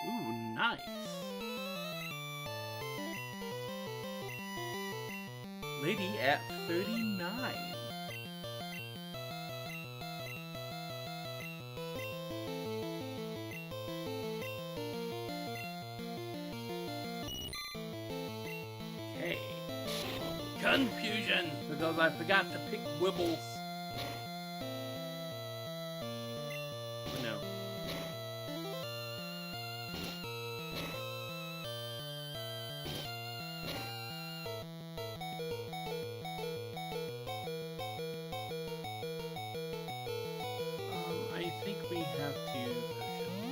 S2: Ooh, nice. Lady at 39. Confusion, because I forgot to pick Wibbles. Oh, no. I think we have to potion.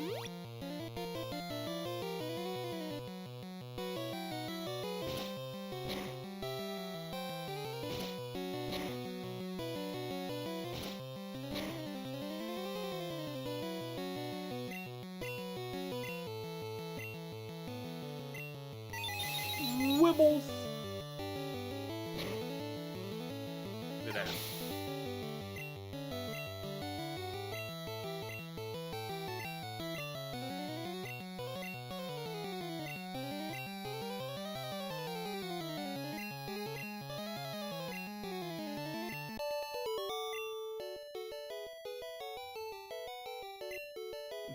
S2: Wibbles. Sit down.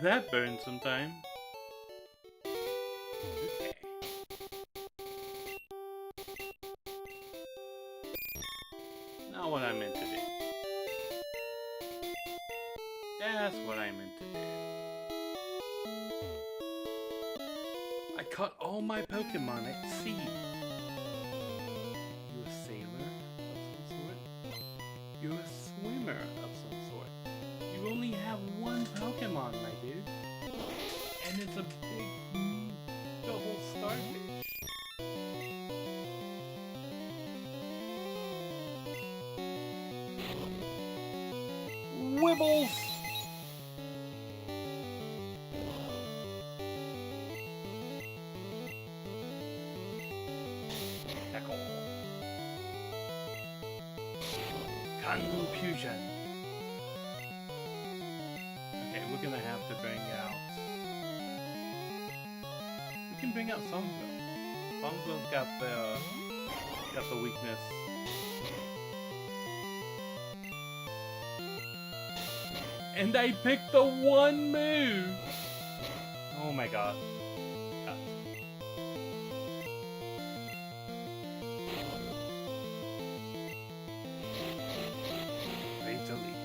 S2: that burn some time. Okay. Not what I meant to do. That's what I meant to do. I caught all my Pokemon at sea. You a sailor of some sort? You're a swimmer of some sort. You only have one Pokemon, my dude. And it's a big double starfish. Wibbles! Tackle. Confusion. Okay, we're gonna have to bring out... We can bring out Songville. Songville's got the weakness. And I picked the one move! Oh my god. Cut. Ready to leave.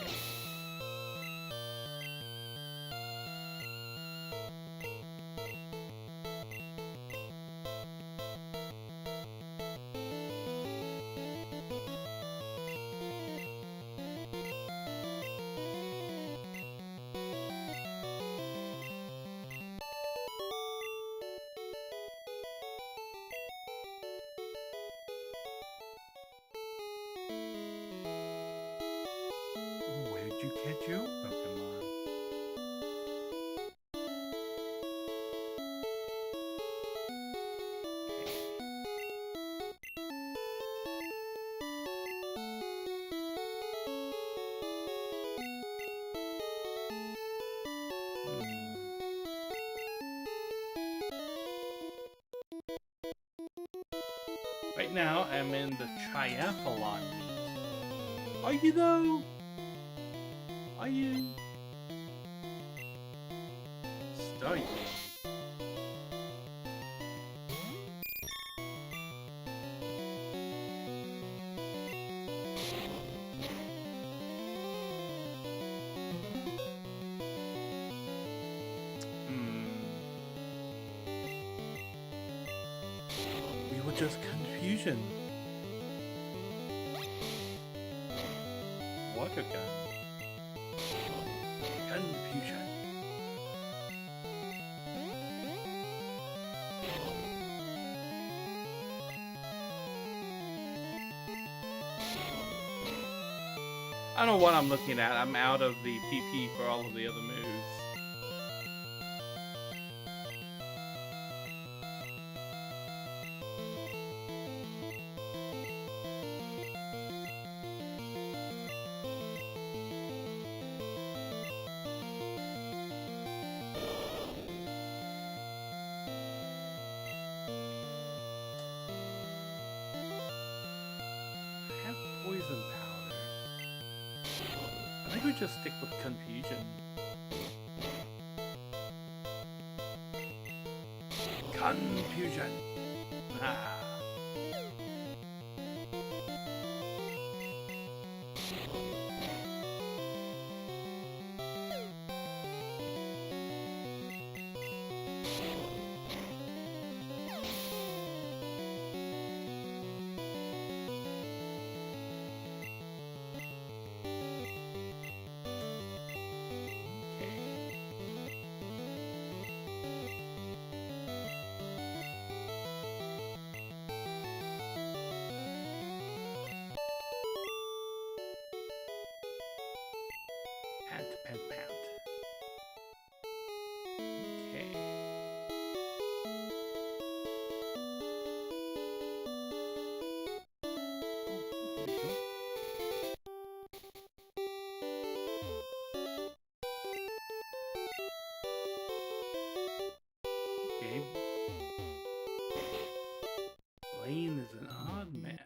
S2: Okay. Where'd you catch your Pokemon? Right now, I'm in the triathlon meet. Are you though? Are you? Start. We were just confusion. Water gun. Confusion. I don't know what I'm looking at. I'm out of the PP for all of the other moves. I have poison powder. I think we just stick with confusion. Confusion. Ah. Blaine is an odd man.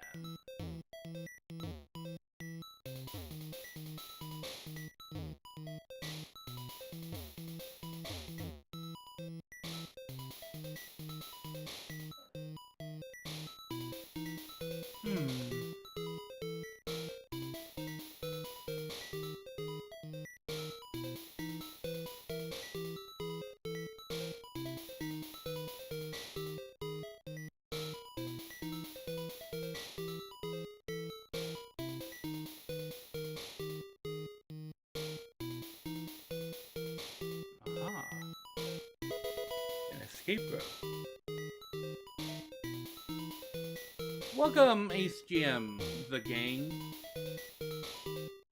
S2: Escape rope. Welcome, Ace GM, the gang.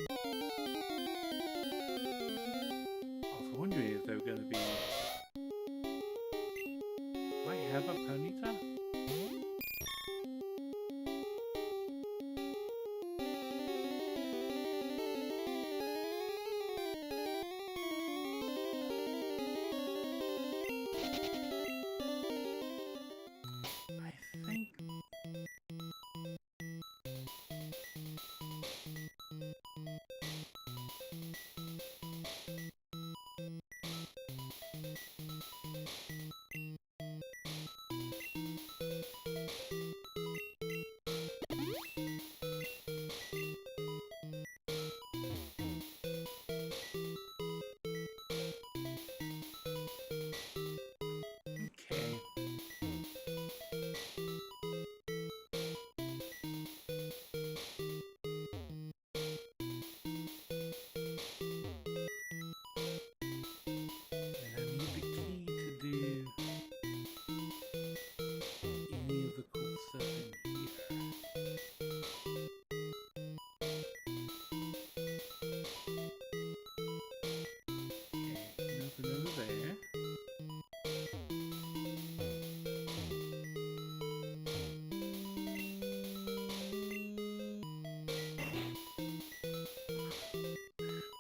S2: I was wondering if they were going to be... Do I have a Ponyta?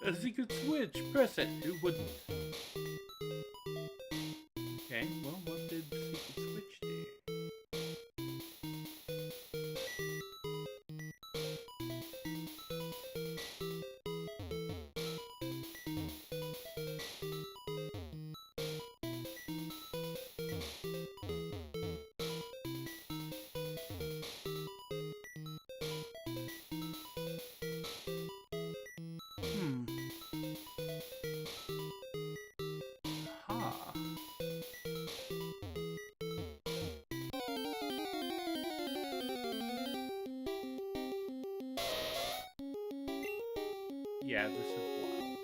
S2: A secret switch! Press it! Who wouldn't? Okay, well, what did the secret switch do? Yeah, this is wild.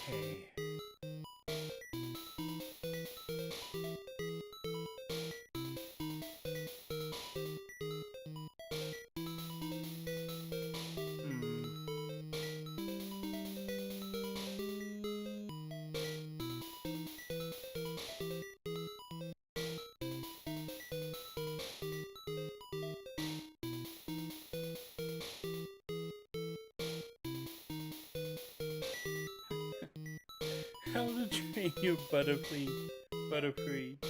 S2: Okay. How to train your Butterfree.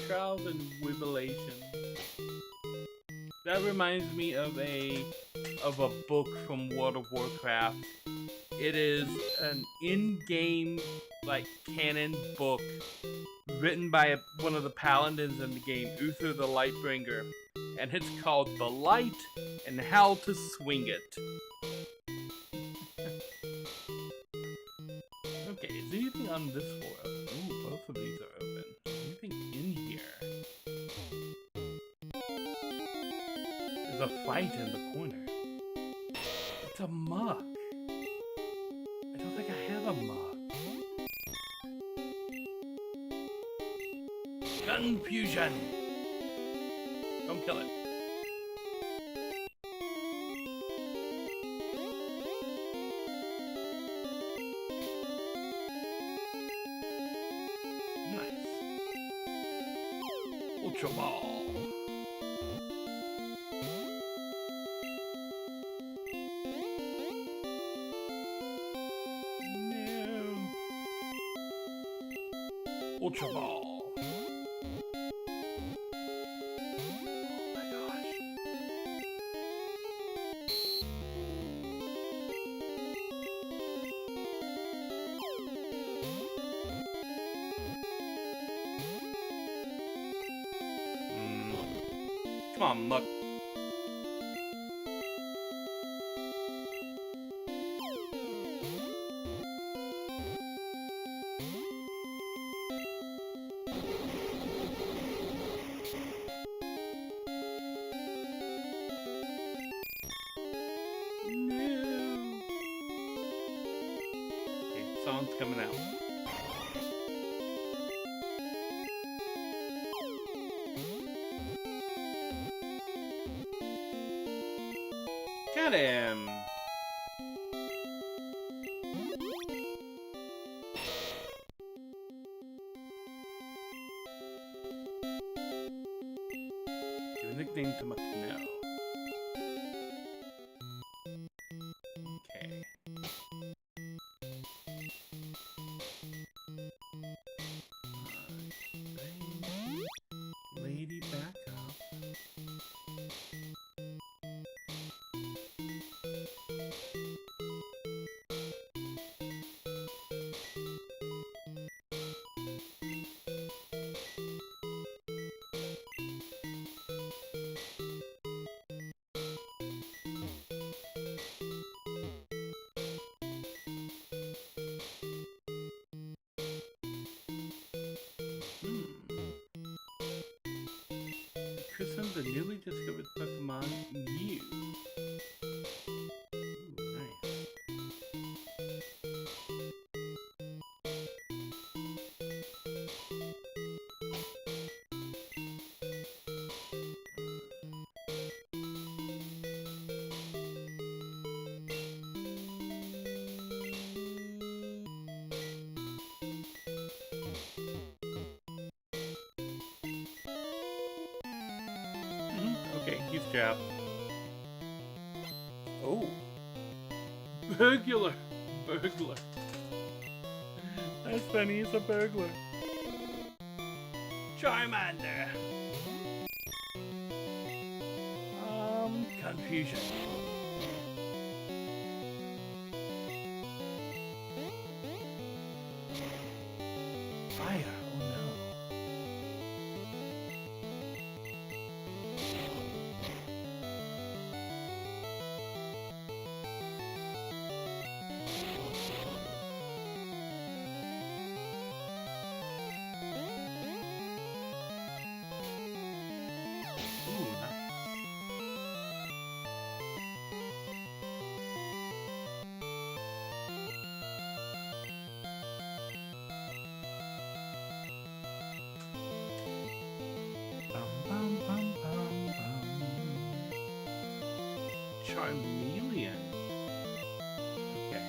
S2: Trials and Tribulations. That reminds me of a book from World of Warcraft. It is an in-game like canon book written by one of the paladins in the game, Uther the Lightbringer, and it's called The Light and How to Swing It. on this floor open? Ooh, both of these are open. Anything in here? There's a fight in the corner. It's a muck. I don't think I have a muck. Confusion! Don't kill it. Nice. Ultra Ball. No. Ultra Ball. Come on, muck. No. Okay, song's coming out. Got him! Give a nickname to McNo. Okay. Lady, back up. Christen the newly discovered Pokemon Mew. Ooh, nice. Okay, he's trapped. Oh. Burglar. Burglar. That's funny, he's a burglar. Charmander. Confusion. Fire. Oh no. Ooh, nice. Bum, bum, bum, bum. Charmeleon. Okay.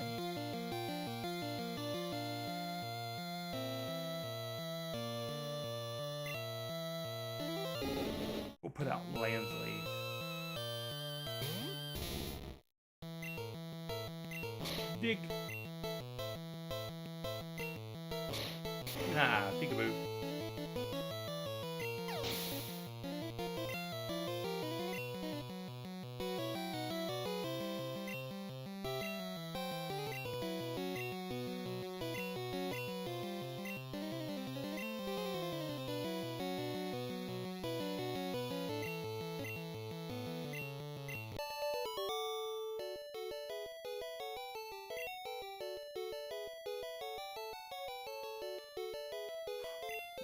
S2: We'll put out Landsley. Dig. Nah, peekaboo.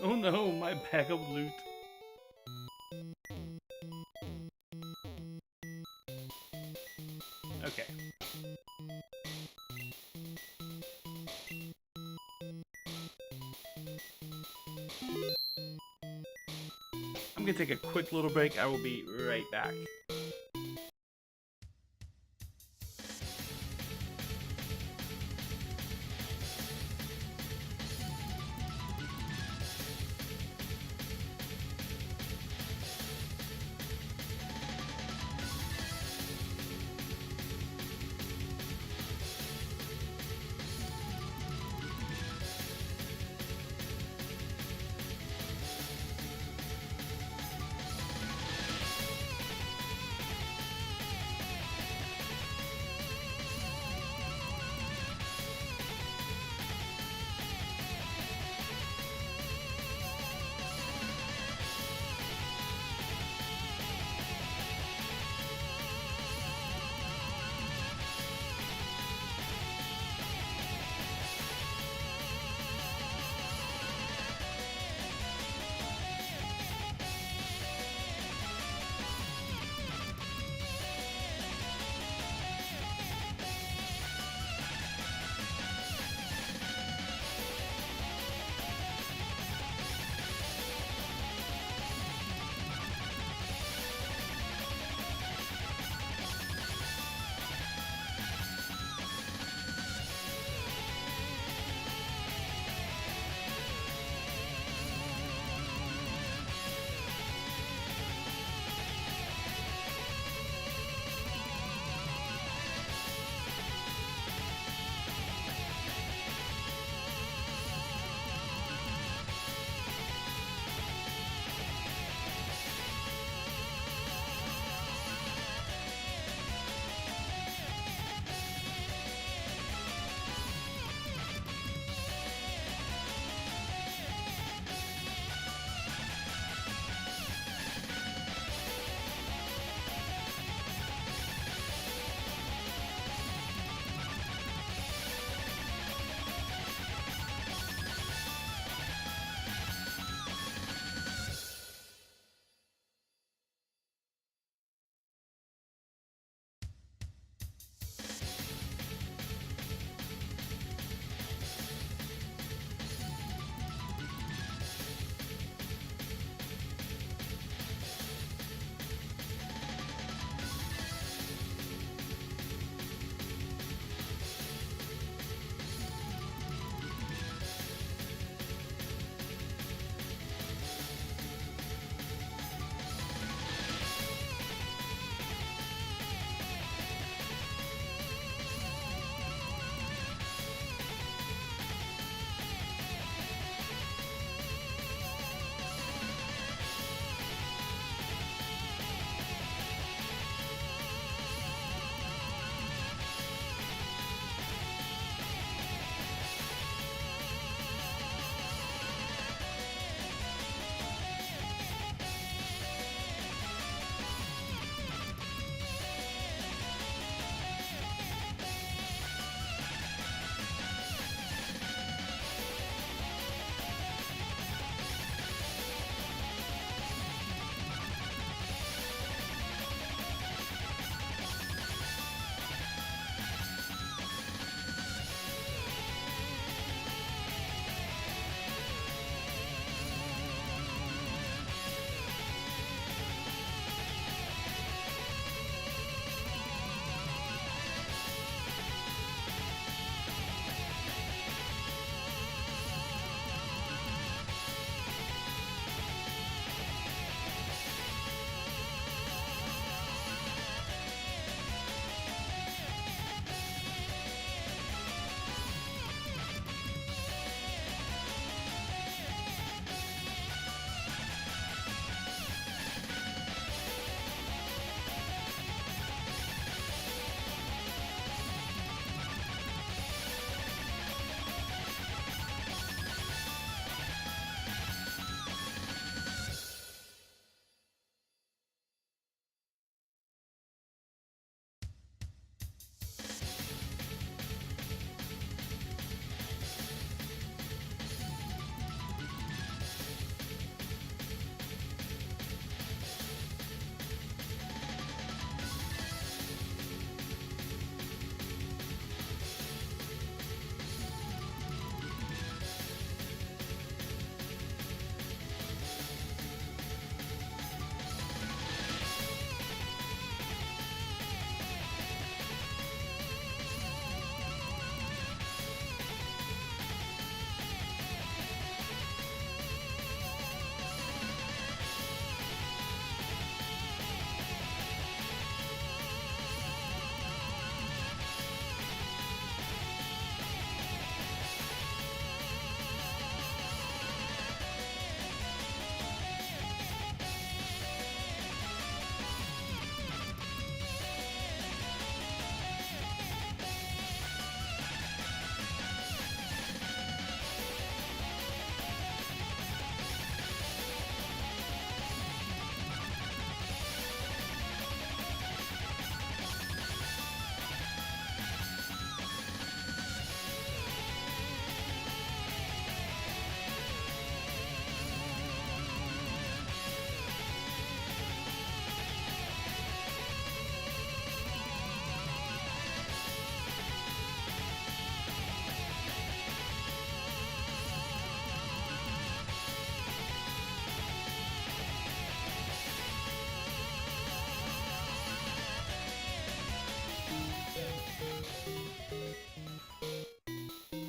S2: Oh no, my bag of loot. Okay. I'm gonna take a quick little break. I will be right back.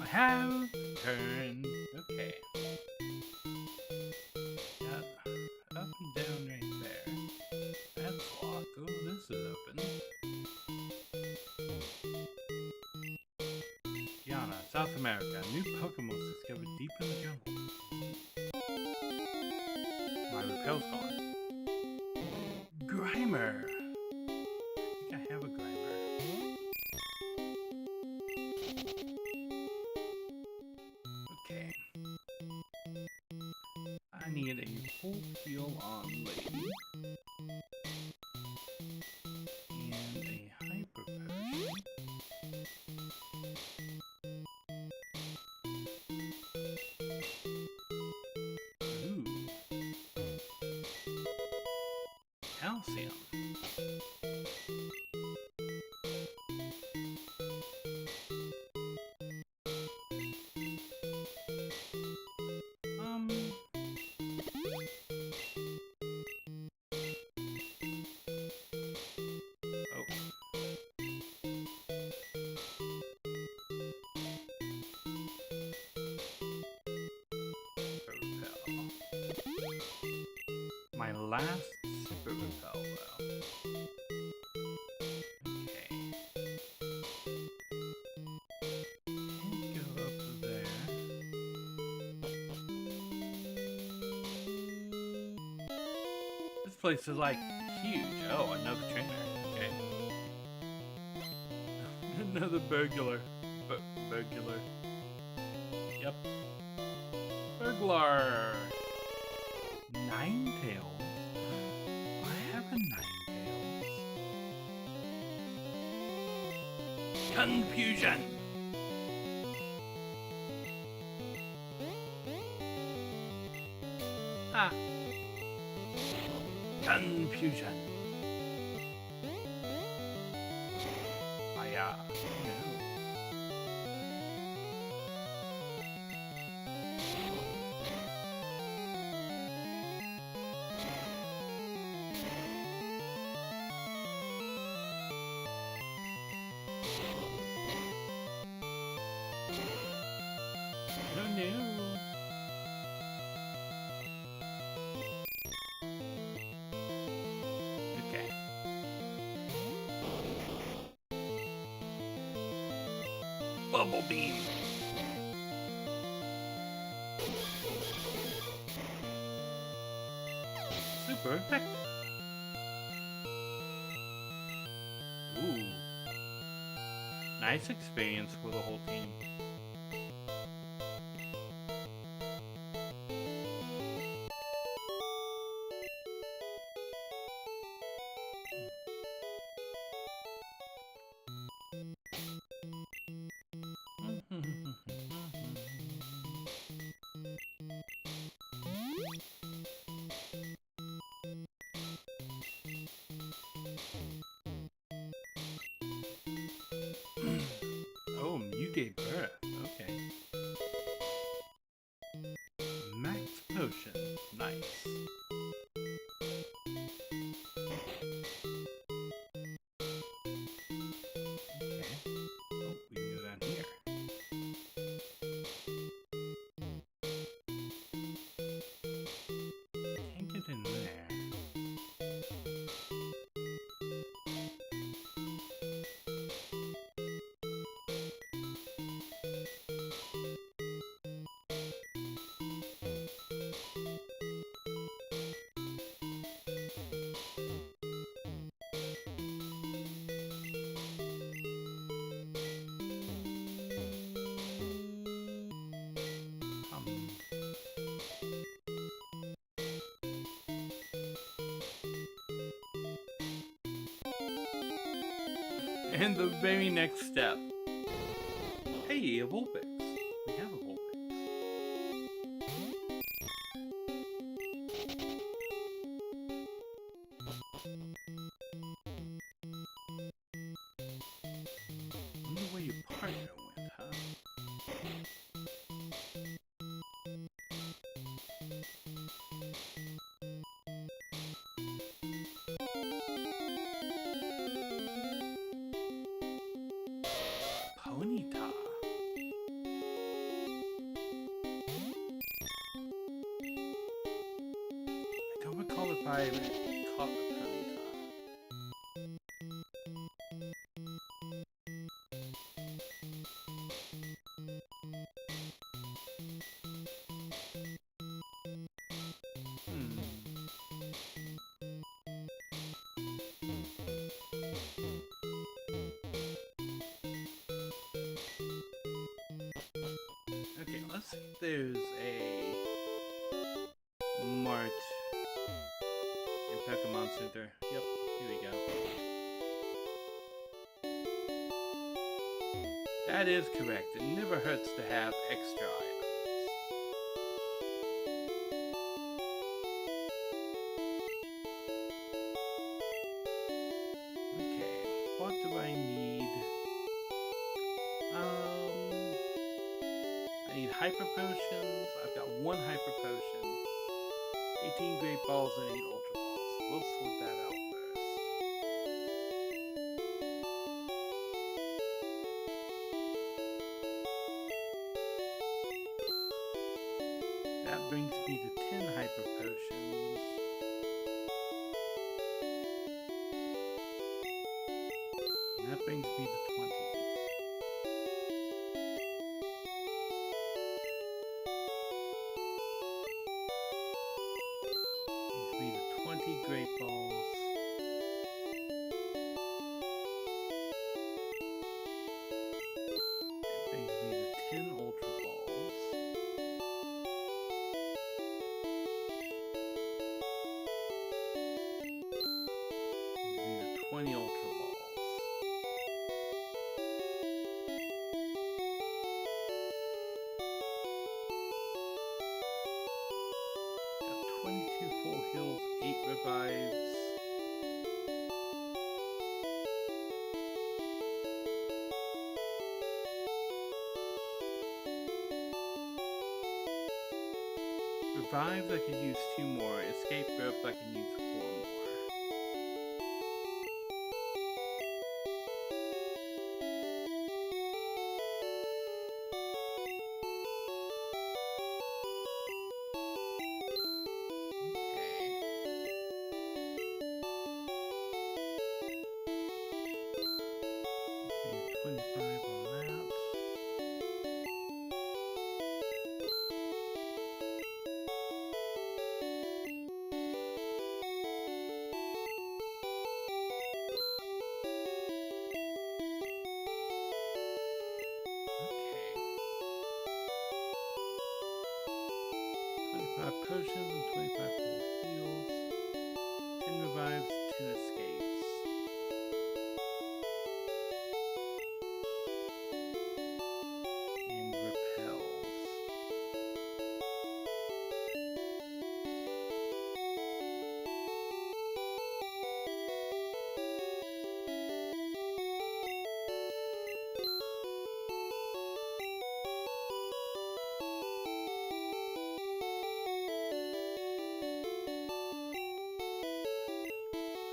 S2: I have turned. Okay. Got up and down right there. That's locked. Oh, this is open. Guyana, South America. New Pokemon discovered deep in the jungle. My repel's gone. Grimer. I think I have a Grimer. Okay. I need a full heal on Lady. And a hyper potion. Ooh. Calcium. My last super repel though. Okay. Can't go up there. This place is like huge. Oh, another trainer. Okay. Another burglar. Burglar. Yep. Burglar. Ninetales? I have a Ninetales. Confusion! Ah. Confusion. Hiya. Okay. Bubble beam. Super effective. Ooh. Nice experience for the whole team. Oh, you gave birth. Okay. Max potion. Nice. Okay. Oh, we can go down here. Can't get in there. And the very next step. Hey, a Vulpix. We have a Vulpix. Wonder where your partner went, huh? private Cockapony. Okay, let's see if there's a mart in Pokemon Center. Yep, here we go. That is correct. It never hurts to have extra items. Okay, what do I need? I need hyper potions. I've got 1 hyper potion, 18 great balls, and 8 ultra balls. We'll sort that out first. That brings me to 10 hyper potions. And that brings me to 20. Brings me to 20 great balls. It brings me to 10 ultra balls. Brings me to 20 ultra balls. Got 22 full heals, 8 revives. Revives, I could use 2 more. Escape rope, I can use 4 more. Okay. 25 on that. Okay. 25 potions and 25 full heals. 10 revives, 10 escapes. And repels.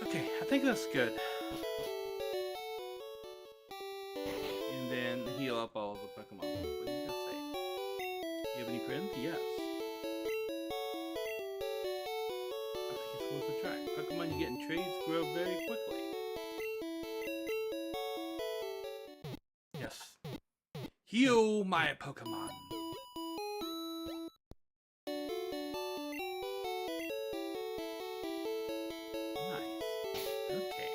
S2: Okay, I think that's good. And then heal up all of the Pokemon. What do you guys say? You have any friends? Yes. I think it's worth a try. Pokemon you get in trades grow very quickly. Yes. Heal my Pokemon. Nice. Okay.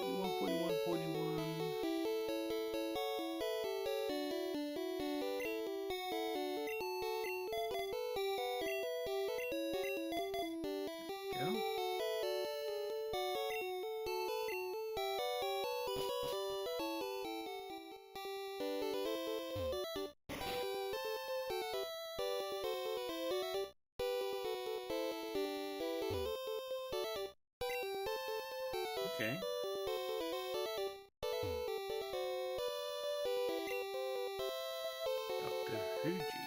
S2: 41, 41, 41. Go. Okay. Dr. Fuji.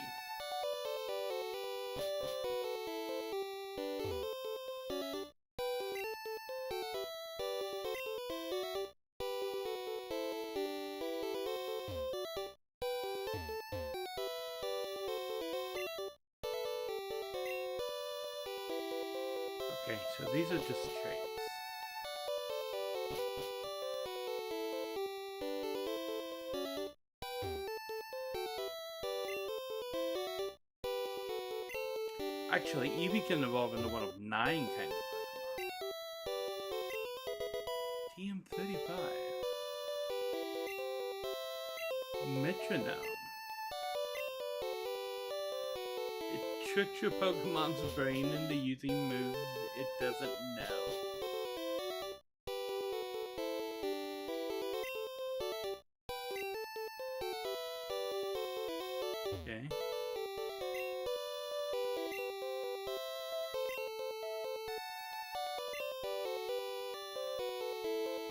S2: Okay, so these are just traits. Actually, Eevee can evolve into one of 9 kinds of Pokemon. TM35. Metronome. It tricks your Pokemon's brain into using moves it doesn't know. Okay.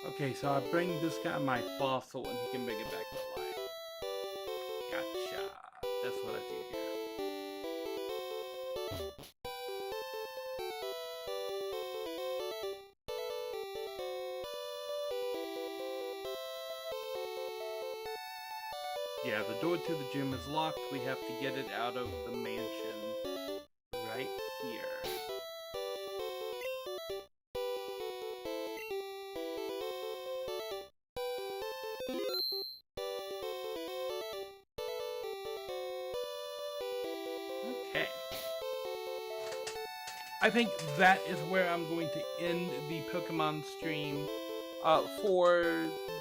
S2: Okay, so I bring this guy my fossil and he can bring it back to life. Gotcha. That's what I do here. Yeah, the door to the gym is locked. We have to get it out of the mansion right here. Okay. I think that is where I'm going to end the Pokemon stream for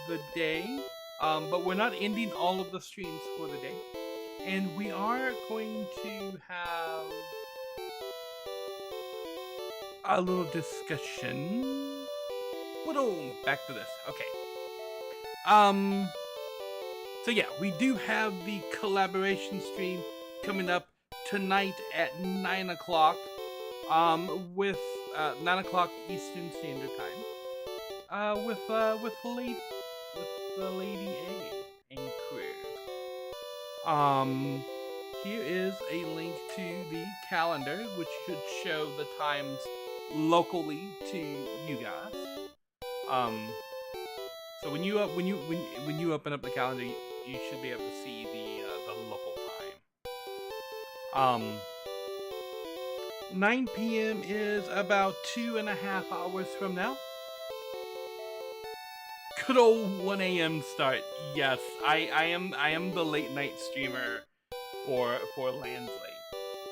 S2: the day. But we're not ending all of the streams for the day. And we are going to have a little discussion. Back to this. Okay. So yeah, we do have the collaboration stream coming up tonight at 9 o'clock. With 9 o'clock Eastern Standard Time. With the Lady A and crew. Here is a link to the calendar, which should show the times locally to you guys. So when you open up the calendar, you should be able to see the local time. 9 p.m. is about 2.5 hours from now. Good old 1 a.m. start. Yes, I am the late night streamer for Landsley.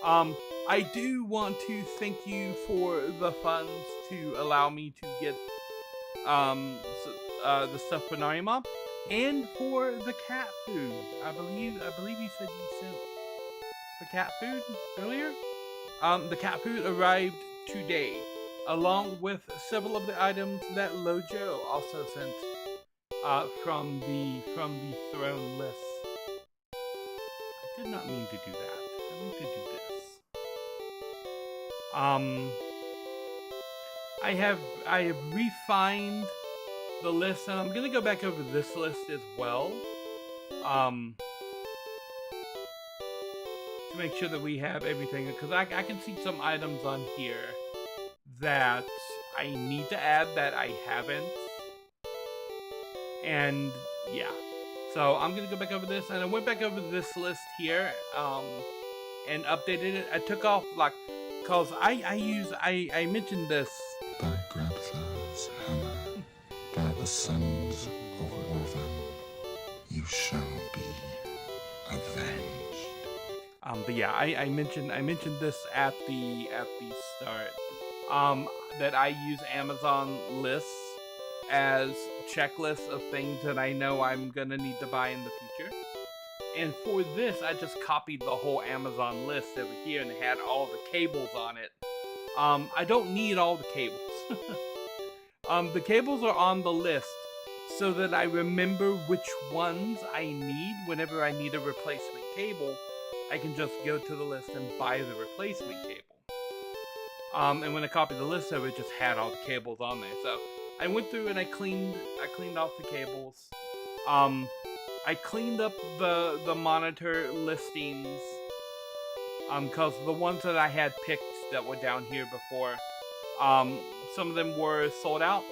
S2: I do want to thank you for the funds to allow me to get the stuff for Narimon and for the cat food. I believe you said you sent the cat food earlier. The cat food arrived today, along with several of the items that Lojo also sent from the throne list. I did not mean to do that. I meant to do this. I have refined the list, and I'm gonna go back over this list as well. To make sure that we have everything, because I can see some items on here that I need to add that I haven't. And yeah, so I'm gonna go back over this, and I went back over this list here and updated it. I took off, like, cause I mentioned this.
S3: By Grabthar's hammer, by the sons of Woven, you shall be avenged.
S2: But yeah, I mentioned this at the start. That I use Amazon lists as checklists of things that I know I'm gonna need to buy in the future. And for this, I just copied the whole Amazon list over here and had all the cables on it. I don't need all the cables. The cables are on the list so that I remember which ones I need whenever I need a replacement cable. I can just go to the list and buy the replacement cable. And when I copied the list over, it just had all the cables on there. So I went through and I cleaned off the cables. I cleaned up the monitor listings. Cause the ones that I had picked that were down here before, some of them were sold out.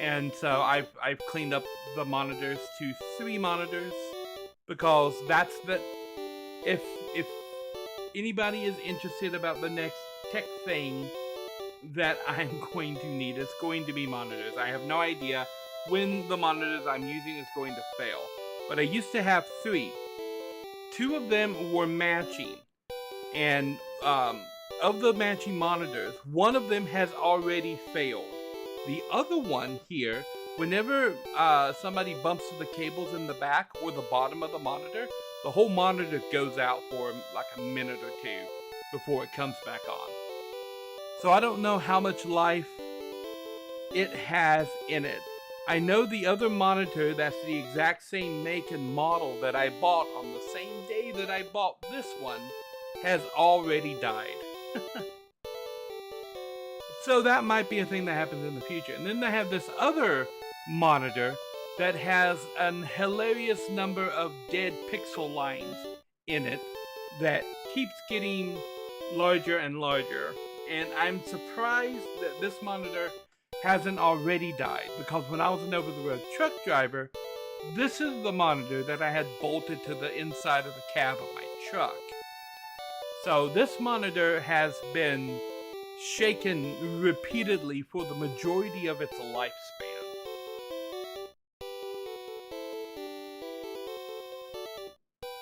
S2: And so I've cleaned up the monitors to 3 monitors, because that's the, if anybody is interested about the next tech thing that I'm going to need is going to be monitors. I have no idea when the monitors I'm using is going to fail. But I used to have 3. 2 of them were matching. And of the matching monitors, one of them has already failed. The other one here, whenever somebody bumps the cables in the back or the bottom of the monitor, the whole monitor goes out for like a minute or 2 before it comes back on. So I don't know how much life it has in it. I know the other monitor that's the exact same make and model that I bought on the same day that I bought this one has already died. So that might be a thing that happens in the future. And then they have this other monitor that has an hilarious number of dead pixel lines in it that keeps getting larger and larger. And I'm surprised that this monitor hasn't already died, because when I was an over-the-road truck driver, this is the monitor that I had bolted to the inside of the cab of my truck. So this monitor has been shaken repeatedly for the majority of its lifespan.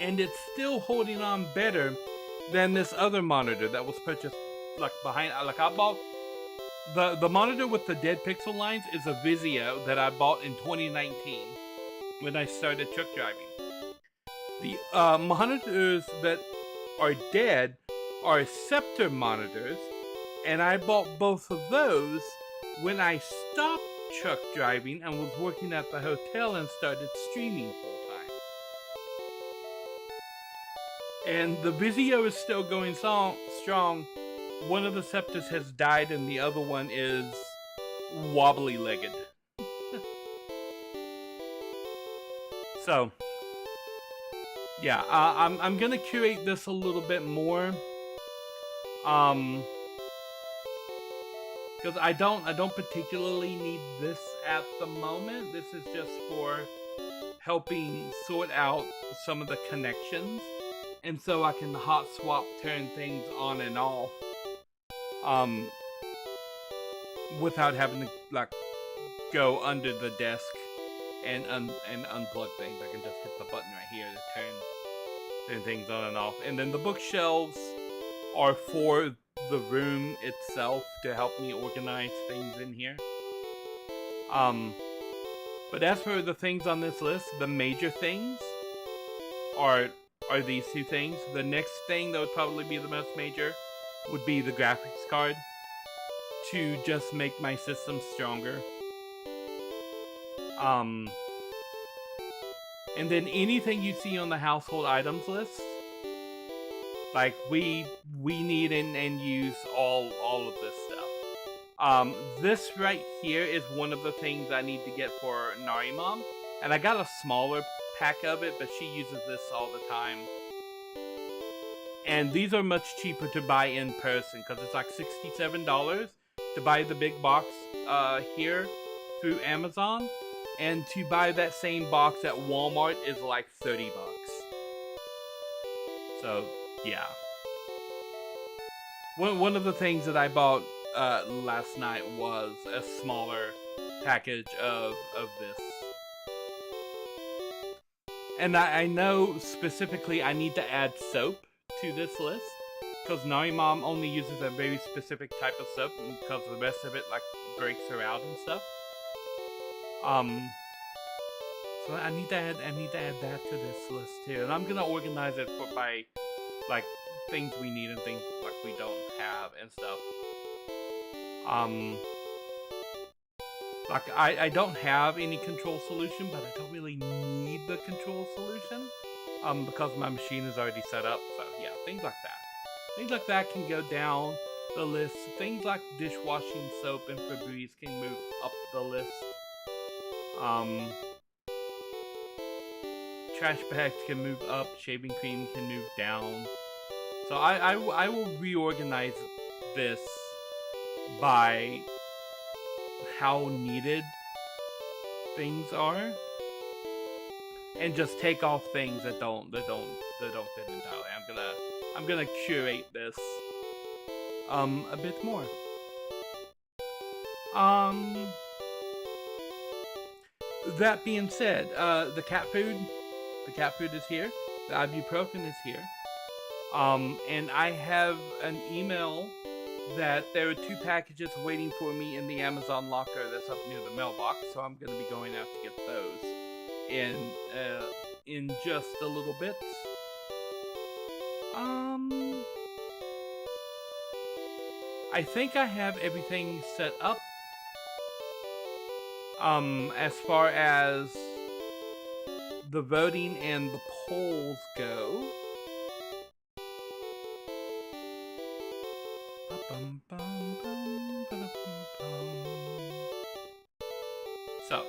S2: And it's still holding on better than this other monitor that was purchased like I bought. The monitor with the dead pixel lines is a Vizio that I bought in 2019 when I started truck driving. The monitors that are dead are Scepter monitors, and I bought both of those when I stopped truck driving and was working at the hotel and started streaming full-time. And the Vizio is still going strong. One of the Scepters has died and the other one is wobbly-legged. So, yeah, I'm gonna curate this a little bit more. Because I don't particularly need this at the moment. This is just for helping sort out some of the connections, and so I can hot swap, turn things on and off, without having to like go under the desk and unplug things. I can just hit the button right here to turn things on and off. And then the bookshelves are for the room itself to help me organize things in here. But as for the things on this list, the major things are these 2 things. The next thing that would probably be the most major would be the graphics card, to just make my system stronger. And then anything you see on the household items list, like we need and use all of this stuff. This right here is one of the things I need to get for Nari Mom, and I got a smaller pack of it, but she uses this all the time. And these are much cheaper to buy in person, because it's like $67 to buy the big box here through Amazon, and to buy that same box at Walmart is like $30. So yeah. One of the things that I bought last night was a smaller package of this. And I know specifically I need to add soap to this list, because Nari Mom only uses a very specific type of soap, because the rest of it like breaks her out and stuff. So I need to add that to this list too, and I'm gonna organize it by like things we need and things like we don't have and stuff. Like I don't have any control solution, but I don't really need the control solution, because my machine is already set up. So yeah, things like that. Things like that can go down the list. Things like dishwashing soap and Febreze can move up the list. Trash bags can move up, shaving cream can move down. So I will reorganize this by how needed things are, and just take off things that don't fit entirely. I'm gonna curate this a bit more. Um, that being said, the cat food is here. The ibuprofen is here. And I have an email that there are 2 packages waiting for me in the Amazon locker that's up near the mailbox, so I'm going to be going out to get those in just a little bit. I think I have everything set up. As far as the voting and the polls go. So,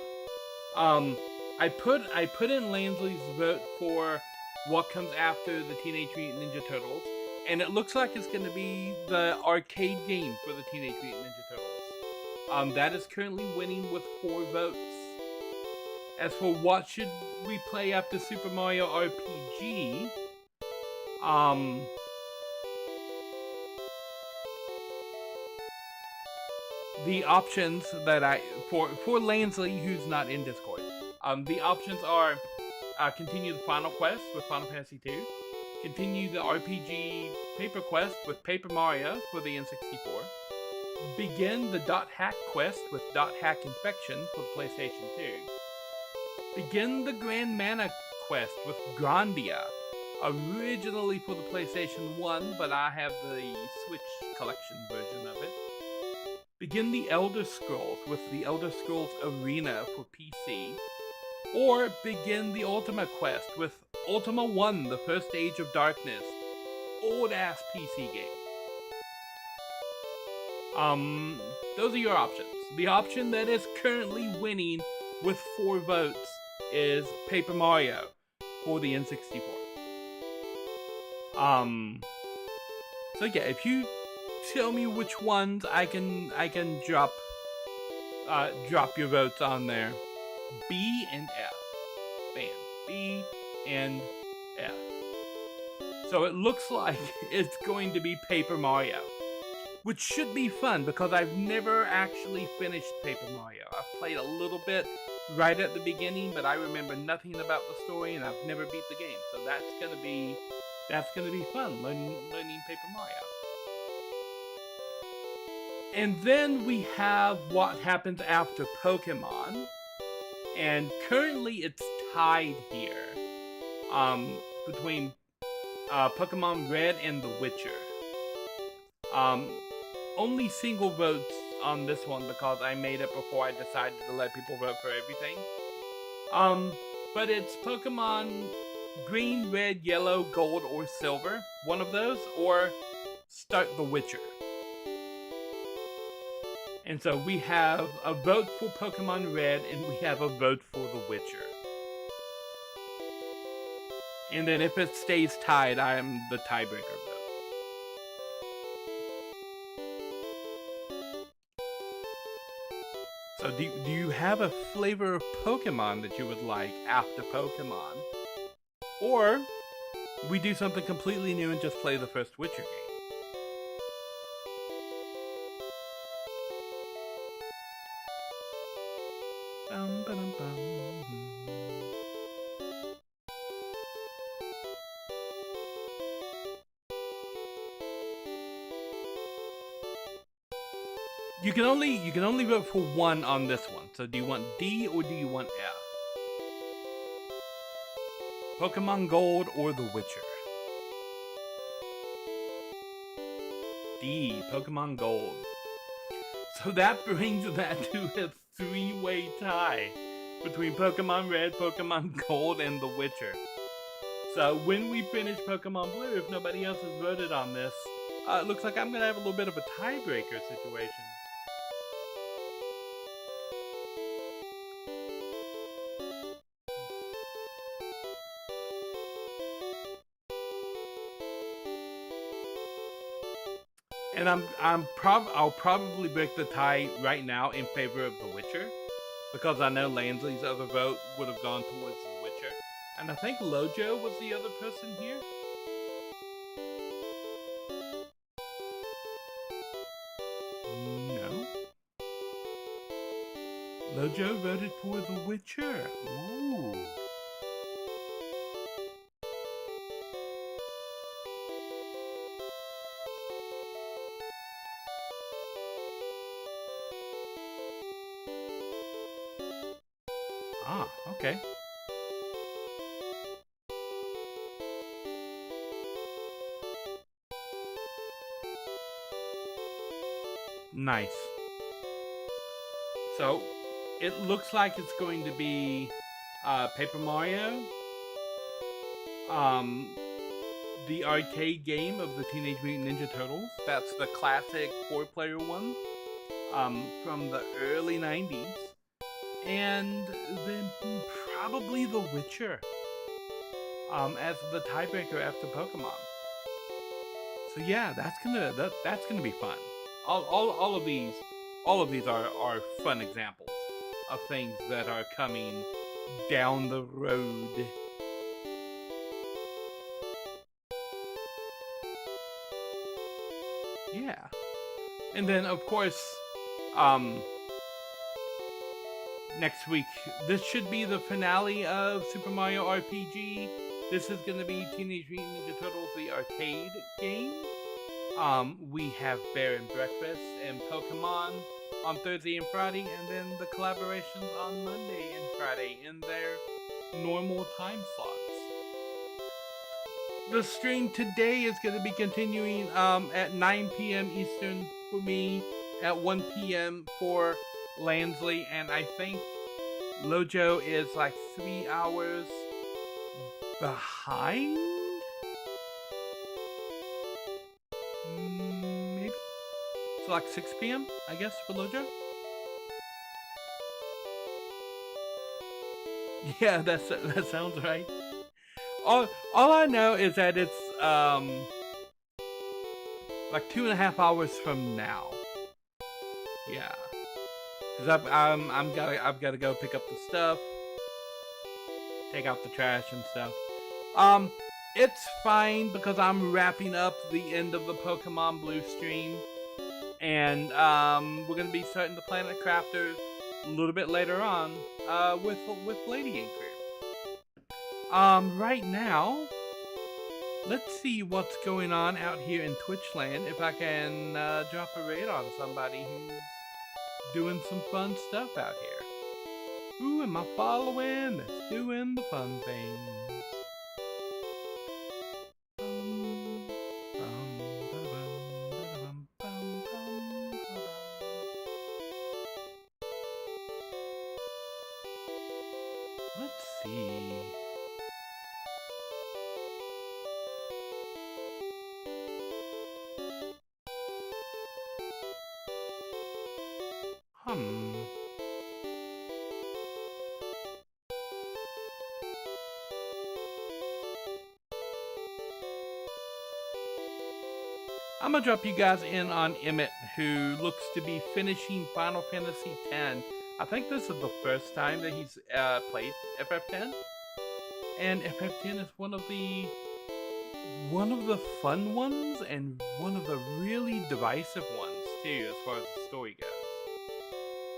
S2: I put in Lansley's vote for what comes after the Teenage Mutant Ninja Turtles, and it looks like it's going to be the arcade game for the Teenage Mutant Ninja Turtles. That is currently winning with 4 votes. As for what should we play after Super Mario RPG, the options that for Lansley, who's not in Discord, the options are continue the Final Quest with Final Fantasy II, continue the RPG Paper Quest with Paper Mario for the N64, begin the Dot Hack Quest with Dot Hack Infection for the PlayStation 2, begin the Grand Mana Quest with Grandia, originally for the PlayStation 1, but I have the Switch Collection version of it. Begin the Elder Scrolls with the Elder Scrolls Arena for PC, or begin the Ultima Quest with Ultima 1, the First Age of Darkness, old-ass PC game. Those are your options. The option that is currently winning with 4 votes is Paper Mario for the N64. So yeah, if you tell me which ones I can drop your votes on there. B and F. Bam. B and F. So it looks like it's going to be Paper Mario, which should be fun because I've never actually finished Paper Mario. I've played a little bit right at the beginning, but I remember nothing about the story and I've never beat the game. So that's gonna be fun, learning Paper Mario. And then we have what happens after Pokemon, and currently it's tied here between Pokemon Red and The Witcher. Only single votes on this one because I made it before I decided to let people vote for everything. But it's Pokemon Green, Red, Yellow, Gold, or Silver. One of those, or start The Witcher. And so we have a vote for Pokemon Red, and we have a vote for The Witcher. And then if it stays tied, I am the tiebreaker vote. So do you have a flavor of Pokemon that you would like after Pokemon? Or we do something completely new and just play the first Witcher game. You can only vote for one on this one. So do you want D or do you want F? Pokemon Gold or The Witcher? D, Pokemon Gold. So that brings that to a 3-way tie between Pokemon Red, Pokemon Gold, and The Witcher. So when we finish Pokemon Blue, if nobody else has voted on this, it looks like I'm going to have a little bit of a tiebreaker situation. And I'll probably break the tie right now in favor of The Witcher, because I know Lansley's other vote would have gone towards The Witcher, and I think Lojo was the other person here. No. Lojo voted for The Witcher. Ooh. Ah, okay. Nice. So, it looks like it's going to be Paper Mario, the arcade game of the Teenage Mutant Ninja Turtles. That's the classic 4-player one from the early 90s. And then probably The Witcher as the tiebreaker after Pokemon. So yeah, that's gonna be fun. All of these are fun examples of things that are coming down the road. Yeah. And then of course, next week, this should be the finale of Super Mario RPG. This is going to be Teenage Mutant Ninja Turtles, the arcade game. We have Bear and Breakfast and Pokemon on Thursday and Friday, and then the collaborations on Monday and Friday in their normal time slots. The stream today is going to be continuing at 9 p.m. Eastern for me, at 1 p.m. for Lansley, and I think Lojo is like 3 hours behind? Maybe? So like 6 p.m. I guess for Lojo? Yeah, that sounds right. All I know is that it's like 2.5 hours from now. Yeah. Cause I've got to go pick up the stuff, take out the trash and stuff. It's fine because I'm wrapping up the end of the Pokemon Blue stream, and we're gonna be starting the Planet Crafters a little bit later on with Lady and Crew. Right now, let's see what's going on out here in Twitchland. If I can drop a raid on somebody who's doing some fun stuff out here. Who am I following that's doing the fun things? Let's see. I'm gonna drop you guys in on Emmett, who looks to be finishing Final Fantasy X. I think this is the first time that he's played FF10, and FF10 is one of the fun ones and one of the really divisive ones too, as far as the story goes.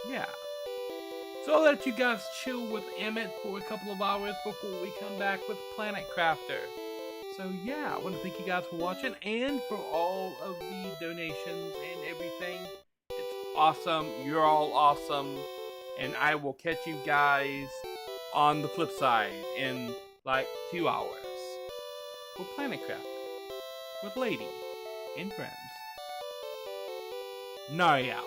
S2: Yeah. So I'll let you guys chill with Emmett for a couple of hours before we come back with Planet Crafter. So yeah, I want to thank you guys for watching and for all of the donations and everything. It's awesome. You're all awesome. And I will catch you guys on the flip side in like 2 hours for Planet Crafter with Lady and friends. Nari out.